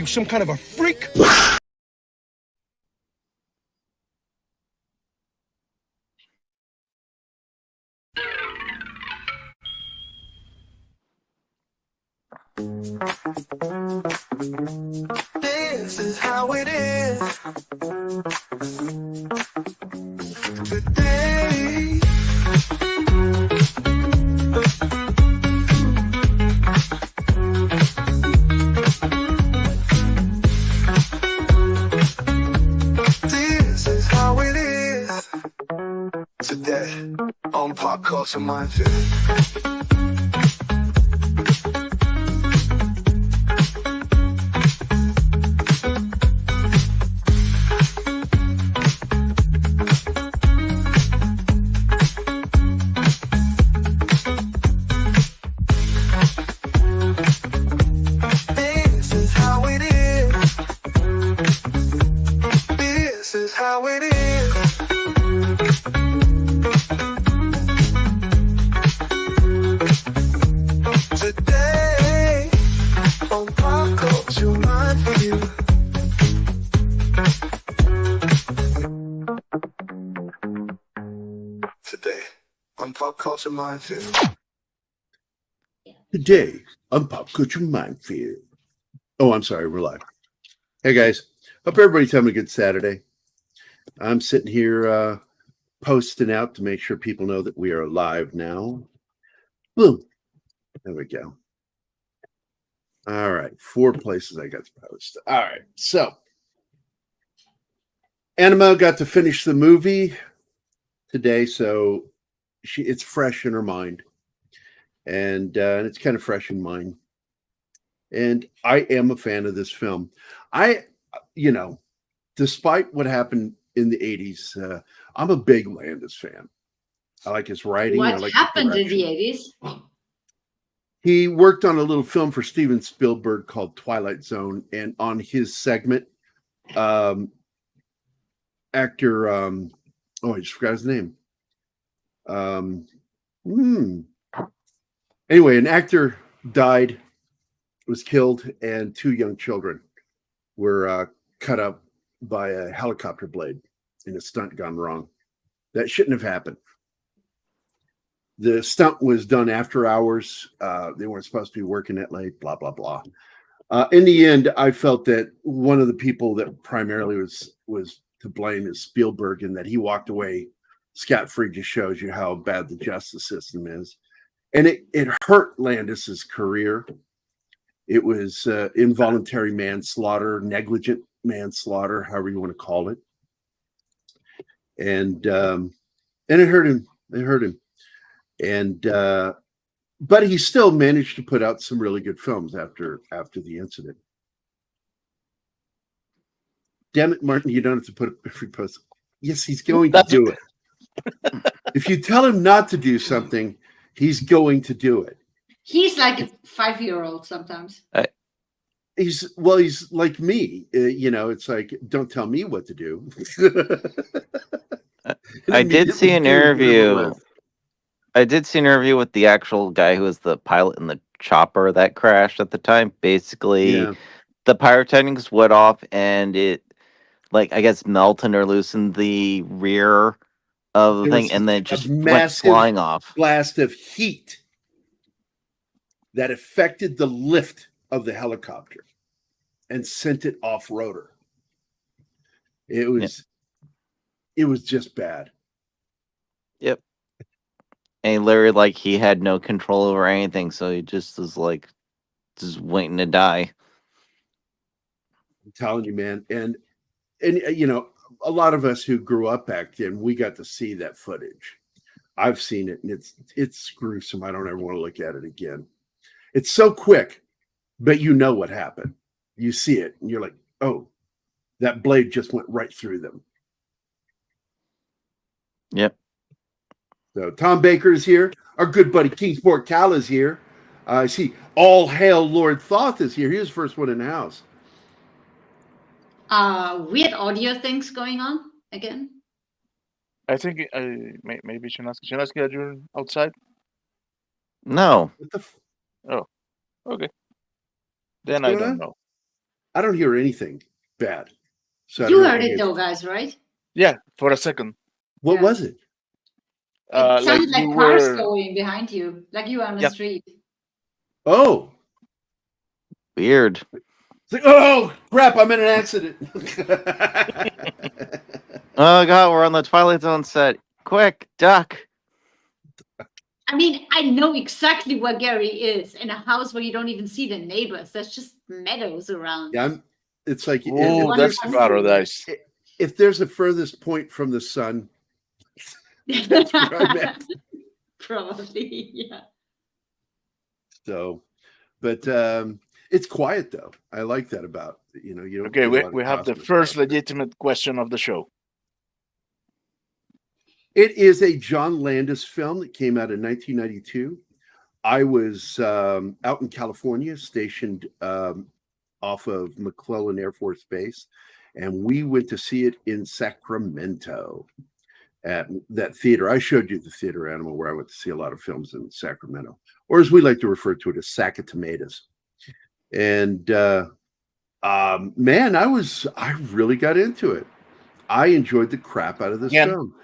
you some kind of a freak? This is how it is today. This is how it is today on Pop Culture Minefield. How it is today on Pop Culture Minefield. Today on Pop Culture Minefield. Today on Pop Culture Minefield. Oh, I'm sorry, we're live. Hey guys, hope everybody's having a good Saturday. I'm sitting here posting out to make sure people know that we are live now. Boom. There we go. All right. 4 places I got to post. All right. So, Anima got to finish the movie today, so it's fresh in her mind. And it's kind of fresh in mine. And I am a fan of this film. Despite what happened in the 80s, I'm a big Landis fan. I like his writing. What like happened in the 80s? He worked on a little film for Steven Spielberg called Twilight Zone, and on his segment, actor, I just forgot his name. Anyway, an actor died, was killed, and 2 young children were cut up by a helicopter blade in a stunt gone wrong. That shouldn't have happened. The stunt was done after hours. They weren't supposed to be working that late, blah, blah, blah. In the end, I felt that one of the people that primarily was to blame is Spielberg, and that he walked away scot-free just shows you how bad the justice system is. And it hurt Landis's career. It was involuntary manslaughter, negligent manslaughter, however you want to call it. And it hurt him. It hurt him. And but he still managed to put out some really good films after the incident. Damn it, Martin, you don't have to put every post. Yes, he's going to do it. If you tell him not to do something, he's going to do it. He's like a 5-year-old sometimes. He's like me. It's like, don't tell me what to do. I did see an interview. I did see an interview with the actual guy who was the pilot in the chopper that crashed at the time. Basically, the pyrotechnics went off and it, I guess, melted or loosened the rear of the thing, and then it just went flying off. Blast of heat that affected the lift of the helicopter and sent it off rotor. It was just bad. Yep. And literally, he had no control over anything, so he just was just waiting to die. I'm telling you, man. And a lot of us who grew up back then, we got to see that footage. I've seen it, and it's gruesome. I don't ever want to look at it again. It's so quick, but you know what happened. You see it, and you're like, oh, that blade just went right through them. Yep. So Tom Baker is here. Our good buddy Kingsport Cal is here. I see All Hail Lord Thoth is here. He was the first one in the house. Weird audio things going on again. I think maybe Shinaski, are you outside? No. What the Oh, okay. Then I don't know. I don't hear anything bad. So I You don't know heard what it though, guys, right? Yeah, for a second. What Yeah. was it? It Like sounded like you cars were. going behind you, like you were on the Yep. street. Oh, Weird. it's like, oh crap! I'm in an accident. Oh god, we're on the Twilight Zone set. Quick, duck. I mean, I know exactly where Gary is, in a house where you don't even see the neighbors. There's just meadows around. Yeah, it's like Oh, One that's country. paradise. if there's a furthest point from the sun, that's where I'm at. Probably, yeah. So, but it's quiet though. I like that about you don't Okay, get a lot of we have the cosmos first out there. legitimate question of the show. It is a John Landis film that came out in 1992. I was out in California, stationed off of McClellan Air Force Base, and we went to see it in Sacramento at that theater. I showed you the theater animal where I went to see a lot of films in Sacramento, or as we like to refer to it, as Sack of Tomatoes. And man, I really got into it. I enjoyed the crap out of this Yeah. film.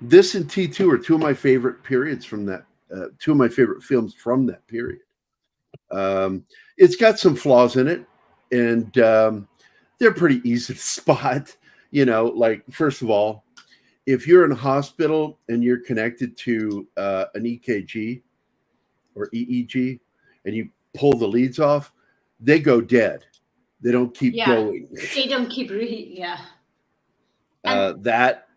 This and T2 are two of my favorite periods from that. Two of my favorite films from that period. It's got some flaws in it, and they're pretty easy to spot. Like first of all, if you're in a hospital and you're connected to an EKG or EEG, and you pull the leads off, they go dead. They don't keep going. They don't keep reading, yeah. That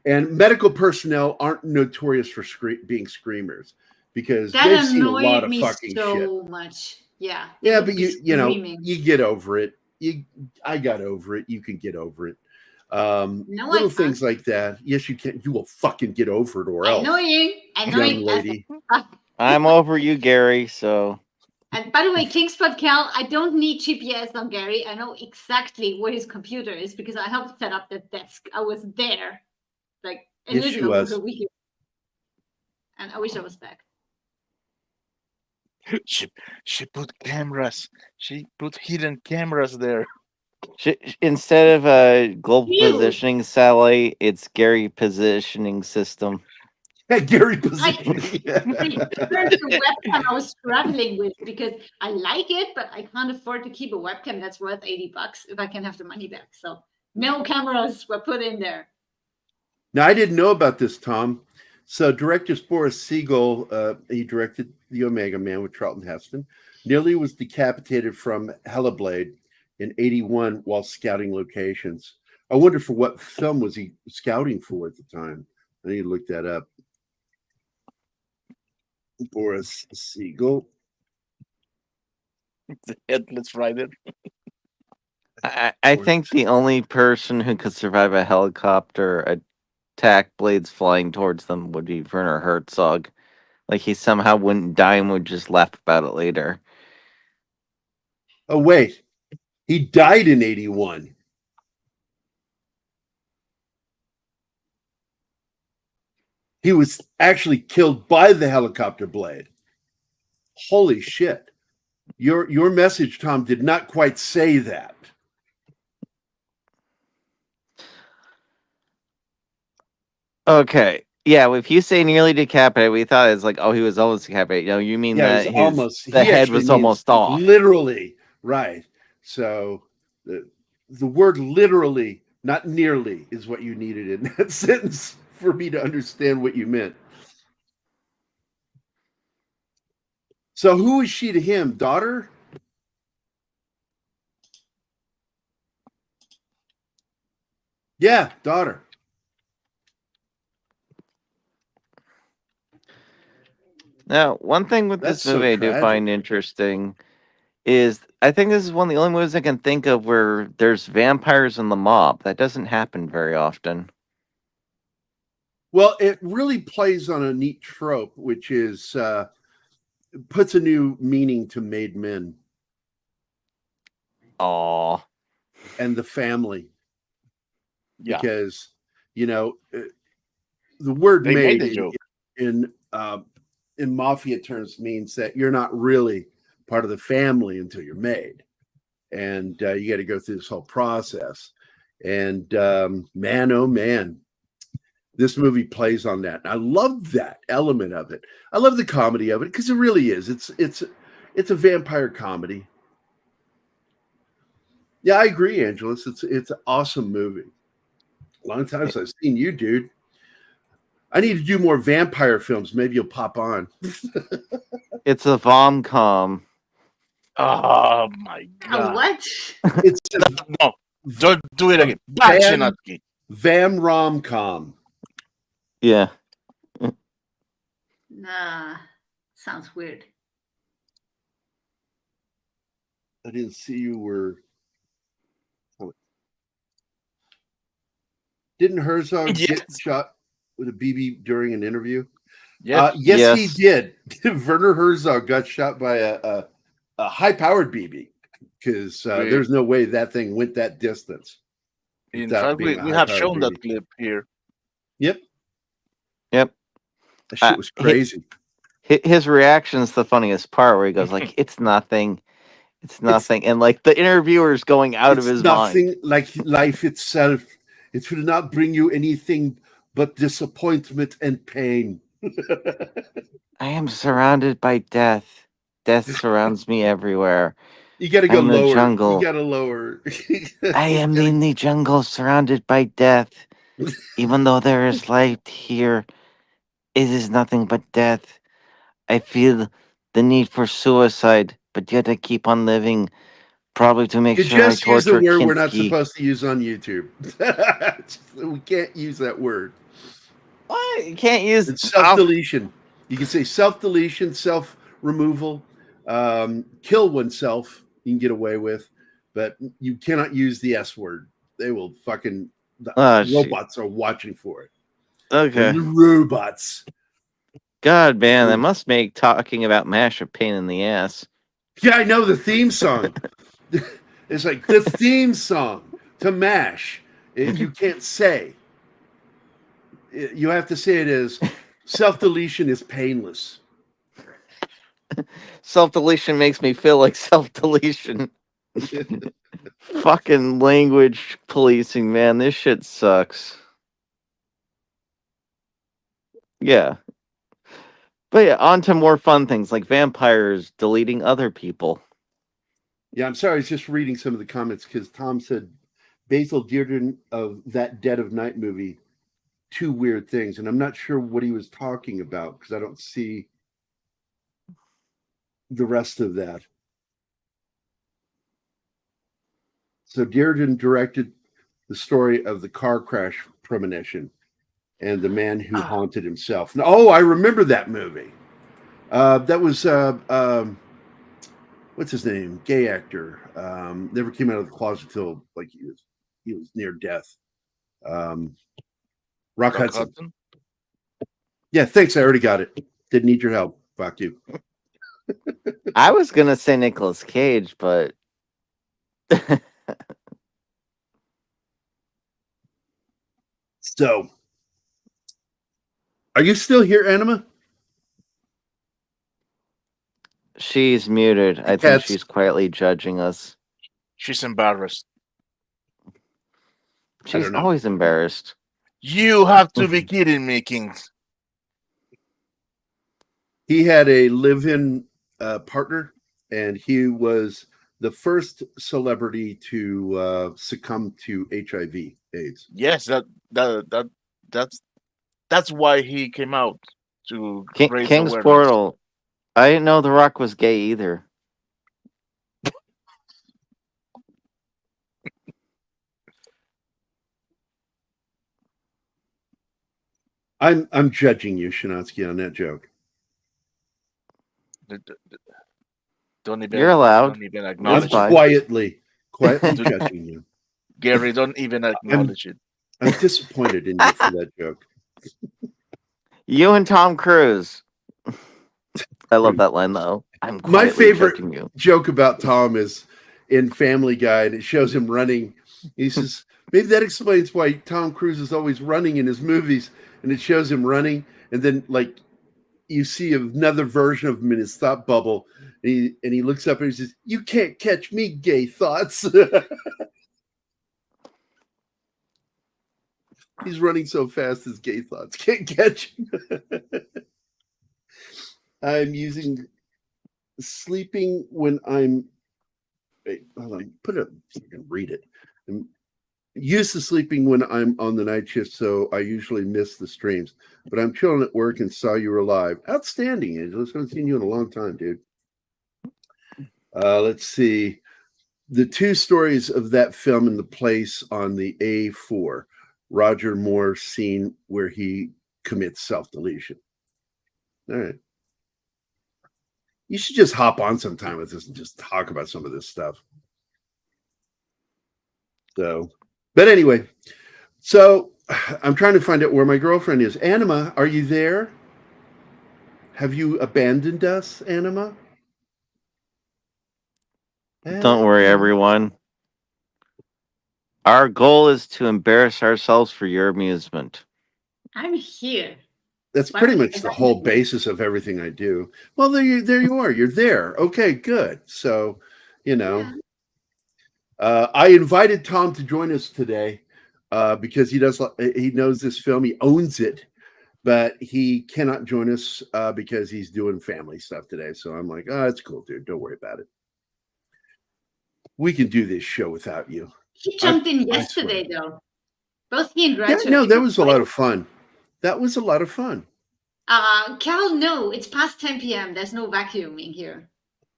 and medical personnel aren't notorious for being screamers because That they've seen a lot annoyed of me fucking shit. so much. Yeah. Yeah, would but be screaming. you get over it. I got over it. You can get over it. No, Little I things can't. like that. Yes, you can. You will fucking get over it, or else, Annoying. young lady. I'm over you, Gary. So And by the way, Kingspot Cal, I don't need GPS on Gary. I know exactly where his computer is because I helped set up the desk. I was there, like a Yes, she little over was. a week ago. And I wish I was back. She put cameras. She put hidden cameras there. instead of a global Ew. positioning satellite, it's Gary positioning system. Gary I positioning. returned the webcam I was struggling with because I like it, but I can't afford to keep a webcam that's worth $80 if I can have the money back. So no cameras were put in there. Now, I didn't know about this, Tom. So, director Boris Siegel, he directed The Omega Man with Charlton Heston, nearly was decapitated from Hellblade in '81 while scouting locations. I wonder for what film was he scouting for at the time? I need to look that up. Boris Siegel. The headless rider. I think the only person who could survive a helicopter attack blades flying towards them would be Werner Herzog. Like he somehow wouldn't die and would just laugh about it later. Oh, wait. He died in '81. He was actually killed by the helicopter blade. Holy shit. Your message, Tom, did not quite say that. Okay. Yeah, if you say nearly decapitated, we thought it's like, oh, he was almost decapitated. No, you mean Yeah, that it was almost the he head actually was means almost off. Literally, right. So the word literally, not nearly, is what you needed in that sentence for me to understand what you meant. So who is she to him? Daughter? Yeah, daughter. Now, one thing with That's this so movie I do tragic. find interesting is I think this is one of the only movies I can think of where there's vampires in the mob. That doesn't happen very often. Well, it really plays on a neat trope, which is puts a new meaning to made men Aw. and the family. Yeah. Because, the word They made made the joke. in mafia terms means that you're not really part of the family until you're made. and you got to go through this whole process. And man, oh man, this movie plays on that. I love that element of it. I love the comedy of it because it really is. It's a vampire comedy. Yeah, I agree, Angelus. It's an awesome movie. Long time since I've seen you, dude. I need to do more vampire films. Maybe you'll pop on. It's a vom-com. Oh my A god! what? It's No, don't do it again. Back, Shinatsky. Vam rom-com. Yeah. Nah, sounds weird. I didn't see you were. Didn't Herzog get shot with a BB during an interview? Yes. Yes, he did. Werner Herzog got shot by a high-powered BB because there's no way that thing went that distance. In fact, we have shown that clip here. Yep. Yep. That shit was crazy. His reaction is the funniest part, where he goes like, "It's nothing, it's nothing," and like the interviewer's going out of his nothing mind. Like life itself. It will not bring you anything but disappointment and pain. I am surrounded by death. Death surrounds me everywhere. You got to go I'm in the lower. jungle. You got to lower. I am in the jungle, surrounded by death. Even though there is light here, it is nothing but death. I feel the need for suicide, but yet I keep on living, probably to make You sure I just use the torture word we're not Kinski. supposed to use on YouTube. We can't use that word. What? You can't use It's self-deletion. You can say self-deletion, self-removal, kill oneself. You can get away with, but you cannot use the S word. They will fucking. The robots are watching for it. Okay. The robots. God, man, that must make talking about MASH a pain in the ass. Yeah, I know the theme song. It's like the theme song to MASH. You can't say. You have to say it as self-deletion is painless. Self-deletion makes me feel like self-deletion. Fucking language policing, man. This shit sucks. Yeah. But yeah, on to more fun things like vampires deleting other people. Yeah, I'm sorry. I was just reading some of the comments because Tom said Basil Dearden of that Dead of Night movie, two weird things. And I'm not sure what he was talking about because I don't see the rest of that. So Dearden directed the story of the car crash premonition and the man who haunted himself. Oh, I remember that movie. That was what's his name? Gay actor. Never came out of the closet till like he was near death. Rock Hudson. Yeah, thanks. I already got it. Didn't need your help. Fuck you. I was gonna say Nicolas Cage, but So, are you still here, Anima? she's muted. I think she's quietly judging us. She's embarrassed. She's always embarrassed. You have to be kidding me, Kings. He had a live-in partner, and he was the first celebrity to succumb to HIV/AIDS. Yes, that's why he came out to raise King's awareness. Portal. I didn't know The Rock was gay either. I'm judging you, Shinatsky, on that joke. Don't even. You're allowed. Don't even I'm acknowledge it. quietly judging you. Gary, don't even acknowledge it. I'm disappointed in you for that joke. You and Tom Cruise. I love that line though. I'm My favorite judging you. joke about Tom is in Family Guy, and it shows him running. He says, maybe that explains why Tom Cruise is always running in his movies, and it shows him running, and then like you see another version of him in his thought bubble, and he looks up and he says, "You can't catch me, gay thoughts." He's running so fast his gay thoughts can't catch him. I'm using sleeping when I'm. Wait, hold on. Put it up so I can read it. I'm used to sleeping when I'm on the night shift, so I usually miss the streams. But I'm chilling at work and saw you were live. Outstanding, Angela. I haven't seen you in a long time, dude. Let's see. The two stories of that film in the place on the A4. Roger Moore's scene where he commits self-deletion. All right. You should just hop on sometime with us and just talk about some of this stuff. So, but anyway, so I'm trying to find out where my girlfriend is. Anima, are you there? Have you abandoned us, Anima? Don't worry, everyone. Our goal is to embarrass ourselves for your amusement. I'm here. That's pretty much the whole basis of everything I do. Well, there you are. You're there. Okay, good. So, you know, I invited Tom to join us today because he knows this film. He owns it, but he cannot join us because he's doing family stuff today. So I'm like, oh, it's cool, dude. Don't worry about it. We can do this show without you. He jumped in yesterday, though. Both he and Richard. Yeah, no, that was a lot of fun. That was a lot of fun. Cal, no, it's past 10 p.m. There's no vacuuming here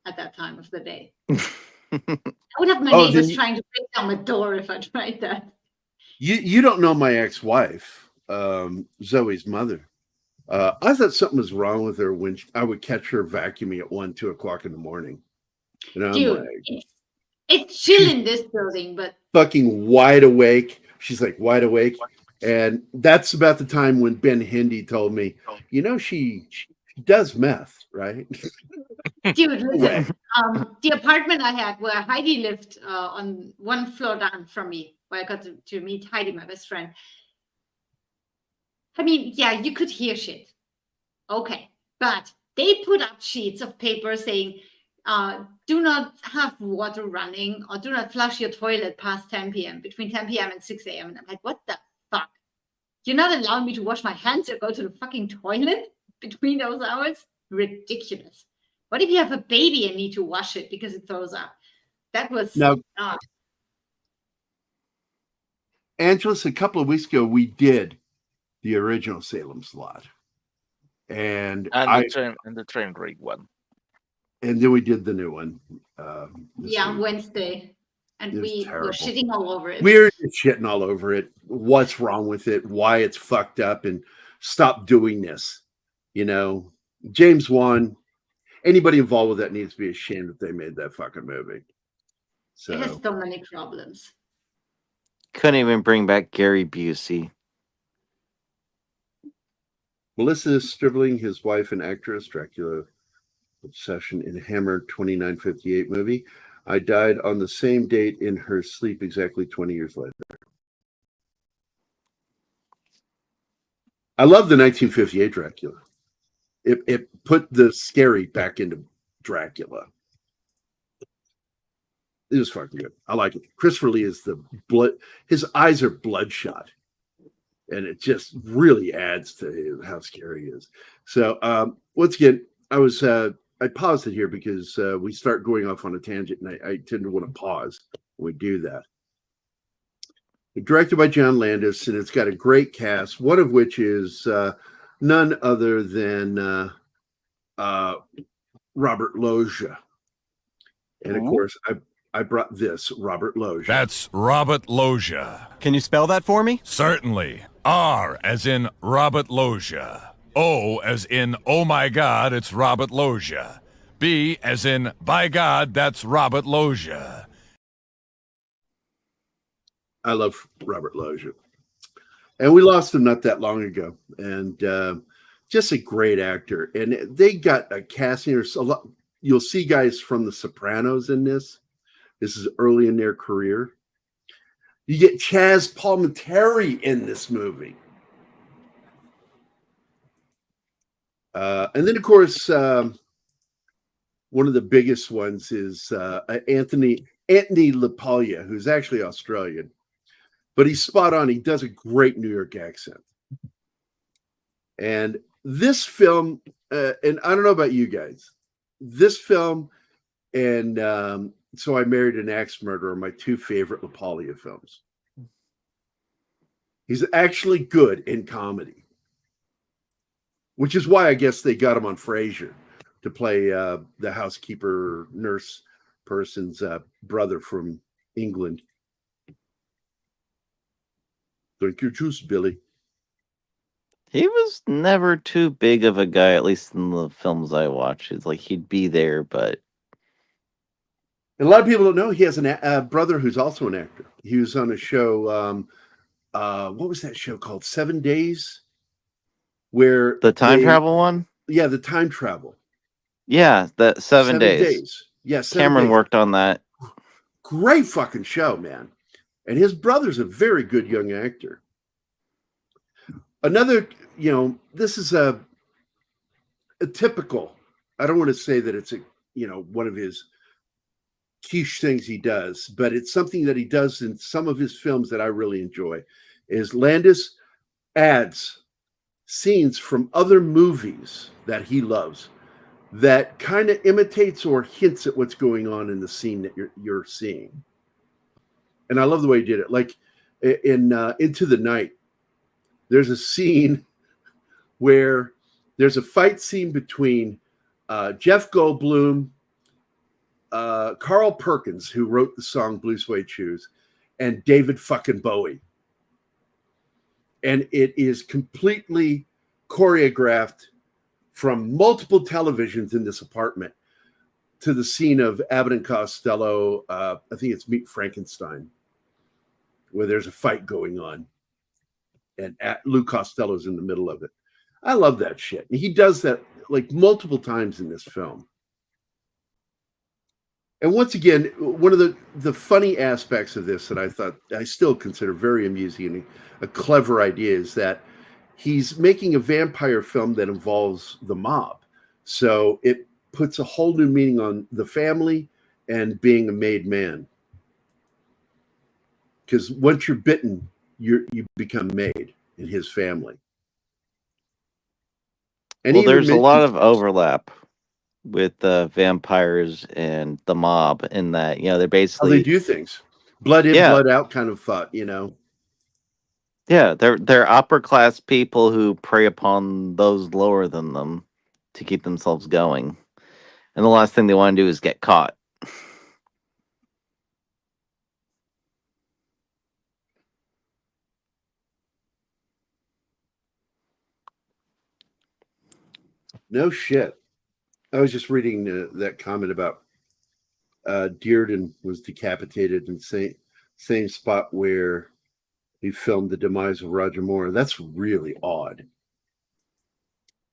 at that time of the day. I would have my neighbors trying to break down my door if I tried that. You don't know my ex-wife, Zoe's mother. I thought something was wrong with her when I would catch her vacuuming at 1, 2 o'clock in the morning. And I'm Dude, like, it's chill in this building, but fucking wide awake. She's like wide awake. And that's about the time when Ben Hindi told me, you know, she does meth, right? Dude, listen, the apartment I had where Heidi lived on one floor down from me, where I got to meet Heidi, my best friend. I mean, yeah, you could hear shit. Okay. But they put up sheets of paper saying, do not have water running or do not flush your toilet past 10 p.m., between 10 p.m. and 6 a.m. And I'm like, what the fuck? You're not allowing me to wash my hands or go to the fucking toilet between those hours? Ridiculous. What if you have a baby and need to wash it because it throws up? That was... Now, Angeles, a couple of weeks ago, we did the original Salem Slot. And the train rig one. And then we did the new one. Yeah, week. Wednesday. And we were shitting all over it. We're shitting all over it. What's wrong with it? Why it's fucked up? And stop doing this. You know, James Wan, anybody involved with that needs to be ashamed that they made that fucking movie. So it has so many problems. Couldn't even bring back Gary Busey. Melissa Stribling, his wife and actress, Dracula obsession in Hammer 2958 movie. I died on the same date in her sleep exactly 20 years later. I love the 1958 Dracula. It put the scary back into Dracula. It was fucking good. I like it. Christopher Lee is the blood. His eyes are bloodshot. And it just really adds to how scary he is. So once again, I paused it here because we start going off on a tangent, and I tend to want to pause when we do that. Directed by John Landis, and it's got a great cast, one of which is none other than Robert Loggia. And of course, I brought this, Robert Loggia. That's Robert Loggia. Can you spell that for me? Certainly. R as in Robert Loggia. O as in, oh my God, it's Robert Loggia. B as in, by God, that's Robert Loggia. I love Robert Loggia. And we lost him not that long ago. And just a great actor. And they got a casting. You'll see guys from The Sopranos in this. This is early in their career. You get Chaz Palminteri in this movie. And then, of course, one of the biggest ones is Anthony LaPaglia, who's actually Australian, but he's spot on. He does a great New York accent. And this film, and I don't know about you guys, this film and So I Married an Axe Murderer are my two favorite LaPaglia films. He's actually good in comedy, which is why I guess they got him on Frasier to play the housekeeper nurse person's brother from England. Drink your juice, Billy. He was never too big of a guy, at least in the films I watch. It's like he'd be there, but... And a lot of people don't know he has a brother who's also an actor. He was on a show, what was that show called? 7 Days? Where The time travel one? Yeah, the time travel. Yeah, the 7 days. Yeah, Cameron worked on that. Great fucking show, man. And his brother's a very good young actor. Another, this is a typical, I don't want to say that it's one of his quiche things he does, but it's something that he does in some of his films that I really enjoy, is Landis adds scenes from other movies that he loves that kind of imitates or hints at what's going on in the scene that you're seeing. And I love the way he did it. Like in Into the Night, there's a scene where there's a fight scene between Jeff Goldblum, Carl Perkins, who wrote the song Blue Suede Shoes, and David fucking Bowie. And it is completely choreographed from multiple televisions in this apartment to the scene of Abbott and Costello. I think it's Meet Frankenstein, where there's a fight going on. And Lou Costello's in the middle of it. I love that shit. And he does that like multiple times in this film. And once again, one of the funny aspects of this that I still consider very amusing and a clever idea is that he's making a vampire film that involves the mob. So it puts a whole new meaning on the family and being a made man. Because once you're bitten, you become made in his family. And well, there's a lot of overlap with vampires and the mob in that, they're basically... How they do things. Blood in, blood out kind of thought, Yeah, they're upper class people who prey upon those lower than them to keep themselves going. And the last thing they want to do is get caught. No shit. I was just reading that comment about Dearden was decapitated in same spot where he filmed the demise of Roger Moore. That's really odd.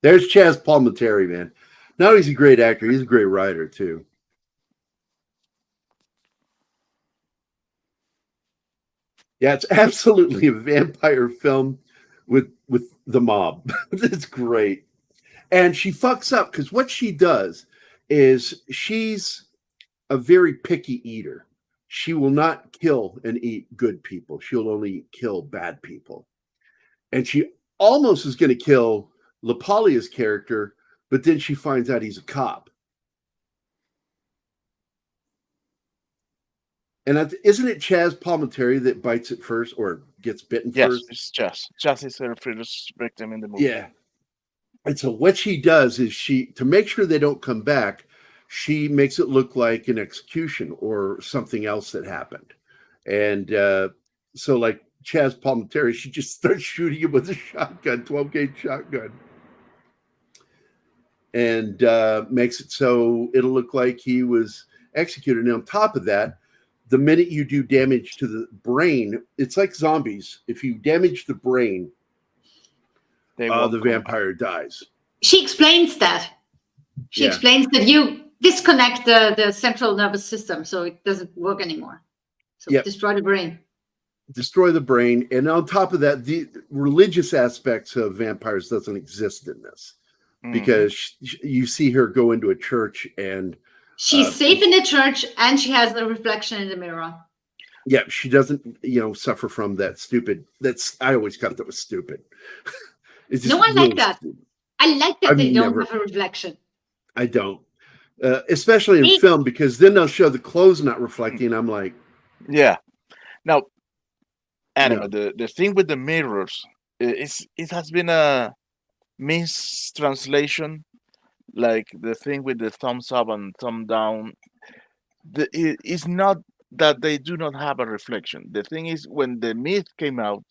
There's Chaz Palminteri, man. Not only is he a great actor, he's a great writer too. Yeah, it's absolutely a vampire film with the mob. It's great. And she fucks up because what she does is she's a very picky eater. She will not kill and eat good people. She'll only kill bad people. And she almost is going to kill LaPaglia's character, but then she finds out he's a cop. And isn't it Chaz Palminteri that bites it first or gets bitten first? Yes, it's Chaz. Chaz is the first victim in the movie. Yeah. And so what she does is to make sure they don't come back, she makes it look like an execution or something else that happened. And so like Chaz Palminteri, she just starts shooting him with a shotgun, 12-gauge shotgun. And makes it so it'll look like he was executed. And on top of that, the minute you do damage to the brain, it's like zombies. If you damage the brain, the vampire dies. She explains that. She explains that you disconnect the central nervous system, so it doesn't work anymore. So destroy the brain. Destroy the brain. And on top of that, the religious aspects of vampires doesn't exist in this. because you see her go into a church and She's safe in the church, and she has a reflection in the mirror. Yeah, she doesn't, suffer from that stupid. I always thought that was stupid. It's just No, I like that. stupid. I like that I've they don't never- have a reflection. I don't, especially in film, because then they'll show the clothes not reflecting. I'm like, Yeah. Now, Anima, the thing with the mirrors, it has been a mistranslation, like the thing with the thumbs up and thumb down. It's not that they do not have a reflection. The thing is, when the myth came out,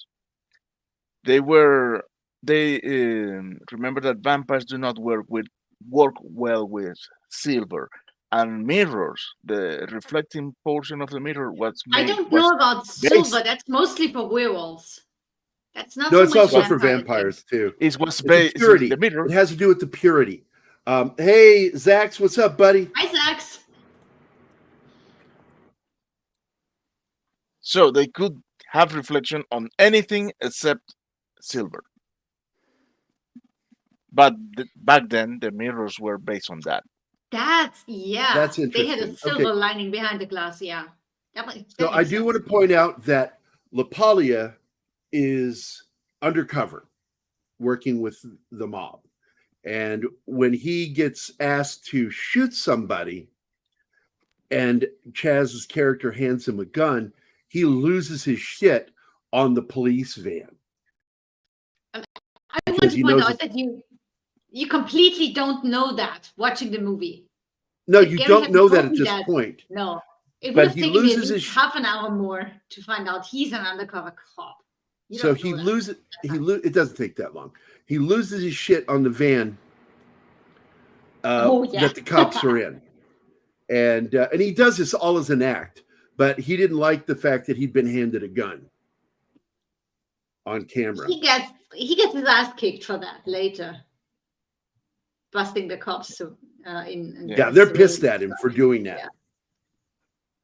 they remember that vampires do not work well with silver and mirrors. The reflecting portion of the mirror was I made. don't know about silver. That's mostly for werewolves. That's not. no, so it's much also for vampire vampires too. It was It's the based purity. the mirror. It has to do with the purity. Hey, Zax, what's up, buddy? Hi, Zax. So they could have reflection on anything except silver. But back then, the mirrors were based on that. That's That's They had a interesting. silver Okay. lining behind the glass. Yeah. So I do want to point out that LaPaglia is undercover, working with the mob, and when he gets asked to shoot somebody, and Chaz's character hands him a gun, he loses his shit on the police van. I because want he to point knows out that you completely don't know that watching the movie. No, If you Gary don't hadn't know told that at me this that- point. No. It But would have he taken me at loses least his- half an hour more to find out he's an undercover cop. You So don't he know that. loses. It doesn't take that long. He loses his shit on the van that the cops are in, and he does this all as an act. But he didn't like the fact that he'd been handed a gun on camera. He gets his ass kicked for that later, busting the cops. Yeah, they're pissed at him for doing that. Yeah.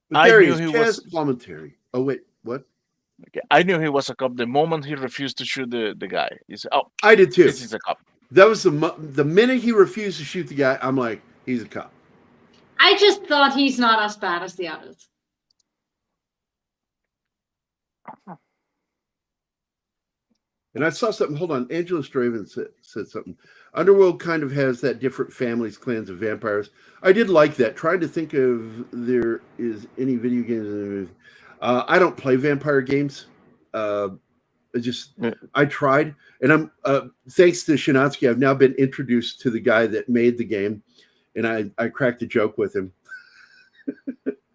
But I there he knew is, he Chaz was- commentary. Oh wait, what? Okay. I knew he was a cop the moment he refused to shoot the guy. He said, "Oh, I did too. this is a cop." That was the minute he refused to shoot the guy. I'm like, he's a cop. I just thought he's not as bad as the others. And I saw something. Hold on, Angela Straven said something. Underworld kind of has that different families, clans of vampires. I did like that. Trying to think of there is any video games. I don't play vampire games. I tried, and I'm thanks to Shinatsky, I've now been introduced to the guy that made the game, and I cracked a joke with him.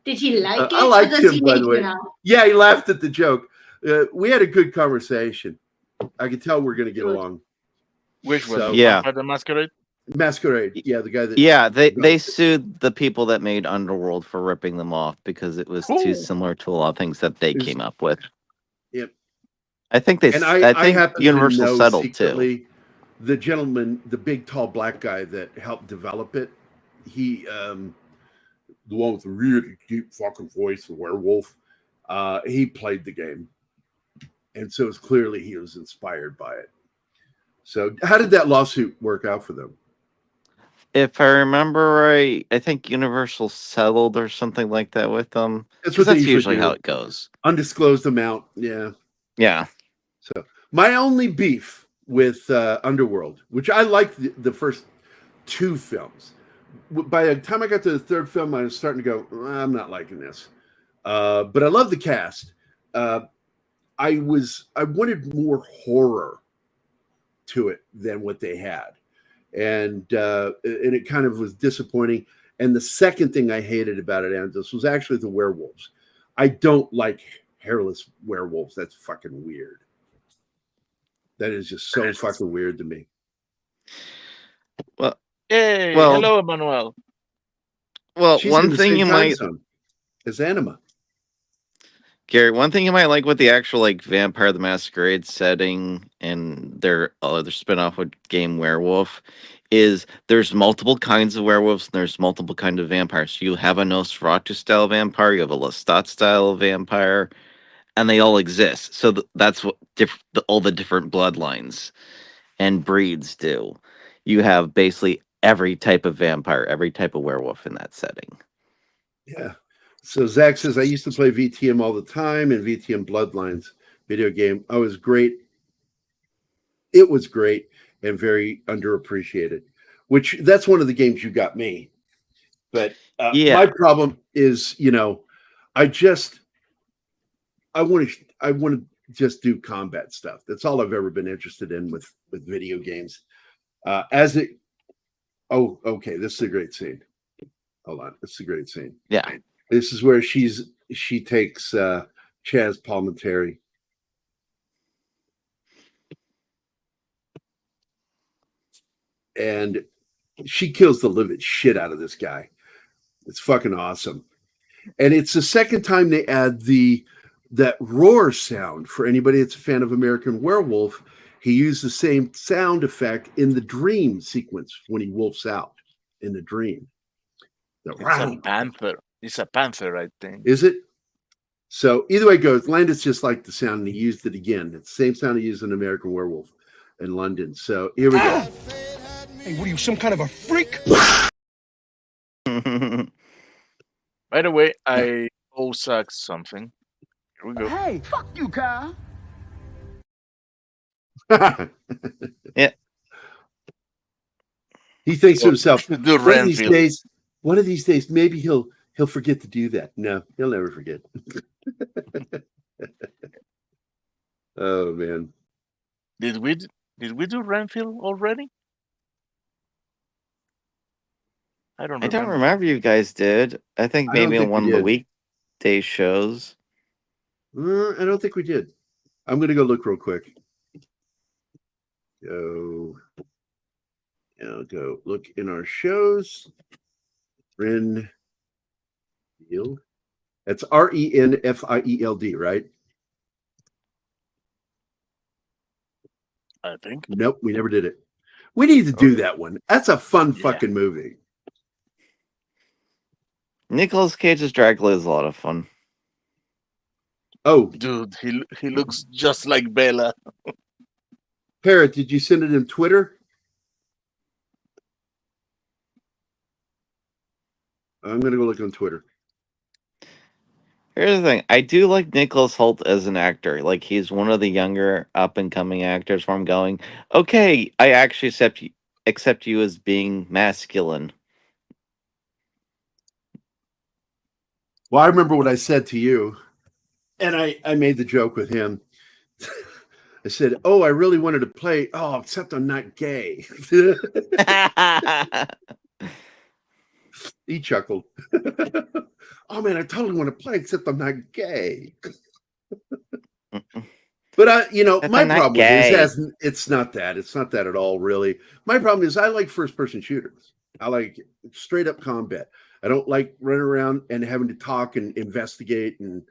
Did he like it? I liked or does him, he by make the way. you now? Yeah, he laughed at the joke. We had a good conversation. I could tell we're going to get Good. along. Which one? So- Yeah. Vampire the Masquerade? Masquerade. Yeah, the guy that. Yeah, they developed it. sued the people that made Underworld for ripping them off because it was Ooh. too similar to a lot of things that they It was- came up with. Yep. I think they. And I think happen to Universal know settled too. secretly the gentleman, the big tall black guy that helped develop it. He, the one with the really deep fucking voice, the werewolf. He played the game, and so it's clearly he was inspired by it. So, how did that lawsuit work out for them? If I remember right, I think Universal settled or something like that with them. That's 'Cause what they that's usually do. how it goes. Undisclosed amount. Yeah. Yeah. So my only beef with Underworld, which I liked the first two films. By the time I got to the third film, I was starting to go, I'm not liking this. But I love the cast. I wanted more horror to it than what they had. And it kind of was disappointing. And the second thing I hated about it, Andros, was actually the werewolves. I don't like hairless werewolves. That's fucking weird. That is just so fucking weird to me. Hey, Well- hello, Emmanuel. Well, She's in one the thing same you time might, zone as Anima. Gary, one thing you might like with the actual like Vampire the Masquerade setting and their other spin-off with game Werewolf is there's multiple kinds of werewolves and there's multiple kinds of vampires. You have a Nosferatu style vampire, you have a Lestat style vampire, and they all exist. So that's what all the different bloodlines and breeds do. you have basically every type of vampire, every type of werewolf in that setting. Yeah. So Zach says, I used to play VTM all the time, and VTM Bloodlines video game. I was great. It was great and very underappreciated, which that's one of the games you got me. But my problem is, I want to just do combat stuff. That's all I've ever been interested in with video games. Okay, this is a great scene. Hold on, this is a great scene. Yeah, this is where she takes Chaz Palminteri. And she kills the living shit out of this guy. It's fucking awesome. And it's the second time they add that roar sound. For anybody that's a fan of American Werewolf, he used the same sound effect in the dream sequence when he wolfs out in the dream. It's a panther. It's a panther, I think. Is it? So either way it goes, Landis just liked the sound and he used it again. It's the same sound he used in American Werewolf in London. So here we go. Hey, what are you, some kind of a freak? By the way, I owe Zach something. Here we go. Hey, fuck you, Kyle. Yeah. He thinks to himself, one of these days, maybe he'll forget to do that. No, he'll never forget. Oh man. Did we do Renfield already? I don't remember you guys did. I think maybe on one of the weekday shows. I don't think we did. I'm going to go look real quick. I'll go look in our shows. Renfield. That's Renfield, right? I think. Nope, we never did it. We need to do that one. That's a fun fucking movie. Nicolas Cage's Dracula is a lot of fun. Oh, dude, he looks just like Bela. Parrot, did you send it in Twitter? I'm gonna go look on Twitter. Here's the thing. I do like Nicholas Hoult as an actor. Like, he's one of the younger up-and-coming actors where I'm going, okay, I actually accept you as being masculine. Well, I remember what I said to you, and I made the joke with him. I said, oh, I really wanted to play, except I'm not gay. He chuckled. Oh, man, I totally want to play, except I'm not gay. But, my problem is it's not that. It's not that at all, really. My problem is I like first-person shooters. I like straight-up combat. I don't like running around and having to talk and investigate and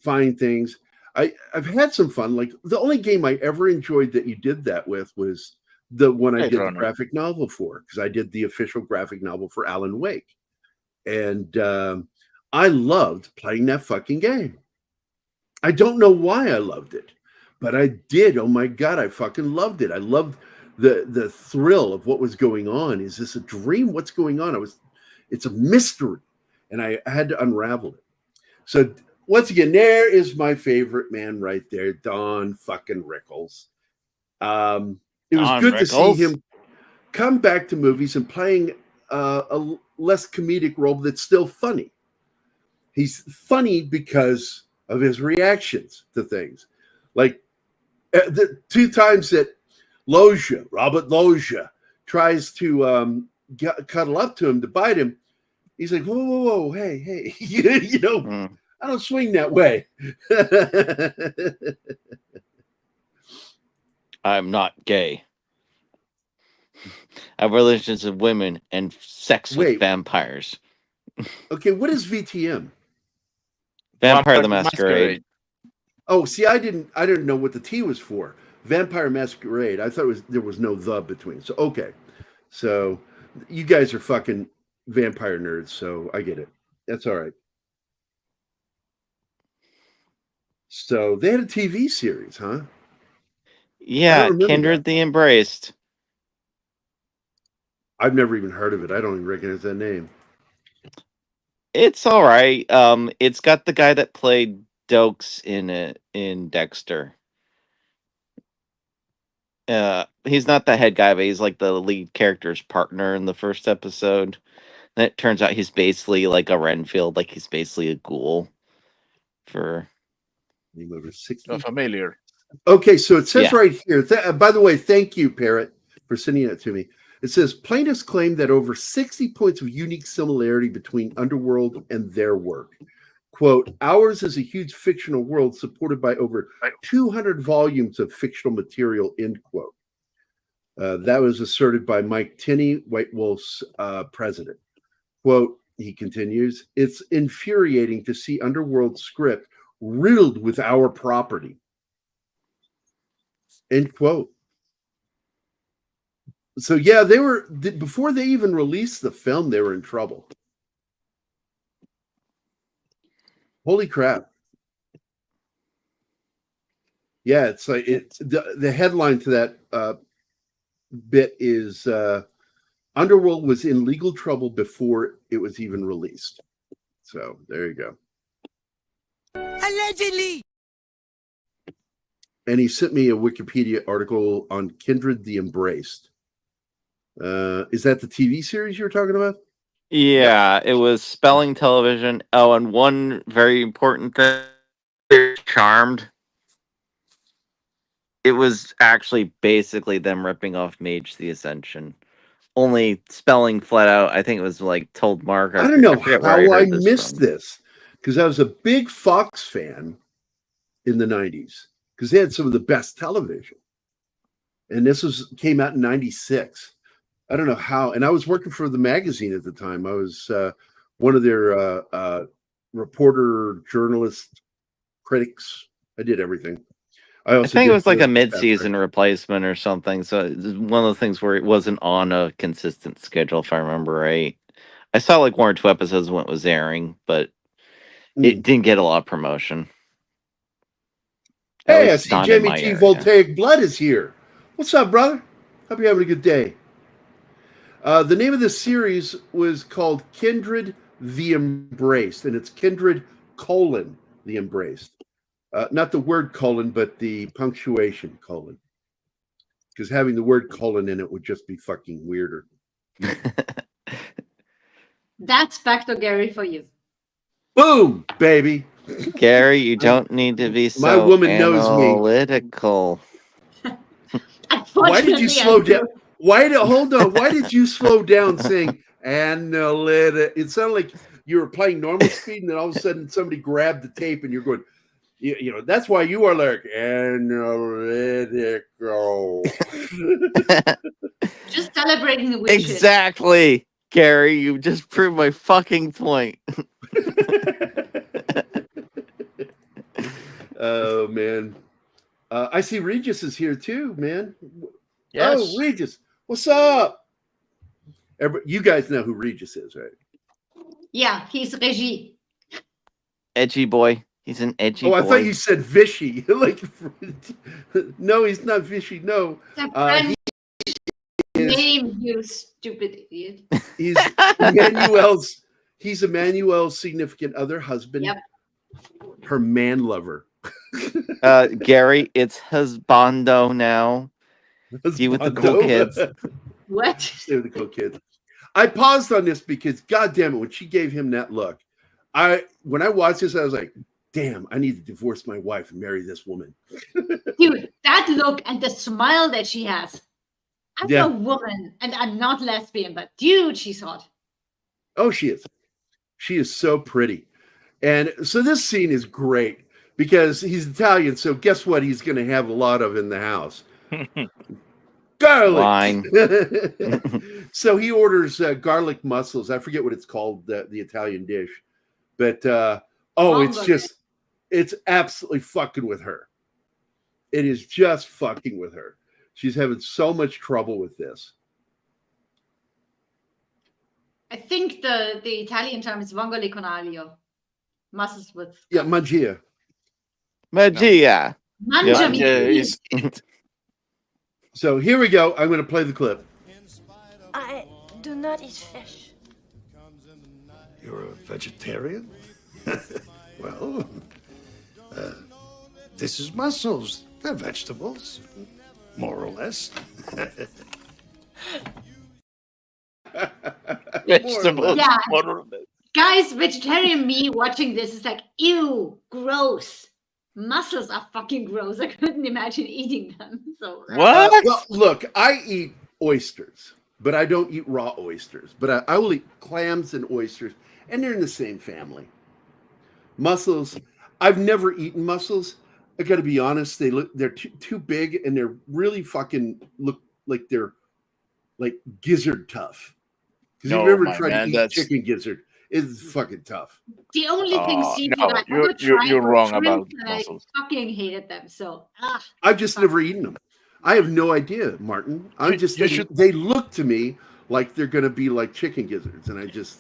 find things. I've had some fun. Like, the only game I ever enjoyed that you did that with was the one I did the graphic novel for, because I did the official graphic novel for Alan Wake. And I loved playing that fucking game. I don't know why I loved it, but I did. Oh my God, I fucking loved it. I loved the thrill of what was going on. Is this a dream? What's going on? It's a mystery, and I had to unravel it. So once again, there is my favorite man right there, Don fucking Rickles. It was good to see him come back to movies and playing a less comedic role that's still funny. He's funny because of his reactions to things. Like the two times that Robert Loggia, tries to cuddle up to him to bite him, he's like, whoa, hey, I don't swing that way. I'm not gay. I have relations with women and sex with vampires. Okay, what is VTM? Vampire the Masquerade. Oh, see, I didn't know what the T was for. Vampire Masquerade. I thought there was no the between. So okay. So you guys are fucking vampire nerds, so I get it. That's all right. So they had a TV series, huh? Yeah, Kindred the Embraced. I've never even heard of it. I don't even recognize that name. It's all right. It's got the guy that played Dokes in Dexter. He's not the head guy, but he's like the lead character's partner in the first episode. And it turns out he's basically like a Renfield, like he's basically a ghoul. For Name over 60. Familiar. Okay, so it says right here. By the way, thank you, Parrot, for sending it to me. It says plaintiffs claim that over 60 points of unique similarity between Underworld and their work. Quote, ours is a huge fictional world supported by over 200 volumes of fictional material, end quote. That was asserted by Matinee, White Wolf's president. Quote, he continues, it's infuriating to see Underworld script riddled with our property. End quote. So yeah, they were, before they even released the film, they were in trouble. Holy crap. Yeah, it's like the headline to that bit is Underworld was in legal trouble before it was even released. So there you go. Allegedly. And he sent me a Wikipedia article on Kindred the Embraced. Is that the TV series you were talking about? Yeah, it was Spelling Television. Oh, and one very important thing, Charmed. It was actually basically them ripping off Mage the Ascension. Only spelling flat out, I think it was like told Mark. I don't know how I missed this, because I was a big Fox fan in the 90s, because they had some of the best television. And this came out in 96. I don't know how. And I was working for the magazine at the time. I was one of their reporter, journalist, critics. I did everything. I think it was like a mid-season replacement or something. So it's one of the things where it wasn't on a consistent schedule, if I remember right. I saw like 1 or 2 episodes when it was airing, but it didn't get a lot of promotion. Hey, I see Jamie G. Voltaic Blood is here. What's up, brother? Hope you're having a good day. The name of this series was called Kindred the Embraced, and it's Kindred : the Embraced. Not the word colon, but the punctuation colon. Because having the word colon in it would just be fucking weirder. That's Factor Gary for you. Boom, baby. Gary, you don't need to be so My woman knows me. analytical. Why did you slow down? Hold on. Why did you slow down saying analytic? It sounded like you were playing normal speed, and then all of a sudden somebody grabbed the tape, and you're going, you know, that's why you are like analytical. Just celebrating the witches. Exactly, Gary. You just proved my fucking point. Oh man, I see Regis is here too, man. Yes. Oh, Regis, what's up? You guys know who Regis is, right? Yeah, he's Reggie. Edgy boy. He's an edgy boy. Oh, I thought you said Vichy. Like, no, he's not Vichy. No. Name, you stupid idiot. He's Emmanuel's significant other, husband. Yep. Her man lover. Gary, it's husbando now. Stay with the cool kids. What? Stay with the cool kids. I paused on this because, God damn it, when she gave him that look, when I watched this, I was like, damn, I need to divorce my wife and marry this woman. Dude, that look and the smile that she has. I'm a woman and I'm not lesbian, but dude, she's hot. Oh, she is. She is so pretty. And so this scene is great because he's Italian. So guess what? He's going to have a lot of in the house. Garlic. Wine. So he orders garlic mussels. I forget what it's called, the Italian dish. But, it's absolutely fucking with her. It is just fucking with her. She's having so much trouble with this. I think the Italian term is vongole con aglio. Mussels with... Yeah, magia. Magia. Mangia. So here we go. I'm going to play the clip. In spite I do not eat fish. You're a vegetarian? Well, this is mussels. They're vegetables, more or less. Vegetables. Yeah. more or less. Guys, vegetarian me watching this is like, ew, gross. Mussels are fucking gross. I couldn't imagine eating them. So What? Well, look, I eat oysters, but I don't eat raw oysters. But I will eat clams and oysters, and they're in the same family. Mussels, I've never eaten mussels. I got to be honest, they're too big, and they're really fucking look like they're like gizzard tough. Because No, if you ever my tried man, to eat that's- chicken gizzard, it's fucking tough. the only thing seafood no, I you're- ever tried you're was wrong shrimp, about and I mussels. fucking hated them. So I've just never eaten them. I have no idea, Martin. They look to me like they're going to be like chicken gizzards, and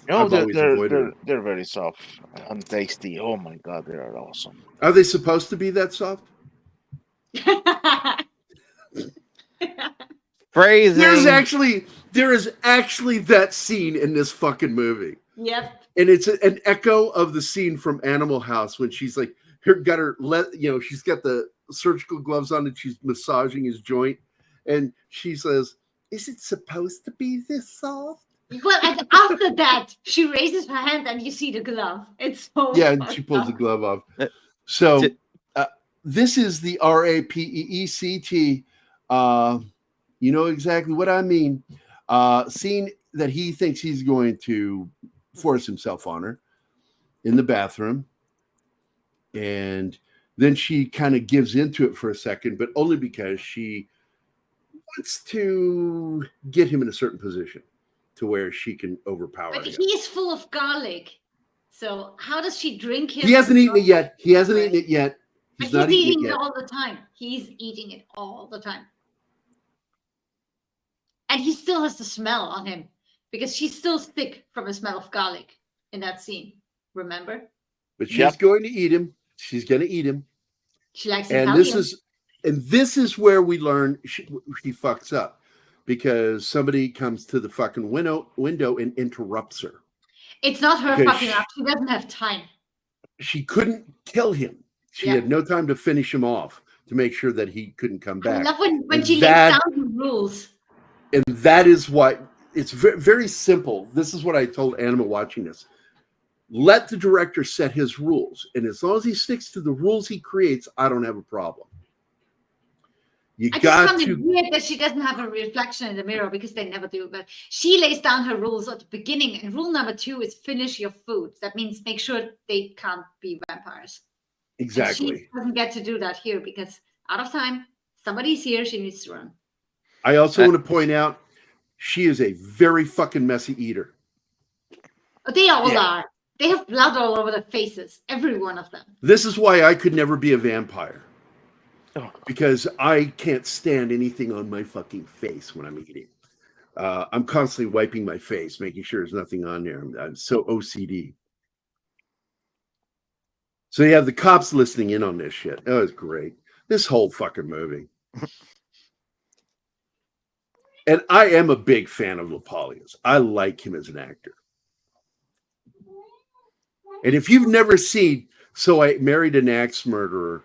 No, I've always avoided them. they're very soft and tasty. Oh my god, they are awesome. Are they supposed to be that soft? Phrasing. There is actually that scene in this fucking movie. Yep. And it's an echo of the scene from Animal House when she's like, she's got the surgical gloves on and she's massaging his joint. And she says, "Is it supposed to be this soft?" Well, and after that, she raises her hand and you see the glove. It's so Yeah, and she pulls the glove off. So this is the RAPEECT. You know exactly what I mean. Scene that he thinks he's going to force himself on her in the bathroom. And then she kind of gives into it for a second, but only because she wants to get him in a certain position to where she can overpower But him. he's full of garlic. So how does she drink him? He hasn't eaten it yet. He's not eating it it yet. all the time. He's eating it all the time. And he still has the smell on him because she's still sick from the smell of garlic in that scene. Remember? But she's going to eat him. She's going to eat him. She likes And this is where we learn she fucks up because somebody comes to the fucking window and interrupts her. It's not her Because fucking up. She doesn't have time. She couldn't kill him. She had no time to finish him off to make sure that he couldn't come back. I love when she lays down the rules. And that is what it's very simple. This is what I told Anima watching this. Let the director set his rules. And as long as he sticks to the rules he creates, I don't have a problem. I just found it weird that she doesn't have a reflection in the mirror because they never do. But she lays down her rules at the beginning. And rule number 2 is finish your food. That means make sure they can't be vampires. Exactly. And she doesn't get to do that here because out of time, somebody's here. She needs to run. I also want to point out she is a very fucking messy eater. They all are. They have blood all over their faces. Every one of them. This is why I could never be a vampire. Because I can't stand anything on my fucking face when I'm eating. I'm constantly wiping my face, making sure there's nothing on there. I'm so OCD. So you have the cops listening in on this shit. Oh, it's great. This whole fucking movie. And I am a big fan of LaPaglia's. I like him as an actor. And if you've never seen So I Married an Axe Murderer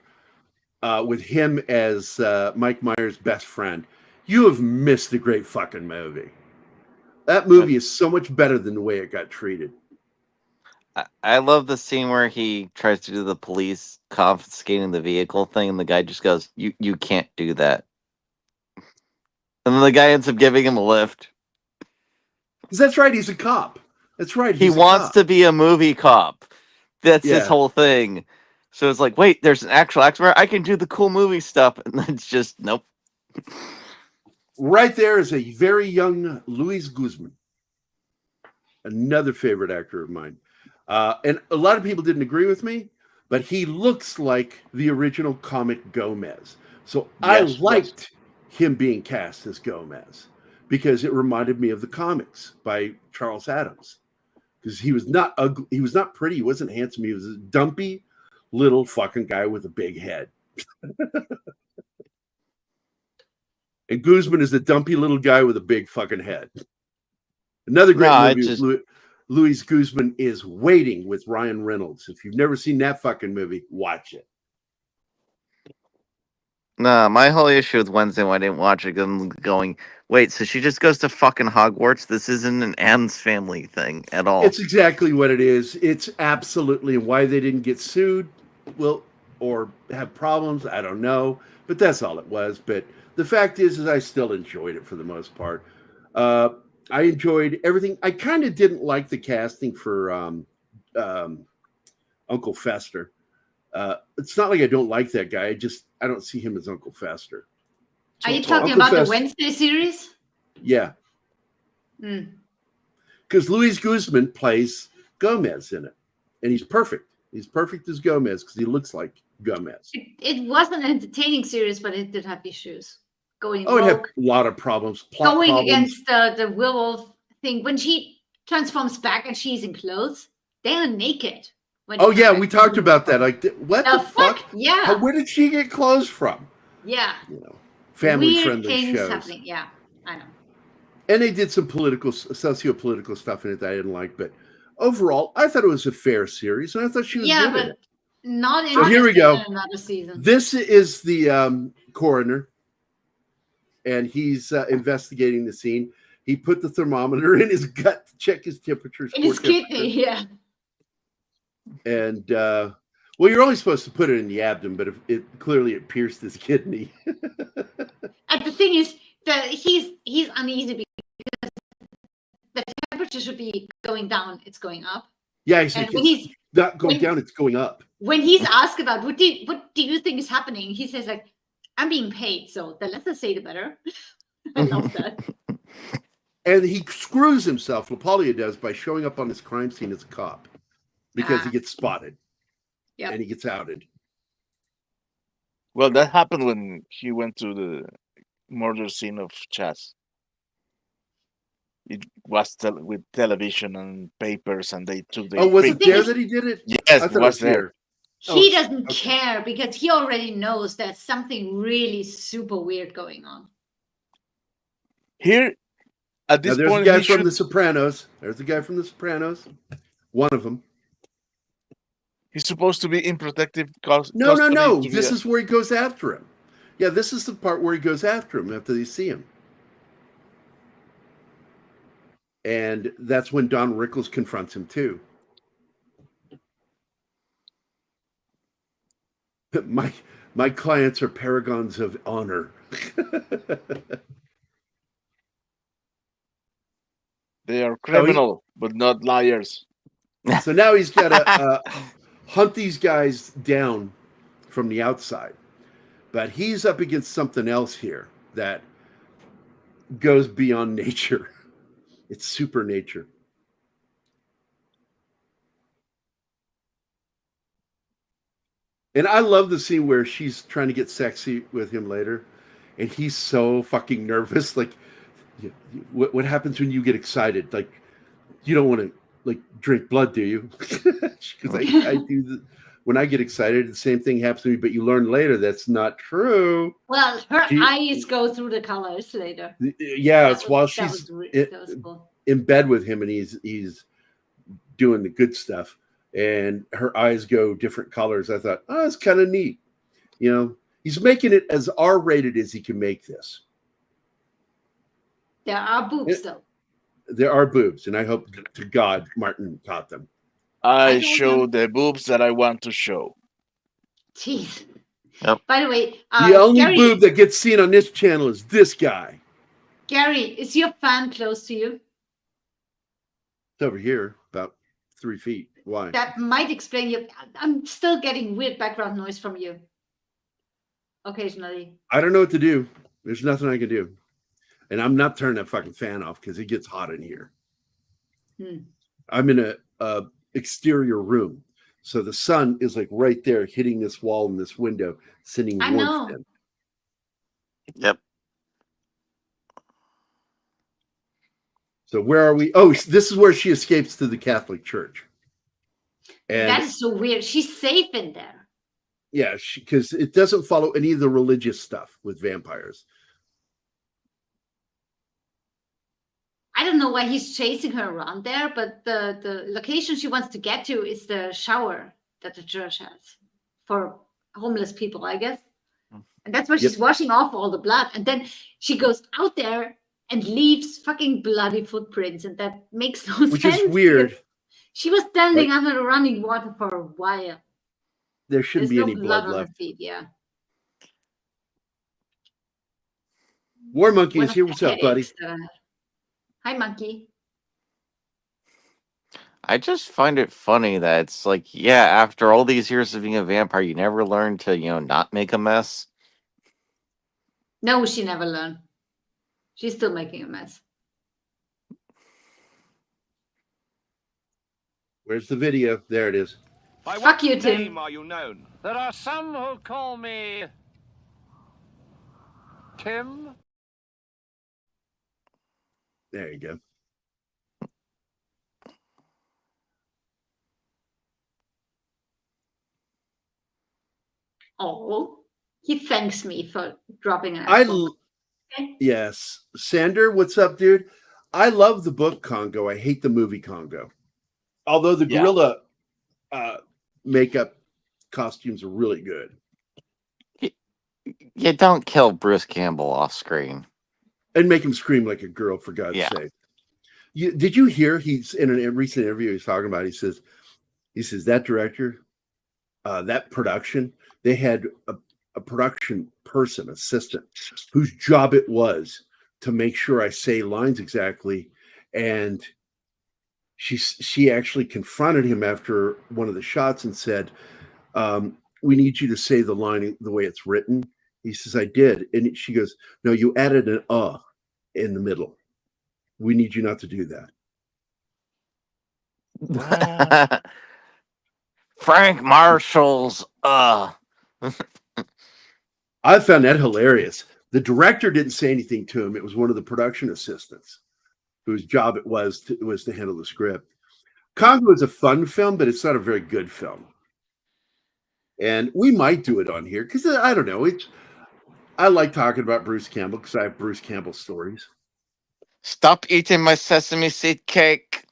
with him as Mike Myers' best friend, you have missed a great fucking movie. That movie is so much better than the way it got treated. I love the scene where he tries to do the police confiscating the vehicle thing, and the guy just goes, "You can't do that." And then the guy ends up giving him a lift. Because that's right, he's a cop. That's right. He wants to be a movie cop. That's his Yeah. whole thing. So it's like, wait, there's an actual actor. I can do the cool movie stuff. And then it's just, nope. Right there is a very young Luis Guzman, another favorite actor of mine. And a lot of people didn't agree with me, but he looks like the original comic Gomez. So I liked him being cast as Gomez because it reminded me of the comics by Charles Adams. Because he was not ugly, he was not pretty, he wasn't handsome, he was a dumpy little fucking guy with a big head. And Guzman is a dumpy little guy with a big fucking head. Another great No, I movie just- is Luis Guzman is Waiting with Ryan Reynolds. If you've never seen that fucking movie, watch it. No, my whole issue with Wednesday when I didn't watch it, I'm going, wait, so she just goes to fucking Hogwarts? This isn't an Addams Family thing at all. It's exactly what it is. It's absolutely why they didn't get sued, well, or have problems. I don't know, but that's all it was. But the fact is I still enjoyed it for the most part. I enjoyed everything. I kind of didn't like the casting for Uncle Fester. It's not like I don't like that guy. I don't see him as Uncle Fester. Are you talking about the Wednesday series? Yeah. Because Luis Guzman plays Gomez in it, and he's perfect. He's perfect as Gomez because he looks like Gomez. It was an entertaining series, but it did have issues. It had a lot of problems. Going against the werewolf thing. When she transforms back and she's in clothes, they are naked. Oh, yeah, we talked about that. Like, what the fuck? Yeah. Where did she get clothes from? Yeah. Family-friendly things shows. happening. Yeah, I know. And they did some socio-political stuff in it that I didn't like. But overall, I thought it was a fair series, and I thought she was good but in it. Not in So here we go. Another season. This is the coroner, and he's investigating the scene. He put the thermometer in his gut to check his temperature. In his kidney, yeah. And well, you're only supposed to put it in the abdomen, but it pierced his kidney. And the thing is that he's uneasy because the temperature should be going down. It's going up. Yeah, he's not going down. It's going up. When he's asked about what do you think is happening, he says like, "I'm being paid, so the less I say, the better." I love that. And he screws himself. LaPaglia does by showing up on this crime scene as a cop because he gets spotted. Yep. And he gets outed. Well, that happened when he went to the murder scene of Chaz. It was with television and papers, and they took the. Oh, was it there that he did it? Yes, it was there. He doesn't care because he already knows there's something really super weird going on. Here, at this there's point, a guy from The Sopranos. There's a guy from The Sopranos. One of them. He's supposed to be in protective custody. No. This is where he goes after him. Yeah, this is the part where he goes after him after they see him. And that's when Don Rickles confronts him too. My clients are paragons of honor. They are criminal, but not liars. So now he's got to hunt these guys down from the outside. But he's up against something else here that goes beyond nature. It's super nature. And I love the scene where she's trying to get sexy with him later. And he's so fucking nervous. Like, what happens when you get excited? Like, you don't want to like drink blood, do you? Because I do. When I get excited, the same thing happens to me. But you learn later that's not true. Well, her eyes go through the colors later. Yeah, it's while she's cool. in bed with him and he's doing the good stuff, and her eyes go different colors. I thought, oh, it's kind of neat. You know, he's making it as R-rated as he can make this. There are boobs, though. There are boobs, and I hope to God Martin caught them. I show the boobs that I want to show. Jeez. Yep. By the way, the only Gary, boob that gets seen on this channel is this guy. Gary, is your fan close to you? It's over here, about 3 feet. Why? That might explain you. I'm still getting weird background noise from you. Occasionally. I don't know what to do. There's nothing I can do. And I'm not turning that fucking fan off because it gets hot in here. I'm in a exterior room. So the sun is like right there hitting this wall and this window, sending warmth in. Yep. So where are we? Oh, this is where she escapes to the Catholic Church. And that is so weird. She's safe in there. Yeah, because it doesn't follow any of the religious stuff with vampires. I don't know why he's chasing her around there, but the location she wants to get to is the shower that the church has for homeless people, I guess. And that's where she's washing off all the blood. And then she goes out there and leaves fucking bloody footprints. And that makes no sense. Which is weird. She was standing under the running water for a while. There shouldn't be any blood on left. her feet, yeah. War Monkey is here. What's up, buddy? Hi, Monkey. I just find it funny that it's like, yeah, after all these years of being a vampire, you never learned to, not make a mess. No, she never learned. She's still making a mess. Where's the video? There it is. By Fuck what you, Tim. name are you known? There are some who call me Tim. There you go. Oh, he thanks me for dropping an Yes. Sander, what's up, dude? I love the book Congo. I hate the movie Congo. Although the gorilla makeup costumes are really good. You don't kill Bruce Campbell off screen. And make him scream like a girl, for God's sake. Did you hear he's in a recent interview he's talking about? He says that director, that production, they had a production person, assistant, whose job it was to make sure I say lines exactly. And she actually confronted him after one of the shots and said, we need you to say the line the way it's written. He says, I did. And she goes, no, you added an in the middle. We need you not to do that. Frank Marshall's I found that hilarious. The director didn't say anything to him. It was one of the production assistants whose job it was to handle the script. Congo is a fun film, but it's not a very good film. And we might do it on here because I don't know. I like talking about Bruce Campbell because I have Bruce Campbell stories. Stop eating my sesame seed cake.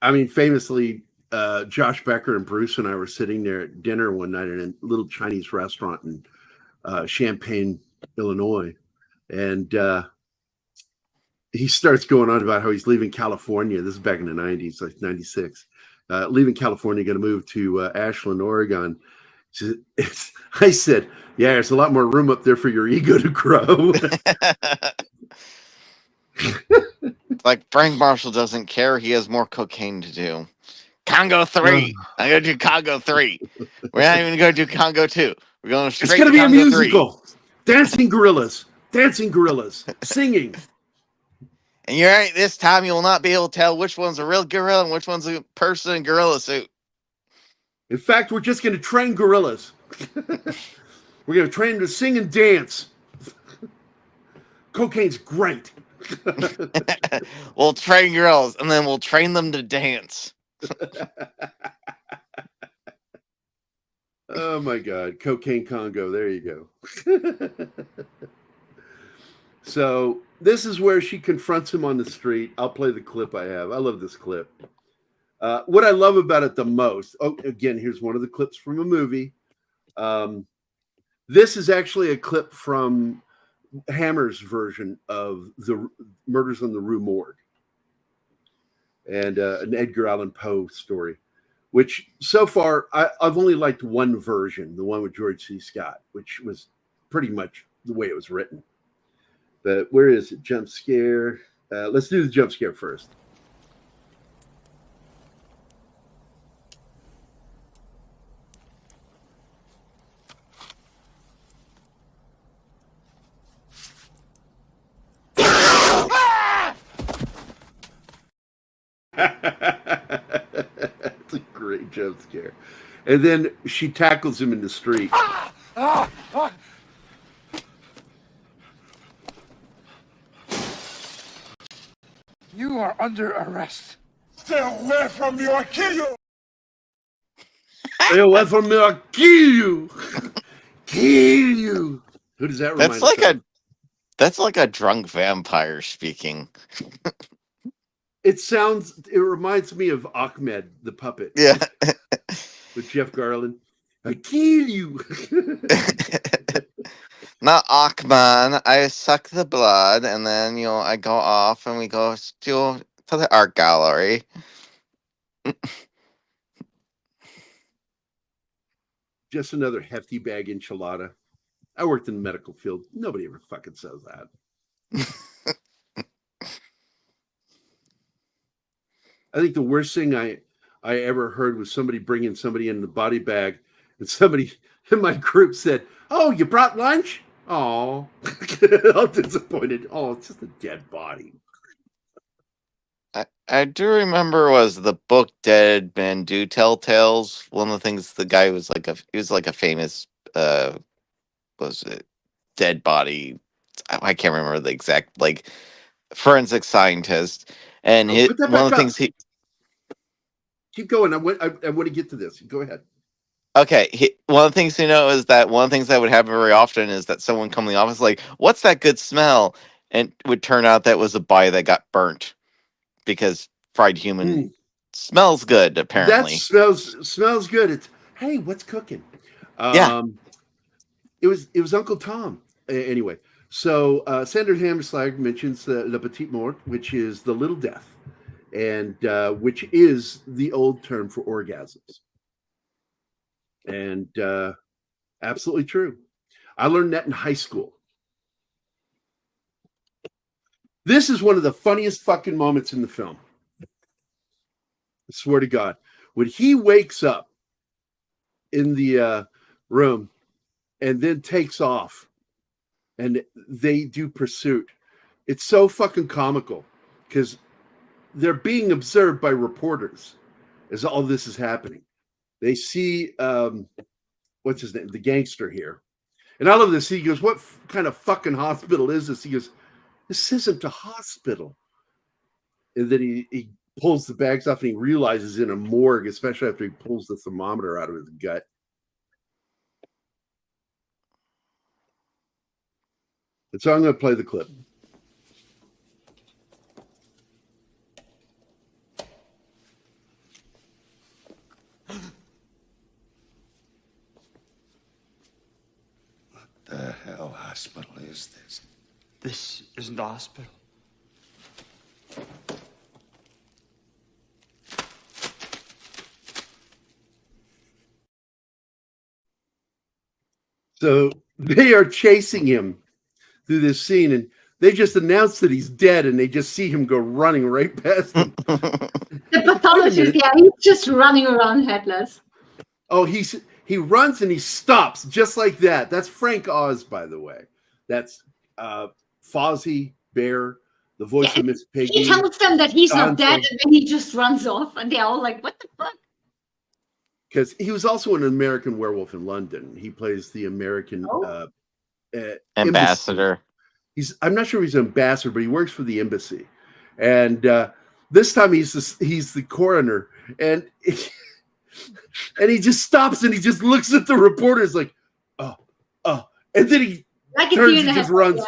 I mean, famously, Josh Becker and Bruce and I were sitting there at dinner one night in a little Chinese restaurant in Champaign, Illinois. And he starts going on about how he's leaving California. This is back in the 90s, like 96. Leaving California, going to move to Ashland, Oregon. I said, yeah, there's a lot more room up there for your ego to grow. Like Frank Marshall doesn't care. He has more cocaine to do. Congo 3. I'm going to do Congo 3. We're not even going to do Congo 2. We're going straight to Congo 3. It's going to be a musical. 3. Dancing gorillas, singing. And you're right, this time you will not be able to tell which one's a real gorilla and which one's a person in gorilla suit. In fact, we're just going to train gorillas. We're going to train them to sing and dance. Cocaine's great. We'll train gorillas, and then we'll train them to dance. Oh, my God. Cocaine Congo. There you go. So this is where she confronts him on the street. I'll play the clip I have. I love this clip. What I love about it the most, again, here's one of the clips from a movie. This is actually a clip from Hammer's version of the Murders on the Rue Morgue and an Edgar Allan Poe story, which so far I've only liked one version, the one with George C. Scott, which was pretty much the way it was written. But where is it? Jump scare. Let's do the jump scare first. It's a great jump scare. And then she tackles him in the street. You are under arrest. Stay away from me or I'll kill you. Stay away from me or I'll kill you. Kill you. Who does that remind us of? That's like a drunk vampire speaking. It reminds me of Ahmed the puppet. Yeah. With Jeff Garland. I kill you. Not Achman. I suck the blood, and then I go off, and we go to the art gallery. Just another hefty bag enchilada. I worked in the medical field. Nobody ever fucking says that. I think the worst thing I ever heard was somebody bringing somebody in the body bag, and somebody in my group said, "Oh, you brought lunch?" Oh, I'm disappointed. Oh, it's just a dead body. I do remember was the book Dead Men Do Tell Tales. One of the things the guy was like a famous was it dead body. I can't remember the exact forensic scientist, and Put that one of back the up. things Keep going. I want to get to this. Go ahead. Okay, one of the things is that one of the things that would happen very often is that someone come in the office like, "What's that good smell?" And it would turn out that was a body that got burnt because fried human smells good. Apparently, that smells good. It's hey, what's cooking? Yeah, it was Uncle Tom. Anyway, so Senator Hammerslag mentions Le Petit Mort, which is the little death, and which is the old term for orgasms. And absolutely true. I learned that in high school. This is one of the funniest fucking moments in the film. I swear to God. When he wakes up in the room and then takes off and they do pursuit, it's so fucking comical because they're being observed by reporters as all this is happening. They see, what's his name? The gangster here. And all of this, he goes, what kind of fucking hospital is this? He goes, this isn't a hospital. And then he pulls the bags off and he realizes in a morgue, especially after he pulls the thermometer out of his gut. And so I'm going to play the clip. What the hell hospital is this? This isn't a hospital. So they are chasing him through this scene, and they just announced that he's dead, and they just see him go running right past them. The pathologist, yeah, he's just running around headless. Oh, he runs and he stops just like that. That's Frank Oz, by the way. That's Fozzie Bear, the voice of Miss Piggy. He tells them that he's not dead, and then he just runs off, and they're all like, "What the fuck?" Because he was also an American Werewolf in London. He plays the American ambassador. Embassy. I'm not sure he's an ambassador, but he works for the embassy. And this time he's the coroner, and he just stops and he just looks at the reporters like, oh, and then he turns and just runs.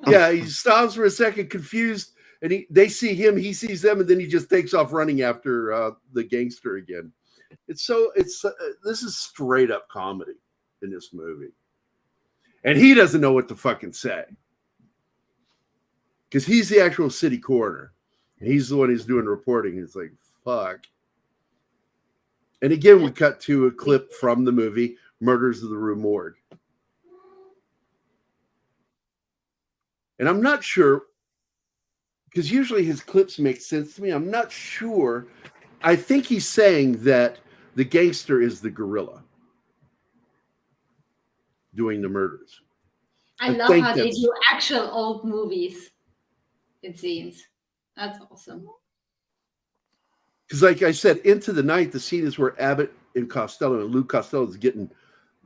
Yeah, he stops for a second, confused, and they see him, he sees them, and then he just takes off running after the gangster again. This is straight up comedy in this movie, and he doesn't know what to fucking say because he's the actual city coroner. He's the one who's doing reporting. It's like, fuck. And again, we cut to a clip from the movie Murders of the Rue Morgue. And I'm not sure, because usually his clips make sense to me. I'm not sure. I think he's saying that the gangster is the gorilla doing the murders. I love how they do actual old movies, it seems. That's awesome. Because like I said, Into the Night, the scene is where Abbott and Costello and Lou Costello is getting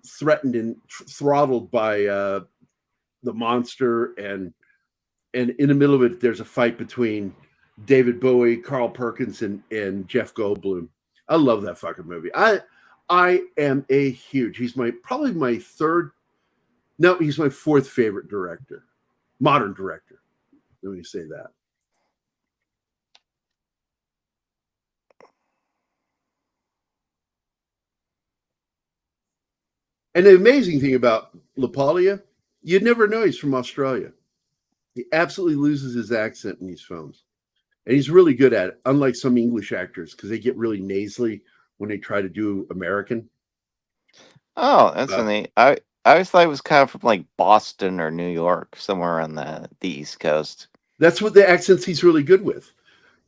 threatened and throttled by the monster, and in the middle of it, there's a fight between David Bowie, Carl Perkins, and Jeff Goldblum. I love that fucking movie. I am a huge. He's my fourth favorite director. modern director. Let me say that. And the amazing thing about LaPaglia, you'd never know he's from Australia. He absolutely loses his accent in these films. And he's really good at it, unlike some English actors, because they get really nasally when they try to do American. Oh, that's neat. I always thought it was kind of from like Boston or New York, somewhere on the East Coast. That's what the accents he's really good with.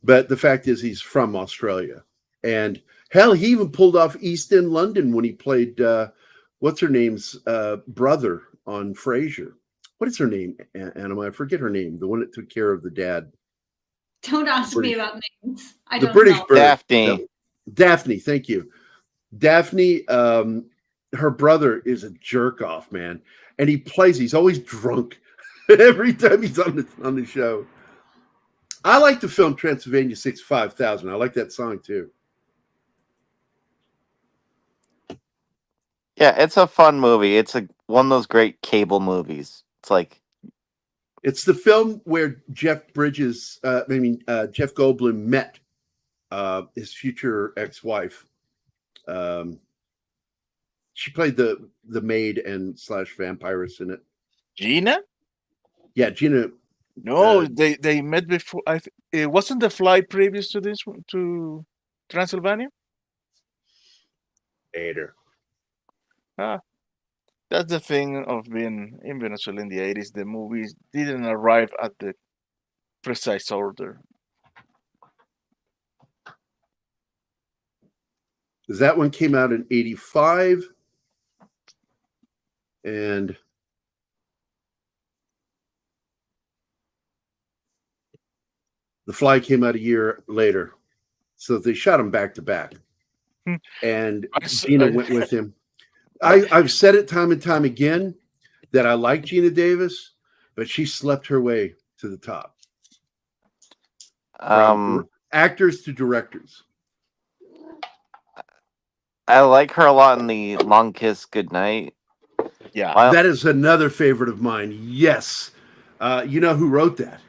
But the fact is he's from Australia. And hell, he even pulled off East End London when he played what's her name's brother on Frasier. What is her name, Anima? I forget her name. The one that took care of the dad. Don't ask me about names. I the don't British know. bird. Daphne. Daphne, thank you. Daphne, her brother is a jerk off, man. And he's always drunk every time he's on the show. I like the film Transylvania 65000. I like that song too. Yeah, it's a fun movie. It's one of those great cable movies. It's the film where Jeff Goldblum met his future ex-wife. She played the maid and / vampiress in it. Gina? Yeah, Gina. No, they met before. It wasn't the flight previous to this one, to Transylvania. Later. That's the thing of being in Venezuela in the 80s. The movies didn't arrive at the precise order. Because that one came out in 85. And The Fly came out a year later. So they shot him back to back. And Gina went with him. I've said it time and time again that I like Gina Davis, but she slept her way to the top. From actors to directors. I like her a lot in The Long Kiss Goodnight. Yeah. That is another favorite of mine. Yes. You know who wrote that?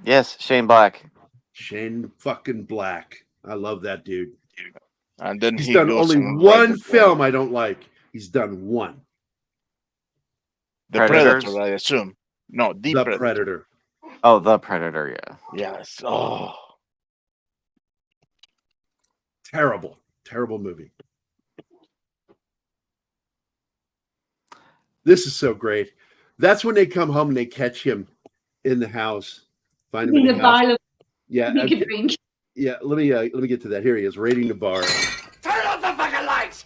Yes, Shane Black. Shane fucking Black. I love that dude. And then he's done only one film I don't like. He's done one. The Predator, I assume. No, The Predator. Oh, The Predator, yeah. Yes. Oh. Terrible movie. This is so great. That's when they come home and they catch him in the house. Find him in the house. Yeah. Drink. Yeah, let me get to that. Here he is, raiding the bar. Turn off the fucking lights!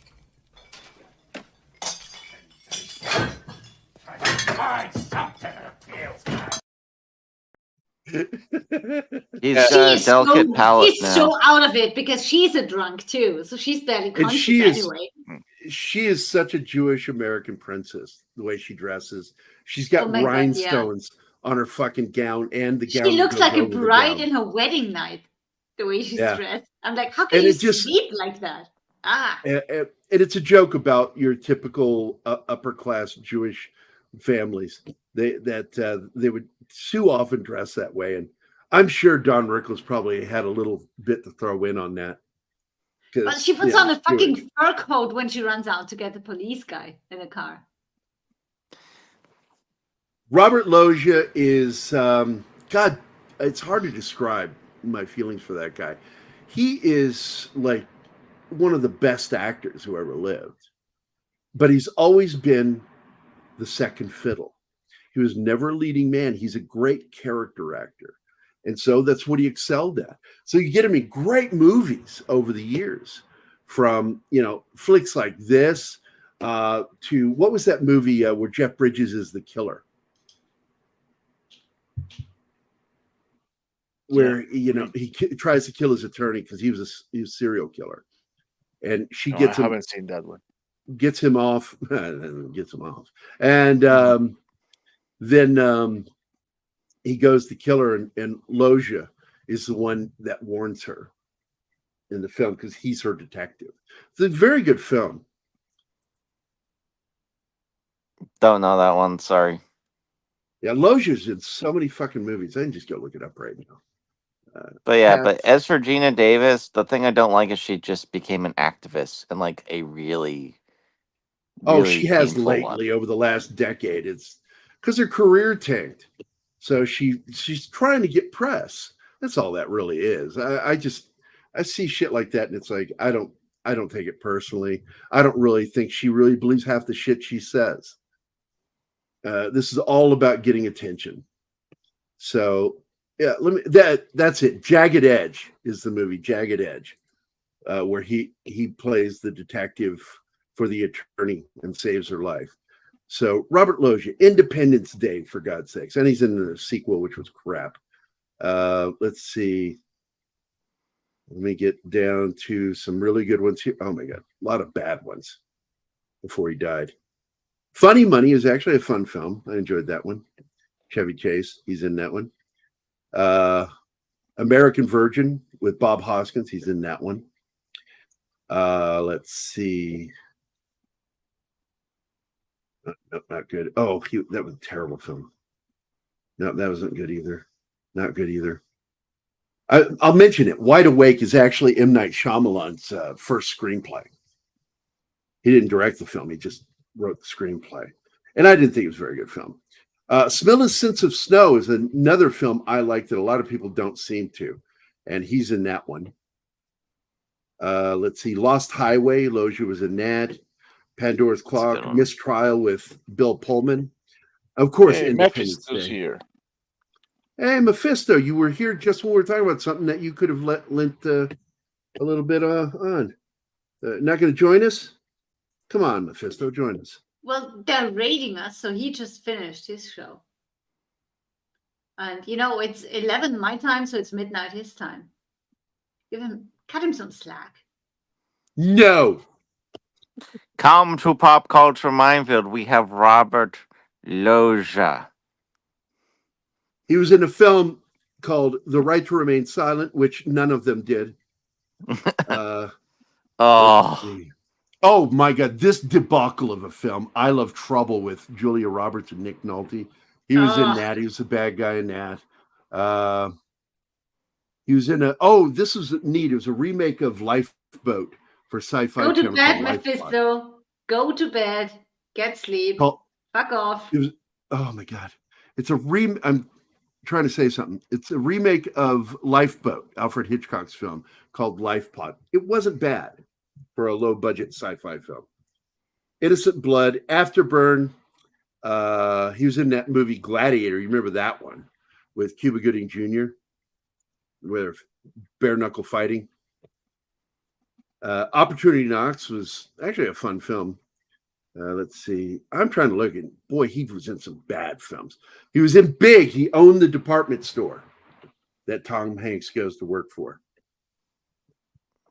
Find something that appeals. He's got a delicate palate She's now. so out of it because she's a drunk too, so she's barely conscious anyway. She is such a Jewish American princess. The way she dresses, she's got rhinestones on her fucking gown and the gown. She looks like a bride in her wedding night. The way she's dressed, I'm like, how can you sleep like that? And it's a joke about your typical upper class Jewish families. They would too often dress that way, and I'm sure Don Rickles probably had a little bit to throw in on that. But she puts on a fucking fur coat when she runs out to get the police guy in a car. Robert Loggia is God. It's hard to describe my feelings for that guy. He is like one of the best actors who ever lived, but he's always been the second fiddle. He was never a leading man. He's a great character actor, and so that's what he excelled at. So you get him in great movies over the years, from flicks like this to what was that movie where Jeff Bridges is the killer, where he tries to kill his attorney because he was a serial killer, and she gets him. I haven't seen that one. Gets him off, and then he goes to kill her, and Loggia is the one that warns her in the film because he's her detective. It's a very good film. Don't know that one. Sorry. Yeah, Loggia's in so many fucking movies. I can just go look it up right now. But yeah, Cats. but as for Gina Davis, the thing I don't like is she just became an activist and like a really, She has lately over the last decade. It's because her career tanked. So she's trying to get press. That's all that really is. I see shit like that and it's like I don't take it personally. I don't really think she really believes half the shit she says. This is all about getting attention. So yeah, that's it. Jagged Edge is the movie, Jagged Edge, where he plays the detective for the attorney and saves her life. So Robert Loggia, Independence Day, for God's sakes, and he's in the sequel, which was crap. Let's see. Let me get down to some really good ones here. Oh my God, a lot of bad ones before he died. Funny Money is actually a fun film. I enjoyed that one. Chevy Chase, he's in that one. American Virgin with Bob Hoskins, he's in that one. Let's see. Not good. Oh, that was a terrible film. No, that wasn't good either. Not good either. I'll mention it. Wide Awake is actually M. Night Shyamalan's first screenplay. He didn't direct the film. He just wrote the screenplay. And I didn't think it was a very good film. Smilla's Sense of Snow is another film I like that a lot of people don't seem to. And he's in that one. Let's see. Lost Highway. Loggia was in that. Pandora's Clock. Mistrial with Bill Pullman. Of course, Independence Day. Here. Hey, Mephisto, you were here just when we were talking about something that you could have lent a little bit on. Not going to join us? Come on, Mephisto, join us. Well, they're raiding us, so he just finished his show. And, it's 11 my time, so it's midnight his time. Cut him some slack. No. Come to Pop Culture Minefield. We have Robert Loggia. He was in a film called The Right to Remain Silent, which none of them did. Oh my God, this debacle of a film. I Love Trouble with Julia Roberts and Nick Nolte. He was in that. He was a bad guy in that. He was in this was neat. It was a remake of Lifeboat for Sci-Fi Go to Channel. bed, Mephisto. Go to bed. Get sleep. Fuck off. Oh my God. It's I'm trying to say something. It's a remake of Lifeboat, Alfred Hitchcock's film called Lifepod. It wasn't bad for a low-budget sci-fi film. Innocent Blood, Afterburn. He was in that movie Gladiator. You remember that one with Cuba Gooding Jr., where bare knuckle fighting. Opportunity Knocks was actually a fun film. Let's see. I'm trying to look at. Boy, he was in some bad films. He was in Big. He owned the department store that Tom Hanks goes to work for.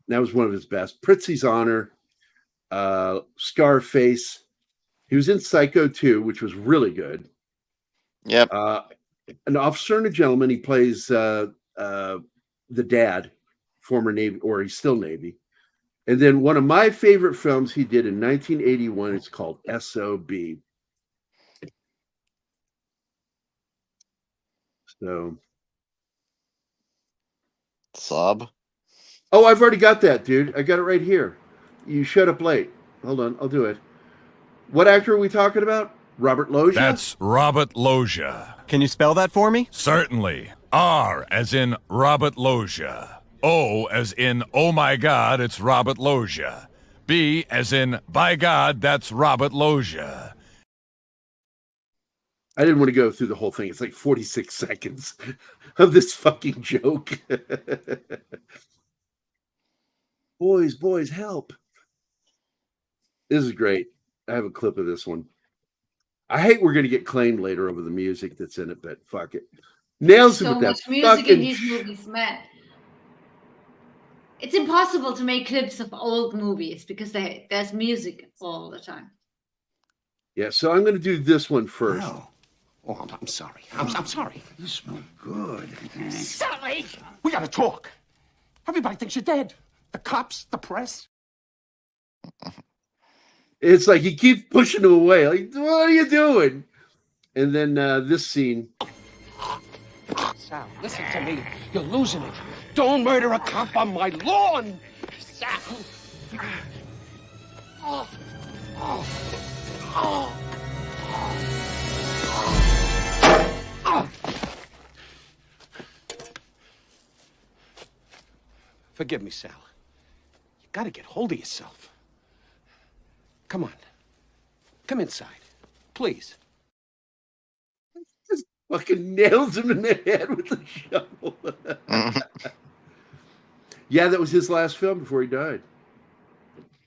That was one of his best. Prizzi's Honor, Scarface. He was in Psycho 2, which was really good. Yep. An Officer and a Gentleman. He plays the dad, former Navy, or he's still Navy. And then one of my favorite films he did in 1981, it's called S.O.B. So. Sob? Oh, I've already got that, dude. I got it right here. You showed up late. Hold on, I'll do it. What actor are we talking about? Robert Loggia? That's Robert Loggia. Can you spell that for me? Certainly. R as in Robert Loggia. O as in, oh my God, it's Robert Loggia. B as in, by God, that's Robert Loggia. I didn't want to go through the whole thing. It's like 46 seconds of this fucking joke. Boys, help. This is great. I have a clip of this one. I hate we're going to get claimed later over the music that's in it, but fuck it. Nails it so with much that music fucking in these movies, man. It's impossible to make clips of old movies because there's music all the time. Yeah, so I'm going to do this one first. Oh, I'm sorry. I'm sorry. You smell good. Sully! We gotta talk. Everybody thinks you're dead. The cops, the press. It's like he keeps pushing him away. Like, what are you doing? And then this scene. Sal, listen to me. You're losing it. Don't murder a cop on my lawn. Sal. Oh. Oh. Oh. Oh. Forgive me, Sal. You gotta get hold of yourself. Come on. Come inside. Please. Just fucking nails him in the head with the shovel. Yeah, that was his last film before he died.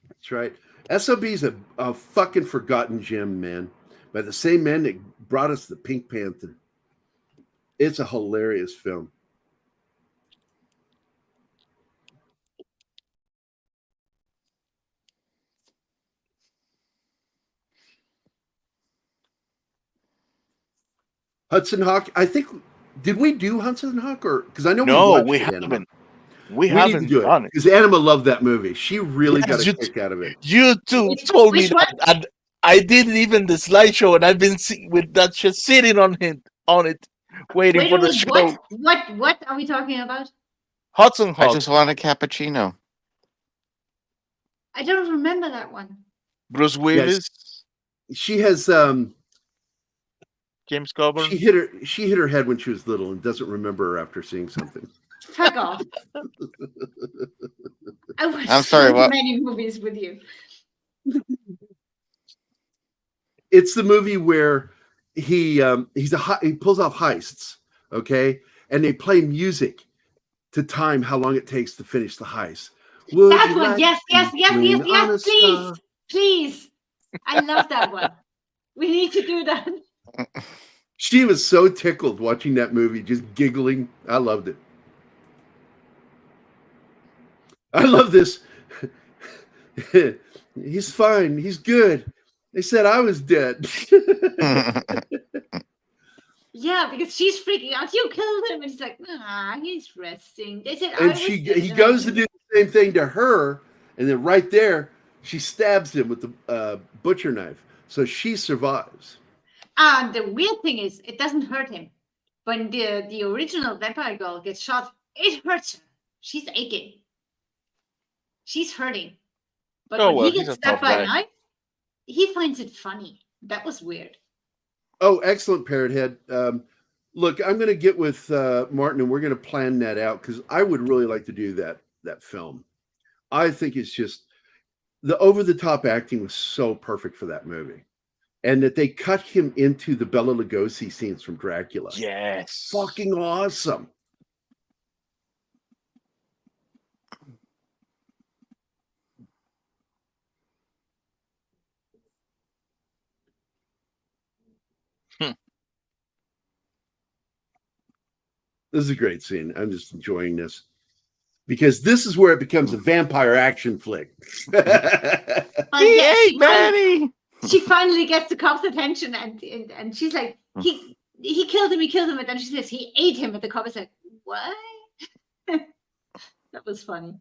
That's right. SOB's a fucking forgotten gem, man. By the same man that brought us the Pink Panther. It's a hilarious film. Hudson Hawk. I think did we do Hudson Hawk or because I know we haven't. We need haven't to do done it it because Anima loved that movie. She really got a you kick out of it. You two told me that, and I didn't even the slideshow, and I've been with that shit sitting on it, waiting for the show. What are we talking about? Hudson Hawk. I just want a cappuccino. I don't remember that one. Bruce Willis. Yes. She has James Coburn. She hit her head when she was little and doesn't remember her after seeing something. Fuck off. I watched I'm sorry, so what? many movies with you. It's the movie where he pulls off heists, okay, and they play music to time how long it takes to finish the heist. That one, yes, please. I love that one. We need to do that. She was so tickled watching that movie, just giggling. I loved it. I love this. He's fine. He's good. They said I was dead. Yeah, because she's freaking out. You killed him. And he's like, nah, he's resting. They said and he goes to do the same thing to her. And then right there, she stabs him with the butcher knife. So she survives. And the weird thing is, it doesn't hurt him. When the original vampire girl gets shot, it hurts her. She's aching. She's hurting. But when he gets stabbed by a knife, he finds it funny. That was weird. Oh, excellent, Parrot Head. Look, I'm going to get with Martin, and we're going to plan that out because I would really like to do that film. I think it's just the over-the-top acting was so perfect for that movie. And that they cut him into the Bela Lugosi scenes from Dracula. Yes. Fucking awesome. This is a great scene. I'm just enjoying this. Because this is where it becomes a vampire action flick. She finally gets the cop's attention and she's like, he killed him, and then she says he ate him, and the cop is like, what? That was funny.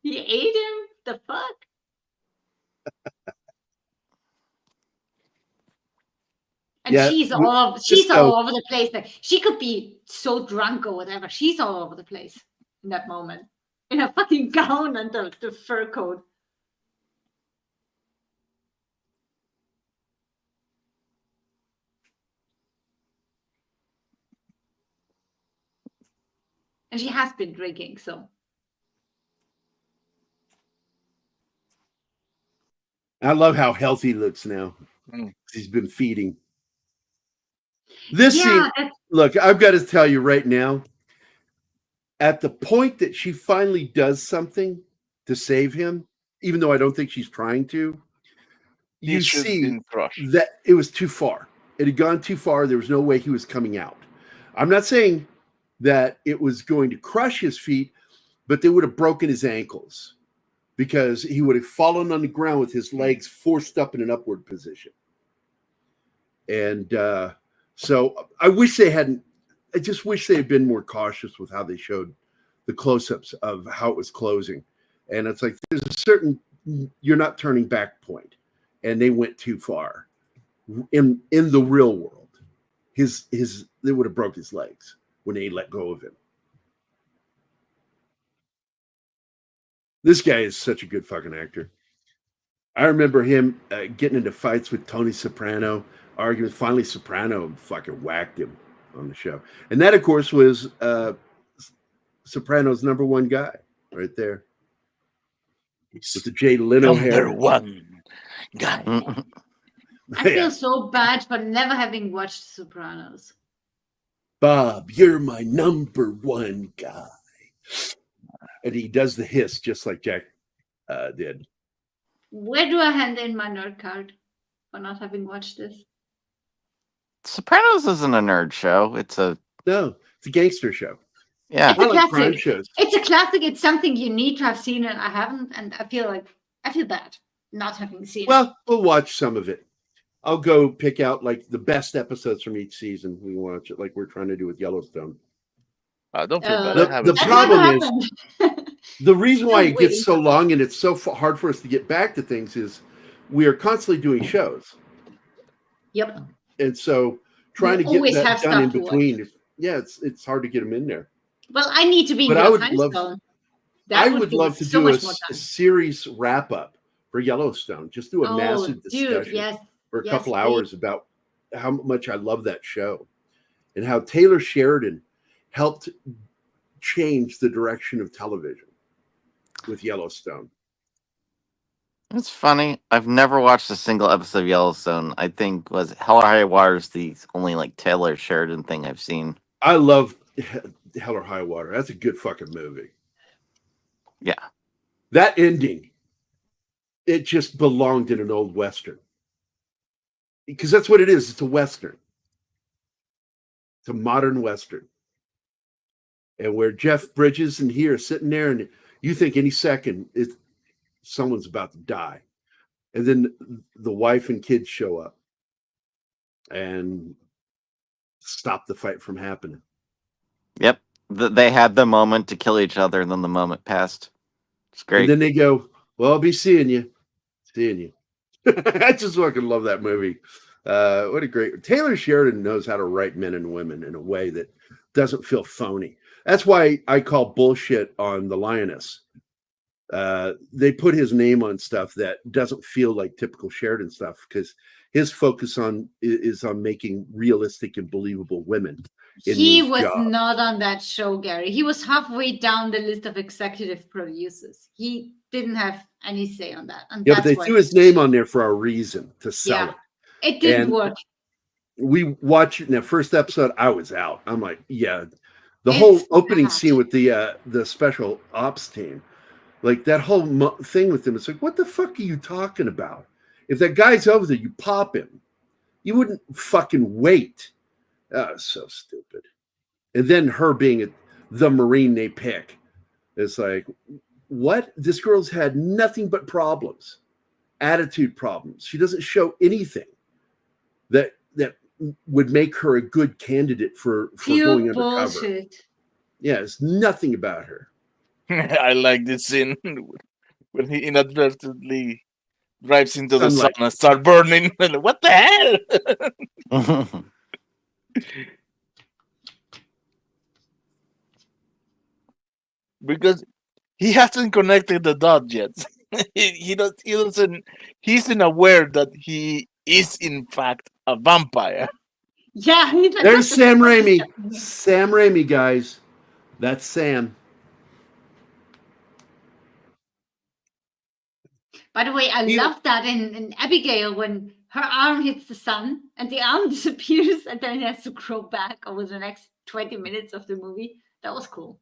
He ate him? The fuck? And yeah, she's all over the place. Like she could be so drunk or whatever. She's all over the place in that moment. In her fucking gown and the fur coat. And she has been drinking, so. I love how healthy he looks now. He's been feeding. This scene, look, I've got to tell you right now, at the point that she finally does something to save him, even though I don't think she's trying to, you see that it was too far. It had gone too far. There was no way he was coming out. I'm not saying that it was going to crush his feet, but they would have broken his ankles because he would have fallen on the ground with his legs forced up in an upward position. And so I just wish they had been more cautious with how they showed the close-ups of how it was closing. And it's like, there's a certain, you're not turning back point. And they went too far in the real world. they would have broke his legs when they let go of him. This guy is such a good fucking actor. I remember him getting into fights with Tony Soprano, arguing. Finally, Soprano fucking whacked him on the show. And that, of course, was Soprano's number one guy right there. With the Jay Leno hair. Number one guy. I feel so bad for never having watched Sopranos. Bob, you're my number one guy. And he does the hiss just like Jack did. Where do I hand in my nerd card for not having watched this? Sopranos isn't a nerd show. It's a gangster show. Yeah, it's a classic. Crime shows. It's a classic. It's something you need to have seen, and I haven't. And I feel bad not having seen it. Well, we'll watch some of it. I'll go pick out like the best episodes from each season. We watch it like we're trying to do with Yellowstone. Don't feel bad. The problem is the reason why it gets so long and it's so hard for us to get back to things is we are constantly doing shows. Yep. And so trying to get that done in between, it's hard to get them in there. Well, I need to be in your time zone. I would love to do a series wrap up for Yellowstone. Just do a massive discussion for a couple hours about how much I love that show and how Taylor Sheridan helped change the direction of television with Yellowstone. It's funny. I've never watched a single episode of Yellowstone. I think was Hell or High Water is the only like Taylor Sheridan thing I've seen. I love Hell or High Water. That's a good fucking movie. Yeah. That ending, it just belonged in an old Western. Because that's what it is. It's a Western. It's a modern Western. And where Jeff Bridges and he are sitting there and you think any second someone's about to die. And then the wife and kids show up and stop the fight from happening. Yep. They had the moment to kill each other and then the moment passed. It's great. And then they go, well, I'll be seeing you. Seeing you. I just fucking love that movie. What a great... Taylor Sheridan knows how to write men and women in a way that doesn't feel phony. That's why I call bullshit on The Lioness. They put his name on stuff that doesn't feel like typical Sheridan stuff because his focus is on making realistic and believable women. He was not on that show, Gary. He was halfway down the list of executive producers. He didn't have any say on that. And but they threw his name on there for a reason to sell it. It didn't work. We watched it in the first episode. I was out. I'm like, yeah. The whole opening scene with the special ops team, like that whole thing with him, it's like, what the fuck are you talking about? If that guy's over there, you pop him. You wouldn't fucking wait. So stupid. And then her being the Marine they pick. It's like, what? This girl's had nothing but problems, attitude problems. She doesn't show anything that would make her a good candidate for going undercover. Bullshit. Yeah, it's nothing about her. I like this scene when he inadvertently drives into the sun and starts burning. What the hell? Because he hasn't connected the dots yet. He doesn't. He's unaware that he is in fact a vampire. Yeah, there's Sam Raimi. Sam Raimi, guys. That's Sam. By the way, I love that in Abigail when her arm hits the sun and the arm disappears and then it has to grow back over the next 20 minutes of the movie. That was cool.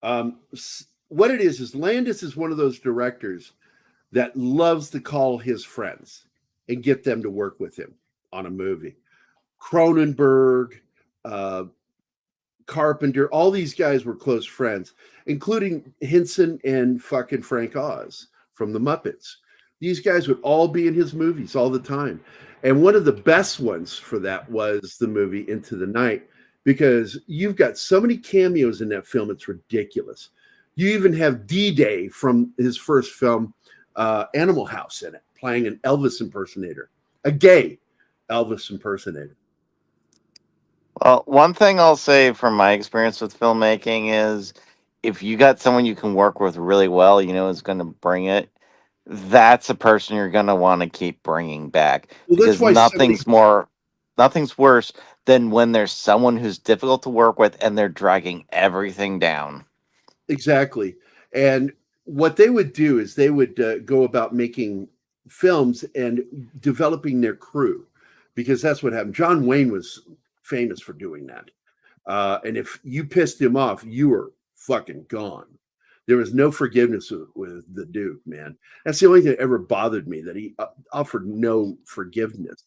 What it is Landis is one of those directors that loves to call his friends and get them to work with him on a movie. Cronenberg, Carpenter, all these guys were close friends, including Henson and fucking Frank Oz from the Muppets. These guys would all be in his movies all the time. And one of the best ones for that was the movie Into the Night, because you've got so many cameos in that film, it's ridiculous. You even have D-Day from his first film, Animal House, in it, playing an Elvis impersonator, a gay Elvis impersonator. Well, one thing I'll say from my experience with filmmaking is if you got someone you can work with really well, you know is going to bring it, that's a person you're going to want to keep bringing back Well, that's because why somebody nothing's worse than when there's someone who's difficult to work with and they're dragging everything down. exactly. And what they would do is they would go about making films and developing their crew, because that's what happened. John Wayne was famous for doing that. And if you pissed him off, you were fucking gone. There was no forgiveness with the Duke, man. That's the only thing that ever bothered me, that he offered no forgiveness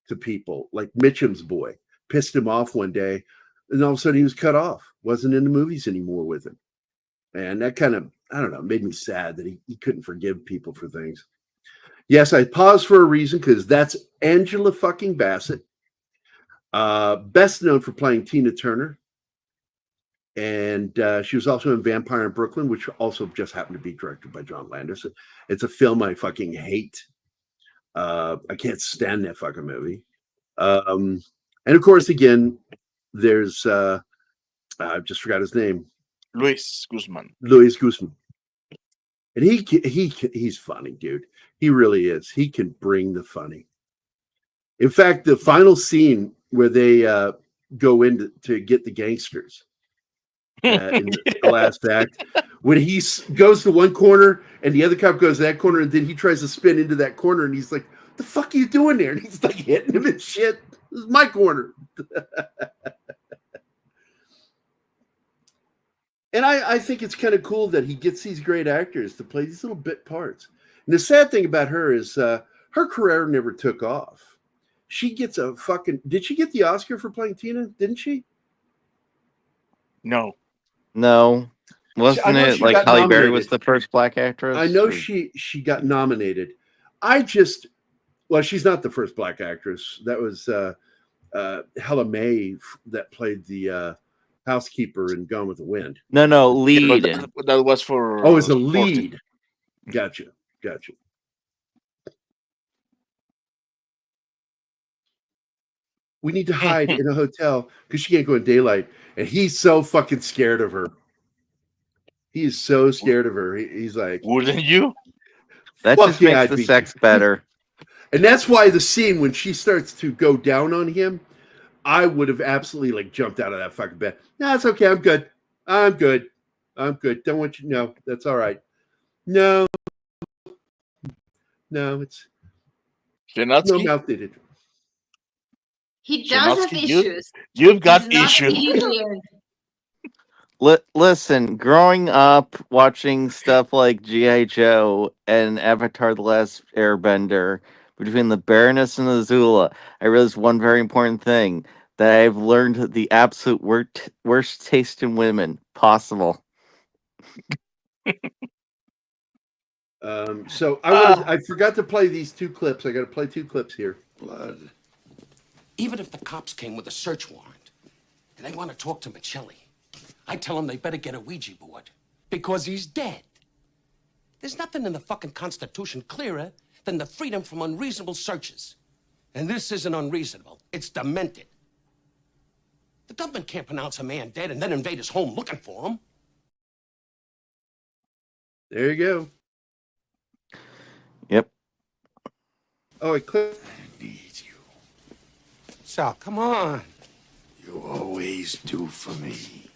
to people. Like Mitchum's boy pissed him off one day, and all of a sudden he was cut off, wasn't in the movies anymore with him. And that kind of, I don't know, made me sad that he couldn't forgive people for things. Yes, I paused for a reason, because that's Angela fucking Bassett. Best known for playing Tina Turner. And she was also in Vampire in Brooklyn, which also just happened to be directed by John Landis. It's a film I fucking hate. I can't stand that fucking movie. And of course, again, there's I just forgot his name. Luis Guzman. And he's funny, dude. He really is. He can bring the funny. In fact, the final scene where they go in to get the gangsters in the last act, when he goes to one corner and the other cop goes to that corner, and then he tries to spin into that corner, and he's like, "The fuck are you doing there?" And he's like hitting him and shit. This is my corner. And I think it's kind of cool that he gets these great actors to play these little bit parts. And the sad thing about her is her career never took off. She gets a fucking... Did she get the Oscar for playing Tina? Didn't she? No. Wasn't it like Halle Berry was the first black actress? I know she got nominated. Well, she's not the first black actress. That was Hella May that played the housekeeper in Gone with the Wind. No, lead. Yeah, that was for... Oh, it's a lead. Gotcha. We need to hide in a hotel because she can't go in daylight. And he's so fucking scared of her. He is so scared of her. He's like... Wouldn't you? That just makes the sex better. And that's why the scene when she starts to go down on him, I would have absolutely like jumped out of that fucking bed. No, it's okay. I'm good. Don't want you to know. That's all right. No, it's no mouth did it. He does have issues. You've got issues. Listen, growing up watching stuff like G.I. Joe and Avatar: The Last Airbender, between the Baroness and the Zula, I realized one very important thing, that I've learned the absolute worst taste in women possible. So I forgot to play these two clips. I got to play two clips here. Blood. Even if the cops came with a search warrant and they want to talk to Michelli, I tell them they better get a Ouija board because he's dead. There's nothing in the fucking Constitution clearer than the freedom from unreasonable searches. And this isn't unreasonable. It's demented. The government can't pronounce a man dead and then invade his home looking for him. There you go. Yep. Oh, it clicked. I need you. Sal, come on. You always do for me.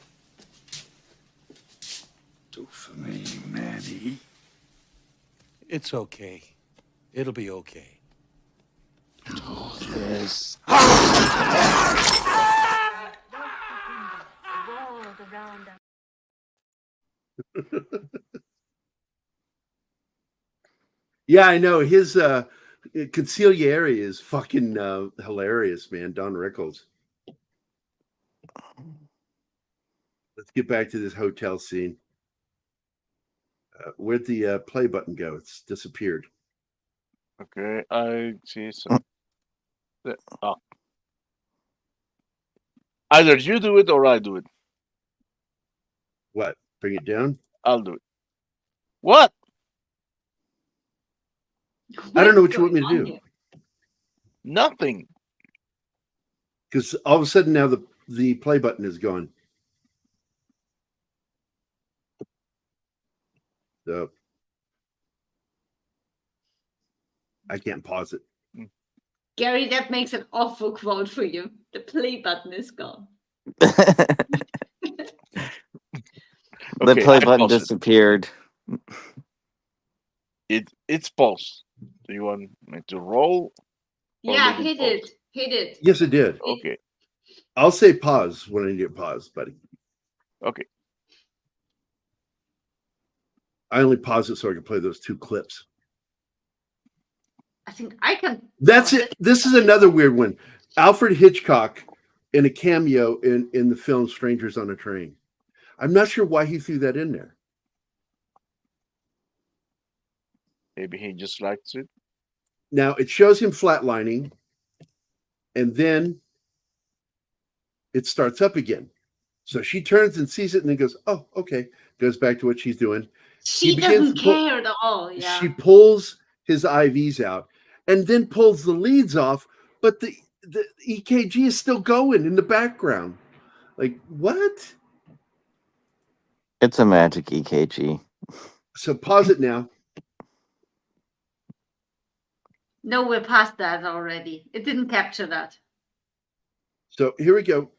Do for me, Maddie. It's okay. It'll be okay. Yes. Yeah, I know. His consigliere is fucking hilarious, man. Don Rickles. Let's get back to this hotel scene. Where'd the play button go? It's disappeared. Okay, I see some. Either you do it or I do it. What? Bring it down? I'll do it. What? I don't know what you want me to do. Nothing. Because all of a sudden now the play button is gone. So I can't pause it. Gary, that makes an awful quote for you. The play button is gone. The play button disappeared. It's paused. Do you want me to roll? Yeah, hit it. Hit it. Yes, it did. Okay. I'll say pause when I need to pause, buddy. Okay. I only pause it so I can play those 2 clips. I think I can. That's it. This is another weird one. Alfred Hitchcock in a cameo in the film Strangers on a Train. I'm not sure why he threw that in there. Maybe he just likes it. Now it shows him flatlining, and then it starts up again. So she turns and sees it and then goes, oh, okay. Goes back to what she's doing. She doesn't care at all. Yeah. She pulls his IVs out and then pulls the leads off, but the EKG is still going in the background. Like, what? It's a magic EKG. So pause it now. No, we're past that already. It didn't capture that. So here we go.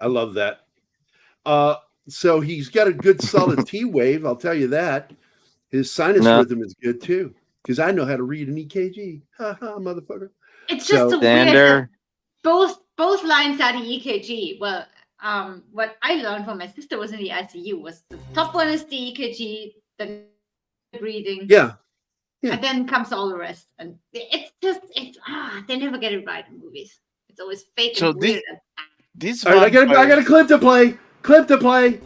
I love that. So he's got a good solid T wave, I'll tell you that. His sinus rhythm is good too, because I know how to read an EKG. Ha ha, motherfucker. It's just so weird that both lines are the EKG. Well, what I learned from my sister was in the ICU was the top one is the EKG, the breathing. Yeah. And then comes all the rest. And it's just they never get it right in movies. It's always fake and weird. All right, I got a clip to play. Clip to play.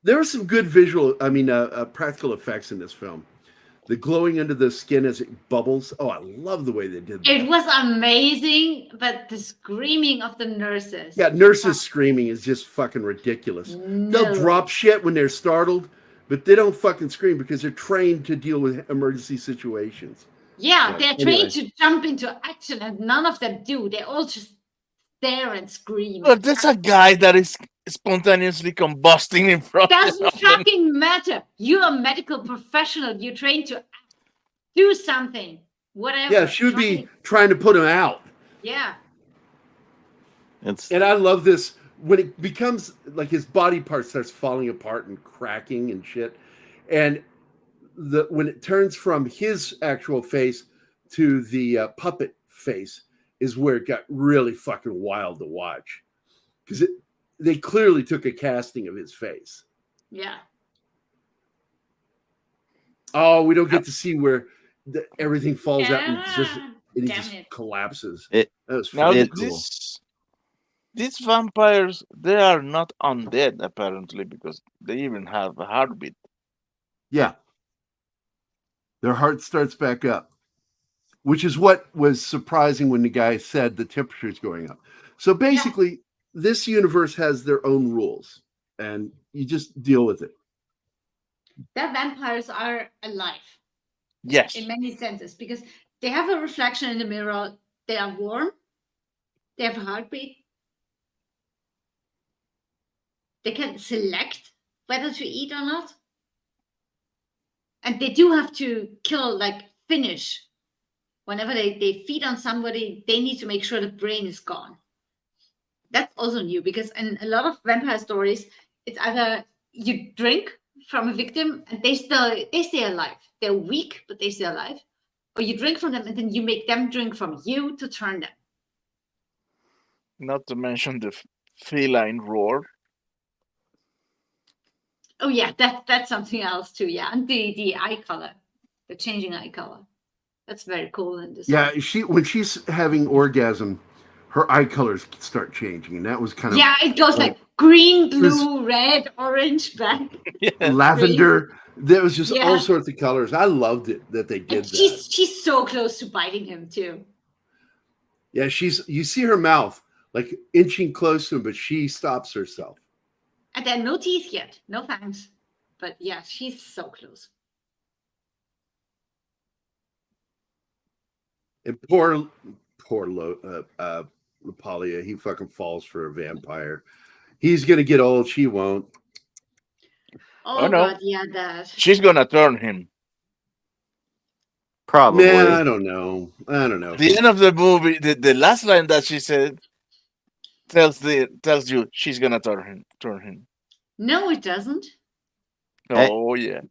There were some good practical effects in this film. The glowing under the skin as it bubbles. Oh, I love the way they did that. It was amazing, but the screaming of the nurses. Yeah, nurses screaming is just fucking ridiculous. No. They'll drop shit when they're startled, but they don't fucking scream because they're trained to deal with emergency situations. Yeah, they're trained to jump into action, and none of them do. They all just stare and scream. But there's a guy that is spontaneously combusting in front of Doesn't fucking matter. You're a medical professional. You're trained to do something. Whatever. Yeah, she would be trying to put him out. Yeah. And I love this when it becomes like his body part starts falling apart and cracking and shit. And when it turns from his actual face to the puppet face is where it got really fucking wild to watch. Because they clearly took a casting of his face. Yeah. Oh, we don't get to see where everything falls out and it just collapses. That was fucking cool. These vampires, they are not undead, apparently, because they even have a heartbeat. Yeah. Their heart starts back up, which is what was surprising when the guy said the temperature is going up. So basically, this universe has their own rules, and you just deal with it. That vampires are alive. Yes. In many senses, because they have a reflection in the mirror. They are warm. They have a heartbeat. They can select whether to eat or not. And they do have to kill, finish. Whenever they feed on somebody, they need to make sure the brain is gone. That's also new, because in a lot of vampire stories, it's either you drink from a victim and they stay alive. They're weak, but they stay alive. Or you drink from them and then you make them drink from you to turn them. Not to mention the feline roar. Oh yeah, that's something else too. Yeah, and the eye color, the changing eye color. That's very cool in this. Yeah, when she's having orgasm, her eye colors start changing, and that was kind of it goes like green, blue, red, orange, black, lavender. There was just all sorts of colors. I loved it that they did that. She's so close to biting him too. Yeah, you see her mouth like inching close to him, but she stops herself. And then no teeth yet, no fangs, but yeah, she's so close. And poor LaPaglia, he fucking falls for a vampire. He's gonna get old. She won't. Oh no. God, yeah, that. She's gonna turn him. Probably. Man, I don't know. The end of the movie, the last line that she said tells you she's gonna turn him. No, it doesn't. Oh yeah.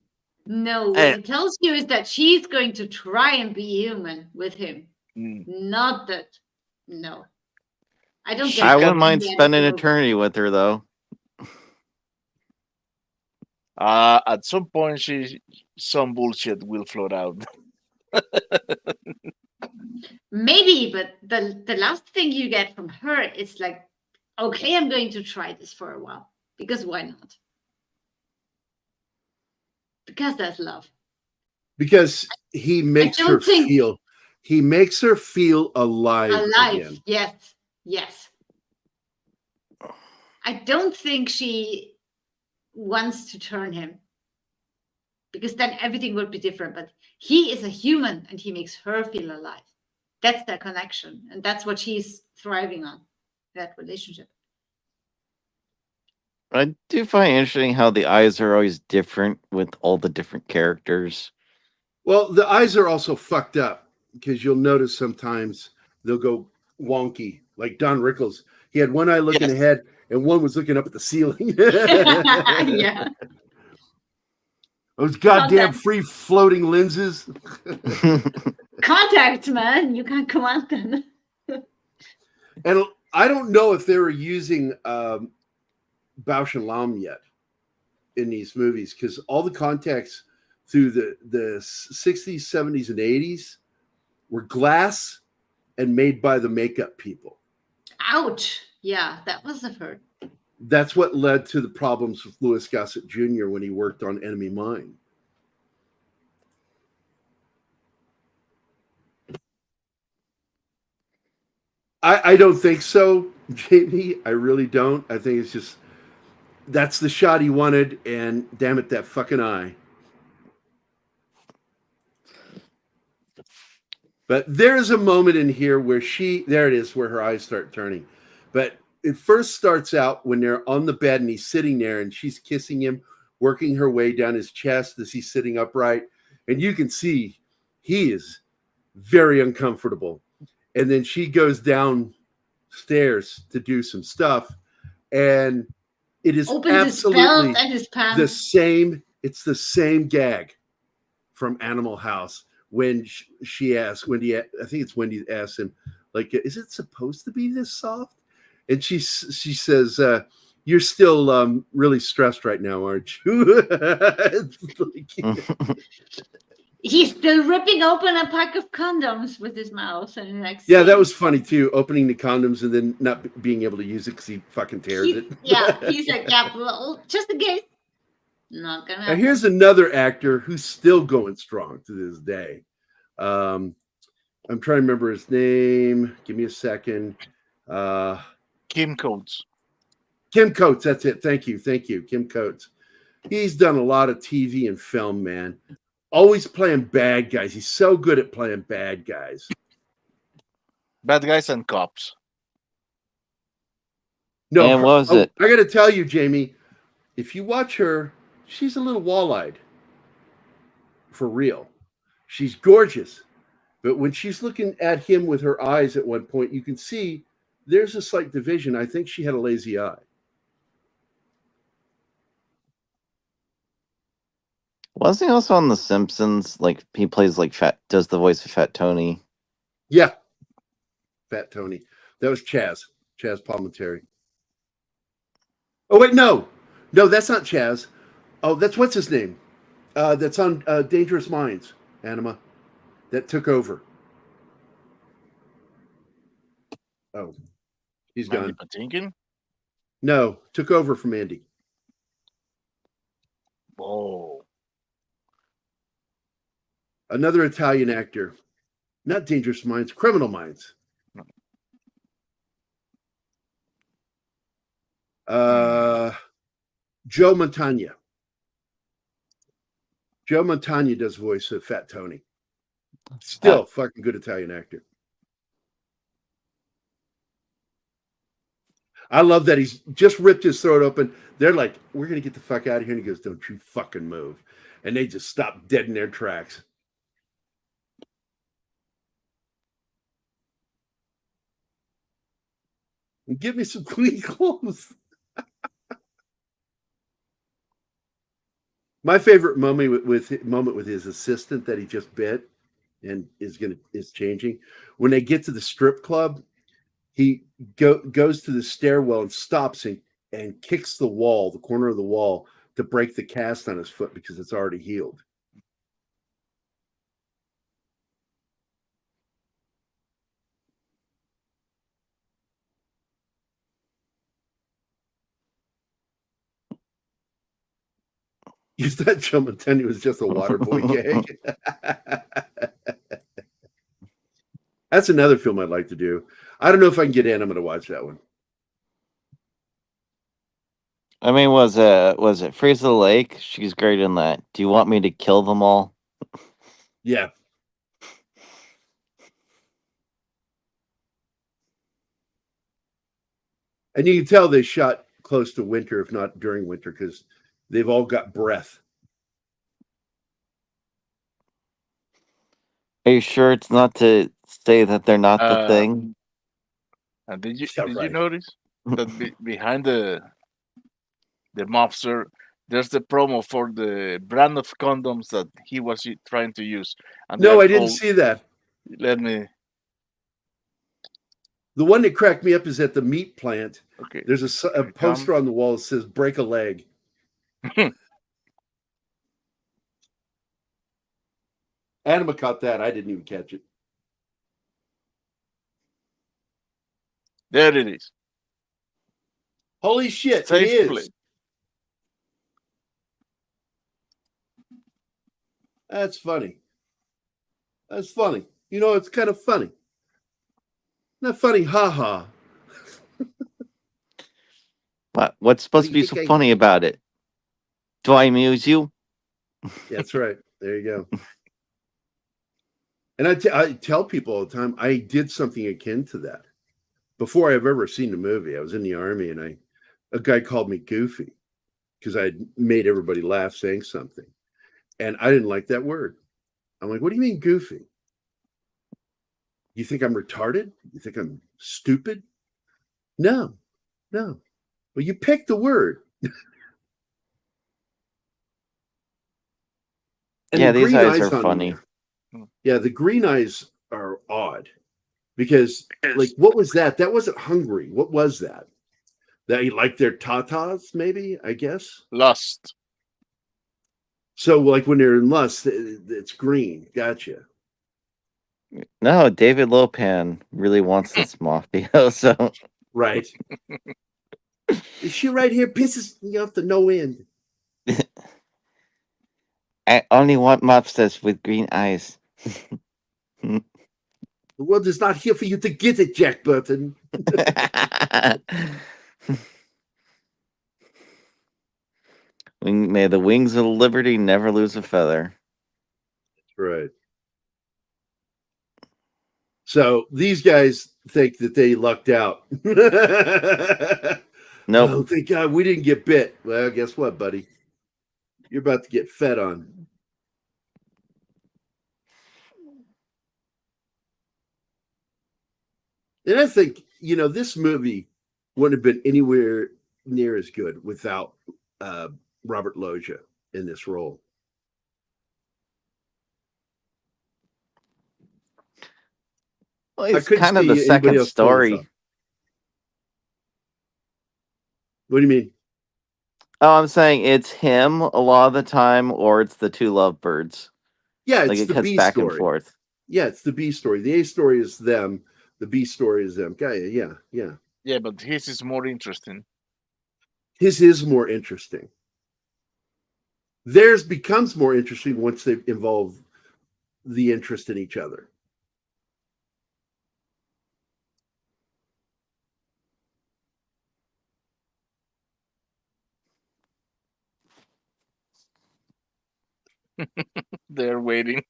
No, what it tells you is that she's going to try and be human with him. Not that. No. I don't get I wouldn't mind spending an eternity with her though. At some point some bullshit will float out. Maybe, but the last thing you get from her is like, okay, I'm going to try this for a while. Because why not? Because that's love. Because he makes her feel. He makes her feel alive again. Yes. I don't think she wants to turn him. Because then everything would be different. But he is a human and he makes her feel alive. That's their connection. And that's what she's thriving on, that relationship. I do find it interesting how the eyes are always different with all the different characters. Well, the eyes are also fucked up because you'll notice sometimes they'll go wonky. Like Don Rickles, he had one eye looking ahead and one was looking up at the ceiling. Yeah. Those goddamn free floating lenses. Contacts, man. You can't come out then. And I don't know if they were using Bausch and Lomb yet in these movies because all the contacts through the 60s, 70s, and 80s were glass and made by the makeup people. Ouch. Yeah, that must have hurt. That's what led to the problems with Louis Gossett Jr. when he worked on Enemy Mine. I don't think so, Jamie. I really don't. I think it's just that's the shot he wanted, and damn it, that fucking eye. But there's a moment in here where there it is, where her eyes start turning. But it first starts out when they're on the bed and he's sitting there and she's kissing him, working her way down his chest as he's sitting upright. And you can see he is very uncomfortable. And then she goes downstairs to do some stuff. And it is absolutely the same. It's the same gag from Animal House when she asks, Wendy, I think it's Wendy asks him, like, is it supposed to be this soft? And she says, you're still really stressed right now, aren't you? He's still ripping open a pack of condoms with his mouth. And that was funny too, opening the condoms and then not being able to use it because he fucking tears it. He's like, well, just in case. Not gonna happen. Now here's another actor who's still going strong to this day. I'm trying to remember his name. Give me a second. Kim Coates. Kim Coates, that's it. Thank you. Kim Coates. He's done a lot of TV and film, man. Always playing bad guys. He's so good at playing bad guys. Bad guys and cops. No, and what was it? I got to tell you, Jamie, if you watch her, she's a little wall-eyed. For real. She's gorgeous. But when she's looking at him with her eyes at one point, you can see there's a slight division. I think she had a lazy eye. Wasn't he also on The Simpsons? Like he plays like does the voice of Fat Tony? Yeah, Fat Tony. That was Chaz Palminteri. Oh wait, no, that's not Chaz. Oh, that's what's his name? That's on Dangerous Minds, Anima. That took over. Oh, he's Mandy gone. Patinkin? No, took over from Andy. Oh. Another Italian actor. Not Dangerous Minds, Criminal Minds. Joe Montagna. Joe Montagna does voice of Fat Tony. Still fucking good Italian actor. I love that he's just ripped his throat open. They're like, we're going to get the fuck out of here. And he goes, don't you fucking move. And they just stop dead in their tracks. And give me some clean clothes. My favorite moment with his assistant that he just bit and is changing. When they get to the strip club, he goes to the stairwell and stops and kicks the corner of the wall, to break the cast on his foot because it's already healed. You thought Joe Montagna was just a Waterboy gag? That's another film I'd like to do. I don't know if I can get Anima to watch that one. I mean, was it Freeze the Lake? She's great in that. Do you want me to kill them all? Yeah. And you can tell they shot close to winter, if not during winter, because they've all got breath. Are you sure it's not to say that they're not the thing? And did you notice that behind the mobster, there's the promo for the brand of condoms that he was trying to use? And no, I didn't see that. Let me. The one that cracked me up is at the meat plant. Okay. There's a poster on the wall that says "break a leg." Anima caught that. I didn't even catch it. There it is. Holy shit, Safe it is. play. That's funny. That's funny. You know, it's kind of funny. Not funny, haha. What's supposed to be so funny about it? Do I amuse you? That's right. There you go. And I tell people all the time, I did something akin to that. Before I've ever seen the movie, I was in the Army, and a guy called me goofy because I made everybody laugh saying something. And I didn't like that word. I'm like, what do you mean goofy? You think I'm retarded? You think I'm stupid? No. Well, you picked the word. Yeah, these eyes are funny. Yeah, the green eyes are odd because, like, what was that? That wasn't hungry. What was that? That you like their tatas, maybe, I guess? Lust. So, like, when they're in lust, it's green. Gotcha. No, David Lopan really wants this mafia, so... Right. She right here pisses me off to no end. I only want mobsters with green eyes. The world is not here for you to get it, Jack Burton. May the wings of liberty never lose a feather. That's right. So these guys think that they lucked out. Nope. Oh, thank God we didn't get bit. Well, guess what, buddy? You're about to get fed on. And I think, this movie wouldn't have been anywhere near as good without Robert Loggia in this role. Well, it's kind of the second story. What do you mean? Oh, I'm saying it's him a lot of the time, or it's the two lovebirds. Yeah, Like it's it the cuts B back story. and forth. Yeah, it's the B story. The A story is them. The B story is them. Yeah. Yeah, but his is more interesting. His is more interesting. Theirs becomes more interesting once they involve the interest in each other. They're waiting.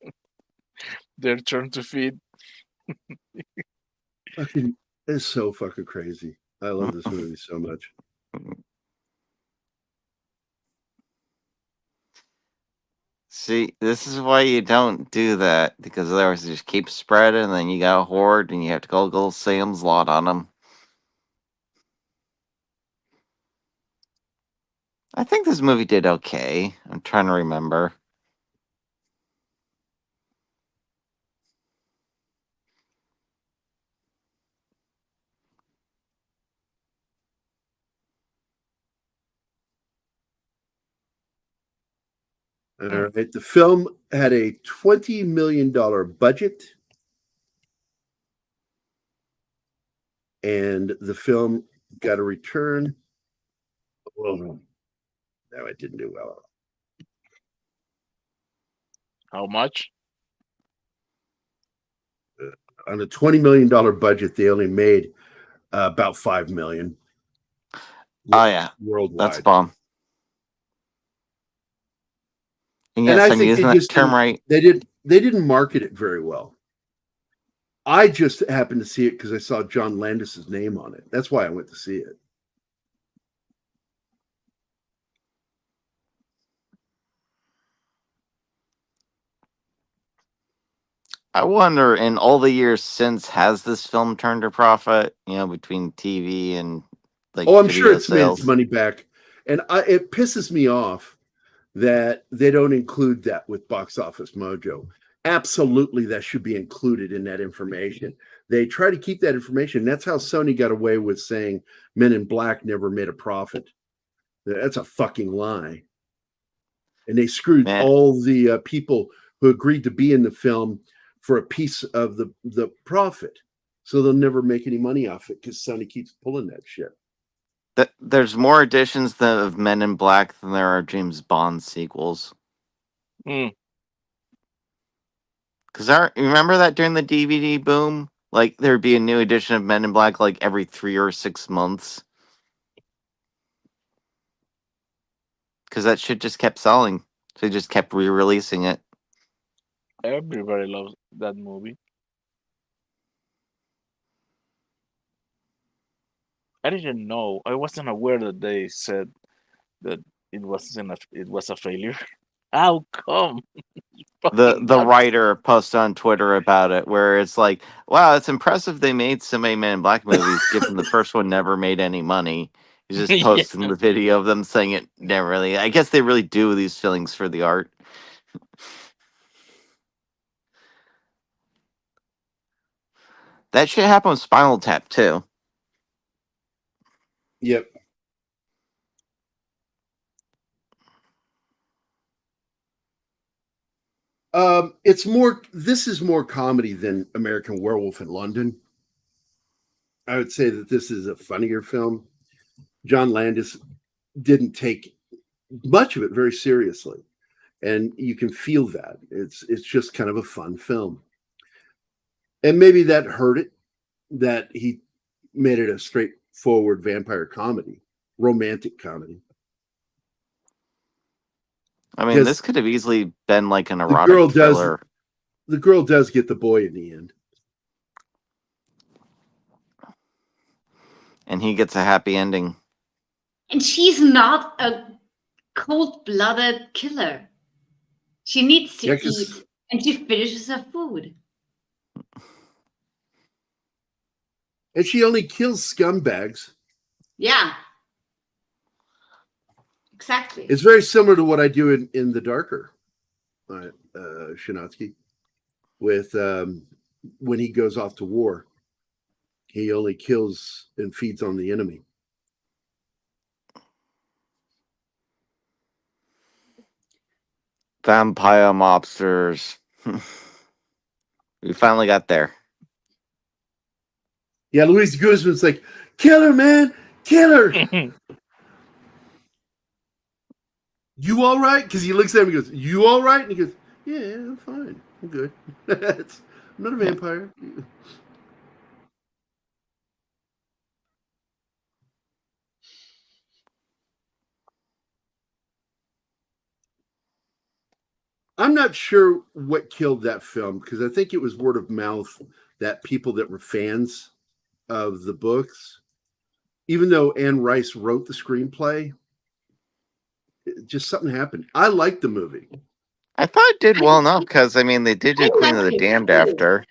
Their turn to feed. Fucking, it's so fucking crazy. I love this movie so much. See, this is why you don't do that, because otherwise it just keeps spreading, and then you got a horde, and you have to go Sam's Lot on them. I think this movie did okay. I'm trying to remember. All right. The film had a $20 million budget. And the film got a return. Well, no, it didn't do well. How much? On a $20 million budget, they only made about $5 million. Oh yeah, worldwide. that's a bomb. And And yes, I I'm think using they that just term right. They didn't market it very well. I just happened to see it because I saw John Landis's name on it. That's why I went to see it. I wonder, in all the years since, has this film turned a profit? You know, between TV and like I'm sure video it's made its sales. money back. And it pisses me off that they don't include that with Box Office Mojo. Absolutely, that should be included in that information. They try to keep that information. That's how Sony got away with saying Men in Black never made a profit. That's a fucking lie. And they screwed all the people who agreed to be in the film for a piece of the profit. So they'll never make any money off it because Sony keeps pulling that shit. There's more editions of Men in Black than there are James Bond sequels. Because remember that during the DVD boom? Like, there'd be a new edition of Men in Black like every 3 or 6 months. Because that shit just kept selling. So they just kept re-releasing it. Everybody loves that movie. I didn't know. I wasn't aware that they said that it was a failure. How come? The writer posted on Twitter about it, where it's like, wow, it's impressive they made so many Men in Black movies, given the first one never made any money. He's just posting the video of them saying it never really. I guess they really do these feelings for the art. That shit happened with Spinal Tap too. Yep. This is more comedy than American Werewolf in London. I would say that this is a funnier film. John Landis didn't take much of it very seriously, and you can feel that. It's just kind of a fun film. And maybe that hurt it, that he made it a straightforward vampire comedy, romantic comedy. I mean, this could have easily been like an erotic thriller. The girl does get the boy in the end. And he gets a happy ending. And she's not a cold-blooded killer. She needs to eat, and she finishes her food. And she only kills scumbags. Yeah. Exactly. It's very similar to what I do in The Darker, Shinatsky, with when he goes off to war. He only kills and feeds on the enemy. Vampire mobsters. We finally got there. Yeah, Luis Guzman's like, kill her, man, kill her. You all right? Because he looks at him and goes, you all right? And he goes, yeah, I'm fine. I'm good. I'm not a vampire. I'm not sure what killed that film because I think it was word of mouth that people that were fans of the books, even though Anne Rice wrote the screenplay, just something happened. I liked the movie. I thought it did well enough because, I mean, they did do Queen of the Damned after.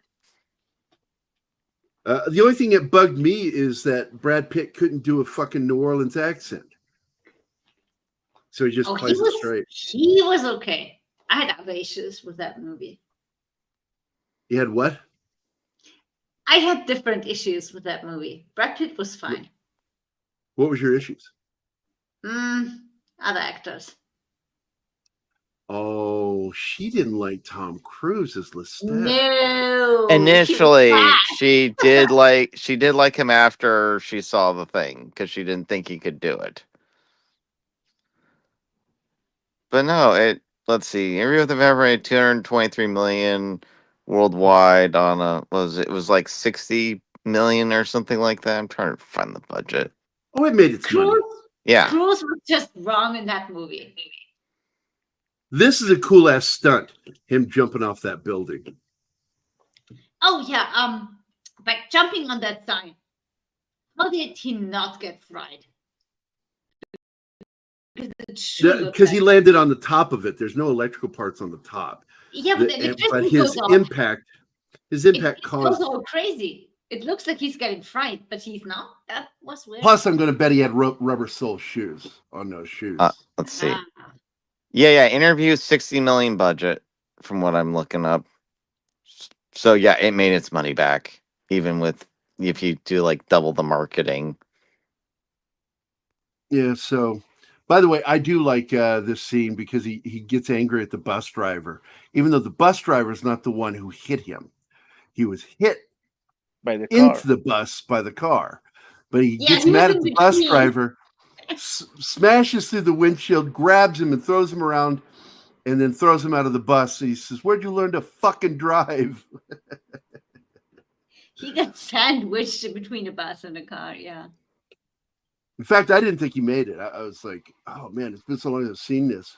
The only thing that bugged me is that Brad Pitt couldn't do a fucking New Orleans accent. So he just plays it straight. He was okay. I had other issues with that movie. You had what? I had different issues with that movie. Brad Pitt was fine. What was your issues? Other actors. Oh, she didn't like Tom Cruise as Lestat. No. Initially, she did like him after she saw the thing because she didn't think he could do it. But no, let's see. Interview with the Vampire made $223 million worldwide on it was like 60 million or something like that. I'm trying to find the budget. Oh, it made its money. Yeah. Cruise was just wrong in that movie. This is a cool ass stunt. Him jumping off that building. Oh yeah. But jumping on that sign. How did he not get fried? Because he landed on the top of it. There's no electrical parts on the top. Yeah, but his impact caused. It goes all crazy. It looks like he's getting fried, but he's not. That was weird. Plus, I'm going to bet he had rubber sole shoes on those shoes. Let's see. Yeah. Interview 60 million budget from what I'm looking up. So yeah, it made its money back, even with if you do like double the marketing. Yeah. So, by the way, I do like this scene because he gets angry at the bus driver, even though the bus driver is not the one who hit him. He was hit by the car. Into the bus by the car, but he gets mad at the bus driver, smashes through the windshield, grabs him and throws him around, and then throws him out of the bus. He says, "Where'd you learn to fucking drive?" He got sandwiched between a bus and a car. Yeah. In fact, I didn't think he made it. I was like, "Oh man, it's been so long since I've seen this."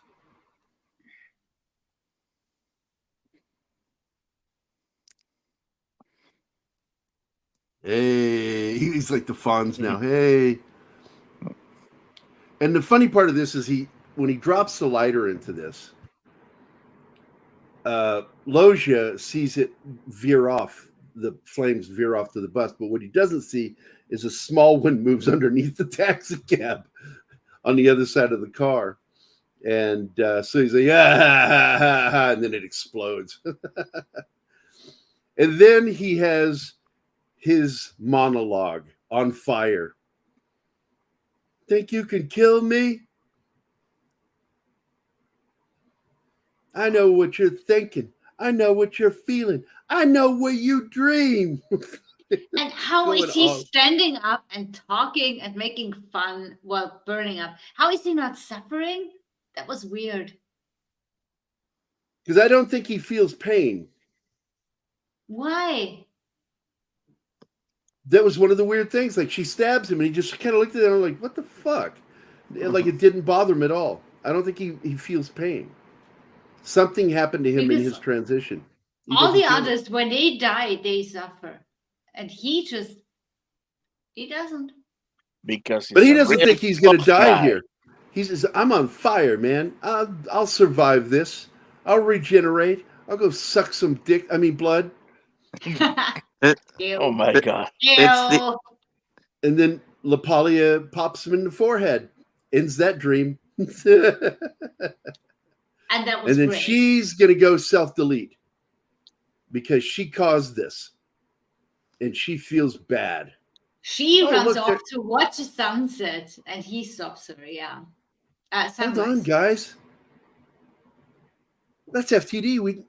Hey, he's like the Fonz now. Hey. And the funny part of this is when he drops the lighter into this, Loggia sees it veer off. The flames veer off to the bus, but what he doesn't see is a small one moves underneath the taxi cab on the other side of the car. And so he's like, and then it explodes. And then he has his monologue on fire. Think you can kill me? I know what you're thinking. I know what you're feeling. I know what you dream. And how is he standing up and talking and making fun while burning up? How is he not suffering? That was weird. Because I don't think he feels pain. Why? That was one of the weird things. Like she stabs him and he just kind of looked at her like, what the fuck? Like it didn't bother him at all. I don't think he feels pain. Something happened to him in his transition. All the others, when they die, they suffer. And he doesn't. But he doesn't think he's going to die here. He says, I'm on fire, man. I'll survive this. I'll regenerate. I'll go suck some blood. Oh my God. And then LaPaglia pops him in the forehead. Ends that dream. And that was And then great. she's going to go self-delete because she caused this. And she feels bad. She runs off to watch the sunset and he stops her. Yeah. Hold on, guys. That's FTD.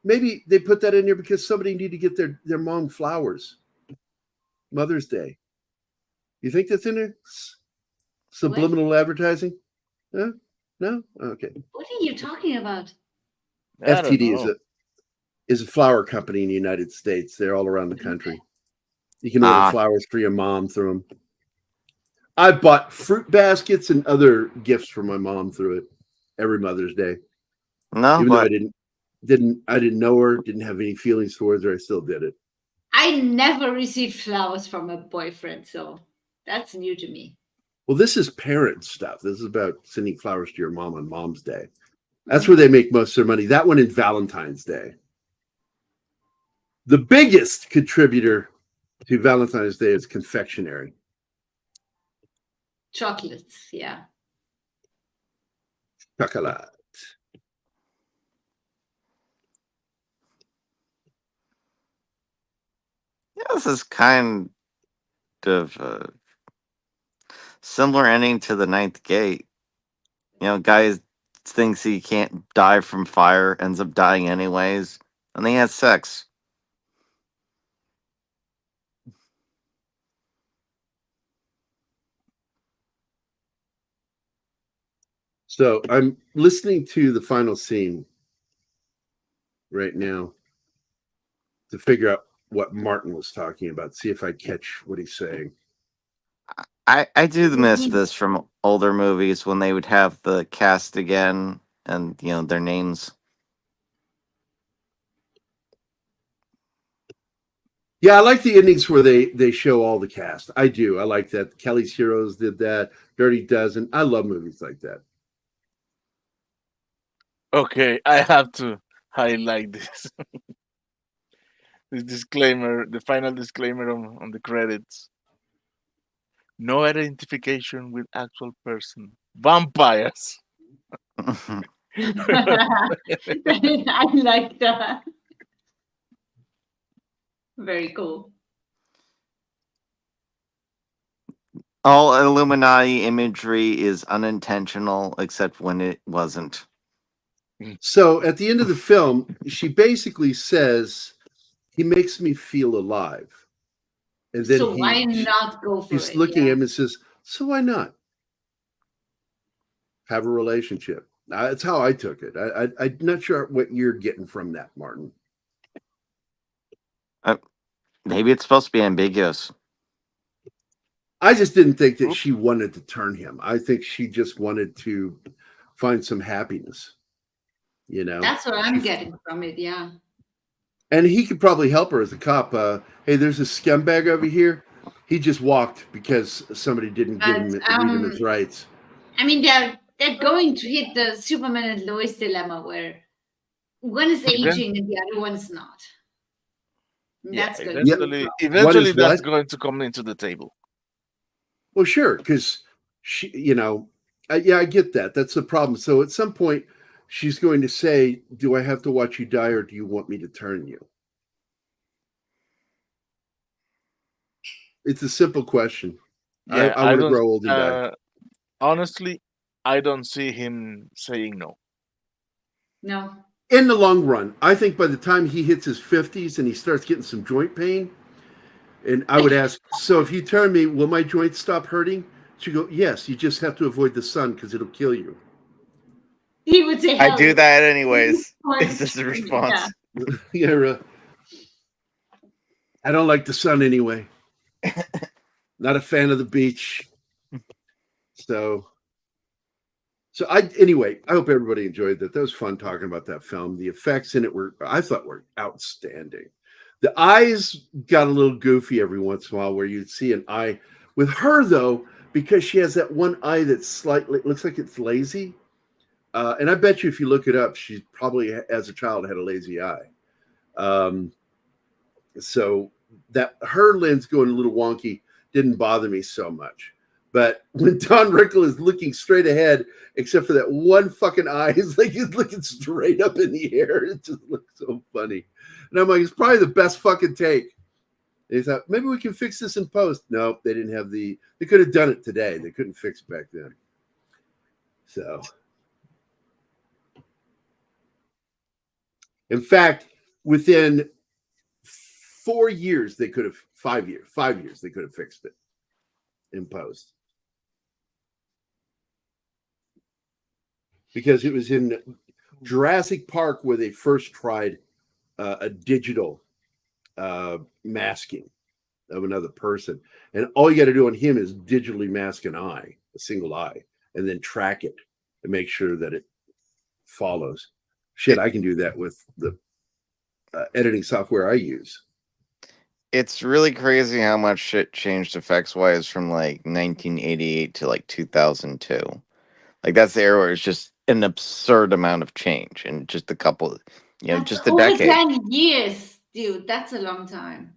Maybe they put that in there because somebody needed to get their mom flowers. Mother's Day. You think that's in there? Subliminal advertising? Huh? No? Okay. What are you talking about? FTD is a flower company in the United States. They're all around the country. You can order flowers for your mom through them. I bought fruit baskets and other gifts for my mom through it every Mother's Day. No, even though I didn't know her, didn't have any feelings towards her, I still did it. I never received flowers from a boyfriend, so that's new to me. Well, this is parent stuff. This is about sending flowers to your mom on Mom's Day. That's where they make most of their money. That one in Valentine's Day. The biggest contributor to Valentine's Day is confectionery. Chocolates, yeah. Chocolate. Yeah, this is kind of a similar ending to The Ninth Gate. You know, guy thinks he can't die from fire, ends up dying anyways, and they had sex. So I'm listening to the final scene right now to figure out what Martin was talking about, see if I catch what he's saying. I do miss this from older movies when they would have the cast again and, you know, their names. Yeah, I like the endings where they show all the cast. I do. I like that. Kelly's Heroes did that. Dirty Dozen. I love movies like that. Okay, I have to highlight this. This disclaimer, the final disclaimer on the credits. No identification with actual person. Vampires. I like that. Very cool. All Illuminati imagery is unintentional, except when it wasn't. So at the end of the film, she basically says, he makes me feel alive. And then so why not go for it? He's looking at him and says, so why not? Have a relationship. That's how I took it. I'm not sure what you're getting from that, Martin. Maybe it's supposed to be ambiguous. I just didn't think that she wanted to turn him. I think she just wanted to find some happiness. You know, that's what I'm getting from it. Yeah. And he could probably help her as a cop. Hey, there's a scumbag over here. He just walked because somebody didn't read him his rights. I mean, they're going to hit the Superman and Lois dilemma where one is aging and the other one's not. That's good. Eventually that's going to come into the table. Well, sure, because she, you know, I get that. That's the problem. So at some point, she's going to say, do I have to watch you die or do you want me to turn you? It's a simple question. Yeah, I want to grow old and die. Honestly, I don't see him saying no. No. In the long run, I think by the time he hits his 50s and he starts getting some joint pain, and I would ask, so if you turn me, will my joints stop hurting? She'd go, yes, you just have to avoid the sun because it'll kill you. He would say, I do that anyways. Is this the response? Yeah. I don't like the sun anyway. Not a fan of the beach. So anyway, I hope everybody enjoyed that. That was fun talking about that film. The effects in it I thought were outstanding. The eyes got a little goofy every once in a while where you'd see an eye. With her, though, because she has that one eye that slightly looks like it's lazy. And I bet you if you look it up, she probably, as a child, had a lazy eye. So that her lens going a little wonky didn't bother me so much. But when Don Rickles is looking straight ahead, except for that one fucking eye, it's like he's looking straight up in the air. It just looks so funny. And I'm like, it's probably the best fucking take. They thought, maybe we can fix this in post. No, they didn't have they could have done it today. They couldn't fix it back then. So. In fact, within 4 years, they could have 5 years, they could have fixed it in post. Because it was in Jurassic Park where they first tried a digital masking of another person. And all you got to do on him is digitally mask an eye, a single eye, and then track it and make sure that it follows. Shit, I can do that with the editing software I use. It's really crazy how much shit changed effects wise from like 1988 to like 2002. Like that's the era where it's just an absurd amount of change in just a couple, That's just a over decade. 10 years, dude. That's a long time.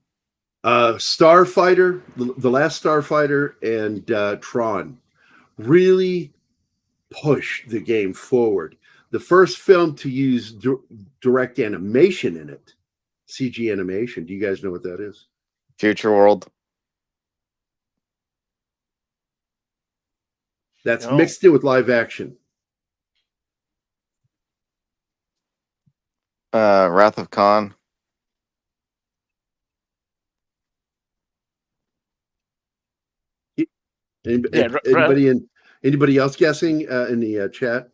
Starfighter, the last Starfighter, and Tron really pushed the game forward. The first film to use direct animation in it, CG animation. Do you guys know what that is? Future World. That's mixed in with live action. Wrath of Khan. Anybody else guessing in the chat?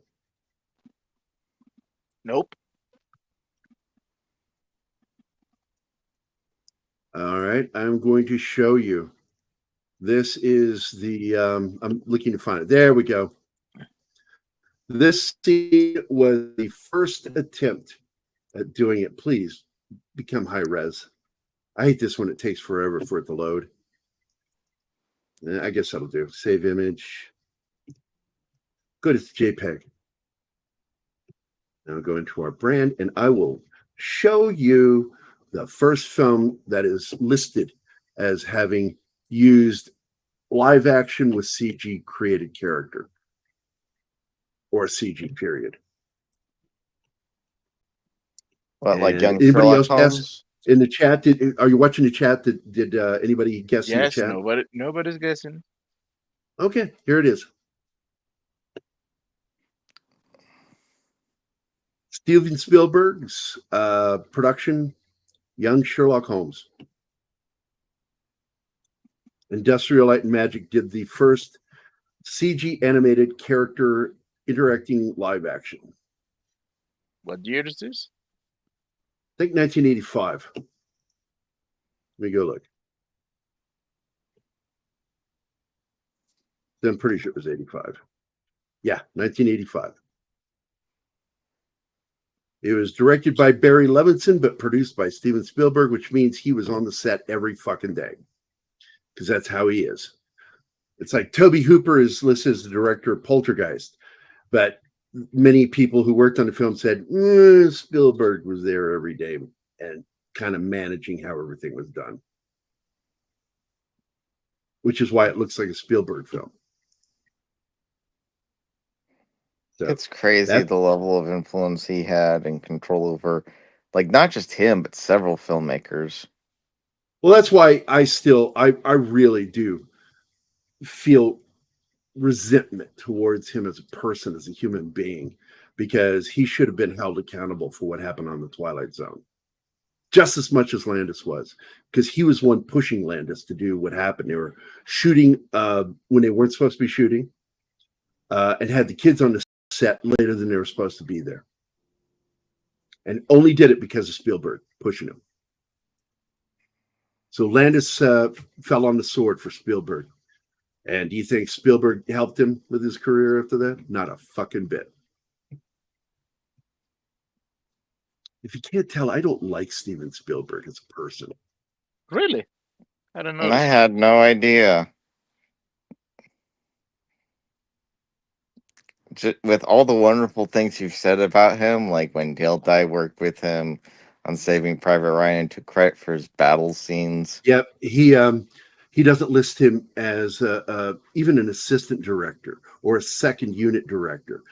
Nope. All right, I'm going to show you. This is the I'm looking to find it. There we go. This scene was the first attempt at doing it. Please become high res. I hate this when it takes forever for it to load. I guess that'll do. Save image. Good, it's JPEG. Now go into our brand, and I will show you the first film that is listed as having used live action with CG created character, or CG period. What, like young anybody Sherlock else Holmes? guess in the chat? Are you watching the chat? Did anybody guess in the Yes, chat? nobody's guessing. Okay, here it is. Steven Spielberg's production, Young Sherlock Holmes. Industrial Light and Magic did the first CG animated character interacting live action. What year is this? I think 1985. Let me go look. I'm pretty sure it was 85. Yeah, 1985. It was directed by Barry Levinson, but produced by Steven Spielberg, which means he was on the set every fucking day. Because that's how he is. It's like Tobe Hooper is listed as the director of Poltergeist, but many people who worked on the film said Spielberg was there every day and kind of managing how everything was done, which is why it looks like a Spielberg film. So it's crazy the level of influence he had and control over, like, not just him, but several filmmakers. Well, that's why I really do feel resentment towards him as a person, as a human being, because he should have been held accountable for what happened on the Twilight Zone just as much as Landis was, because he was one pushing Landis to do what happened. They were shooting when they weren't supposed to be shooting, and had the kids on the set later than they were supposed to be there, and only did it because of Spielberg pushing him. So Landis fell on the sword for Spielberg. And do you think Spielberg helped him with his career after that? Not a fucking bit. If you can't tell, I don't like Steven Spielberg as a person. Really? I don't know. And I had no idea. With all the wonderful things you've said about him, like when Dale Dye worked with him on Saving Private Ryan and took credit for his battle scenes. Yep, he doesn't list him as even an assistant director or a second unit director.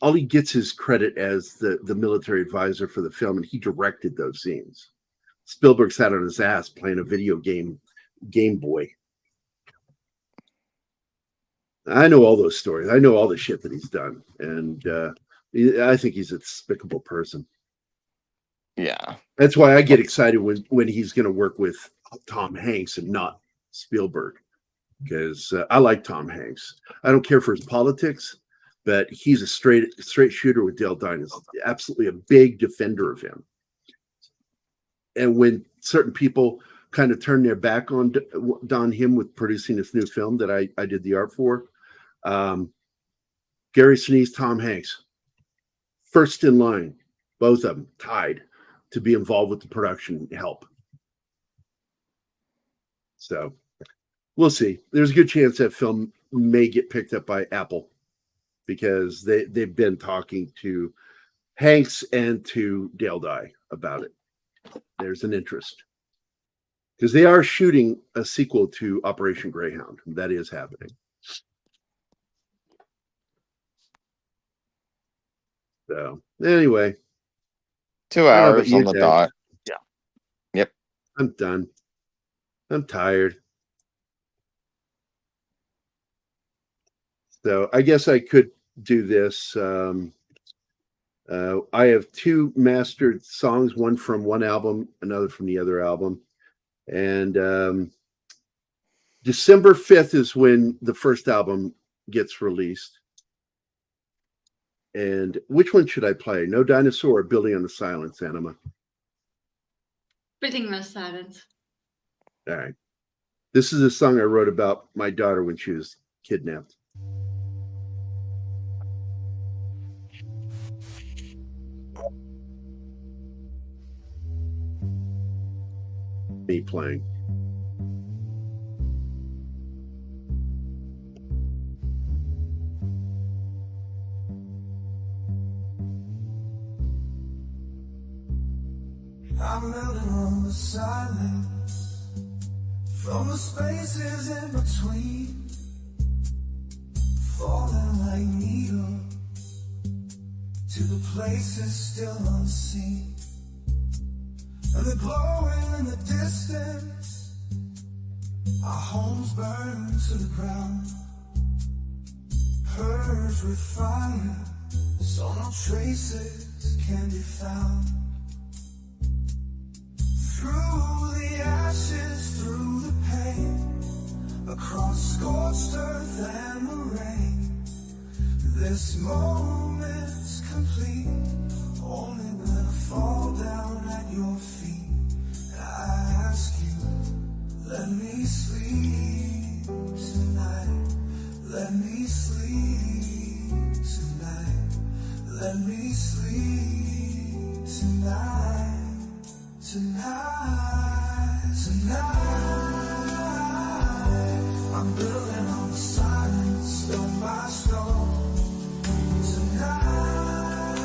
All he gets his credit as the military advisor for the film, and he directed those scenes. Spielberg sat on his ass playing a video Game Boy. I know all those stories. I know all the shit that he's done, and I think he's a despicable person. Yeah. That's why I get excited when he's going to work with Tom Hanks and not Spielberg, because I like Tom Hanks. I don't care for his politics, but he's a straight shooter with Dale Dine. Is absolutely a big defender of him. And when certain people kind of turn their back on him with producing this new film that I did the art for, Gary Sinise, Tom Hanks, first in line, both of them tied to be involved with the production help. So we'll see. There's a good chance that film may get picked up by Apple, because they've been talking to Hanks and to Dale Dye about it. There's an interest, because they are shooting a sequel to Operation Greyhound. That is happening. So anyway, 2 hours on the dot. Yeah. Yep. I'm done. I'm tired. So I guess I could do this. I have 2 mastered songs, one from one album, another from the other album. And December 5th is when the first album gets released. And which one should I play? No Dinosaur or Building on the Silence, Anima? Building on the Silence. All right. This is a song I wrote about my daughter when she was kidnapped. Me playing. I'm building on the silence from the spaces in between, falling like needles to the places still unseen, and the glowing in the distance, our homes burn to the ground, purged with fire, so no traces can be found. Through the ashes, through the pain, across scorched earth and the rain, this moment's complete only when I fall down at your feet. I ask you, let me sleep tonight, let me sleep tonight, let me sleep tonight. Tonight, I'm building on the silence, stone by stone. Tonight,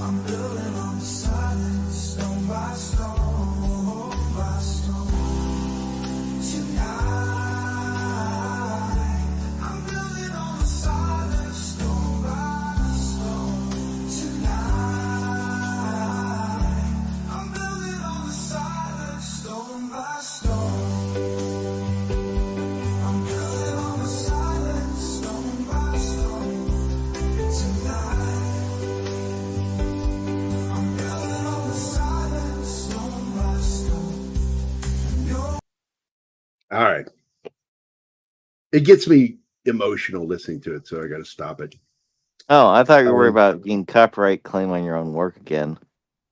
I'm building on the silence, stone by stone, by stone. Tonight, I'm building on the silence, stone by stone. Tonight. All right. It gets me emotional listening to it, so I got to stop it. Oh, I thought you were worried about getting copyright claim on your own work again.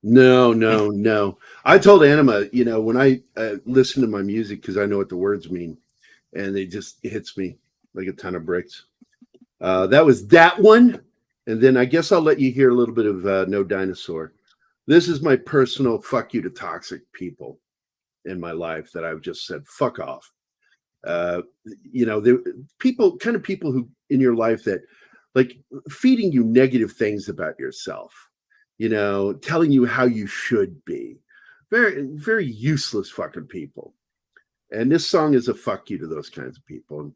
No. I told Anima, when I listen to my music, because I know what the words mean, and it just hits me like a ton of bricks. That was that one. And then I guess I'll let you hear a little bit of No Dinosaur. This is my personal fuck you to toxic people in my life that I've just said, fuck off. People who in your life that like feeding you negative things about yourself, telling you how you should be. Very, very useless fucking people. And this song is a fuck you to those kinds of people. And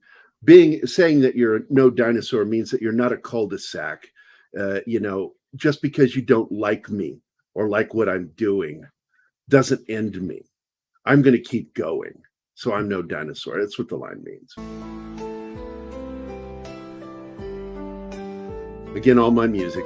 saying that you're no dinosaur means that you're not a cul-de-sac, just because you don't like me or like what I'm doing doesn't end me. I'm going to keep going. So I'm no dinosaur. That's what the line means. Again, all my music.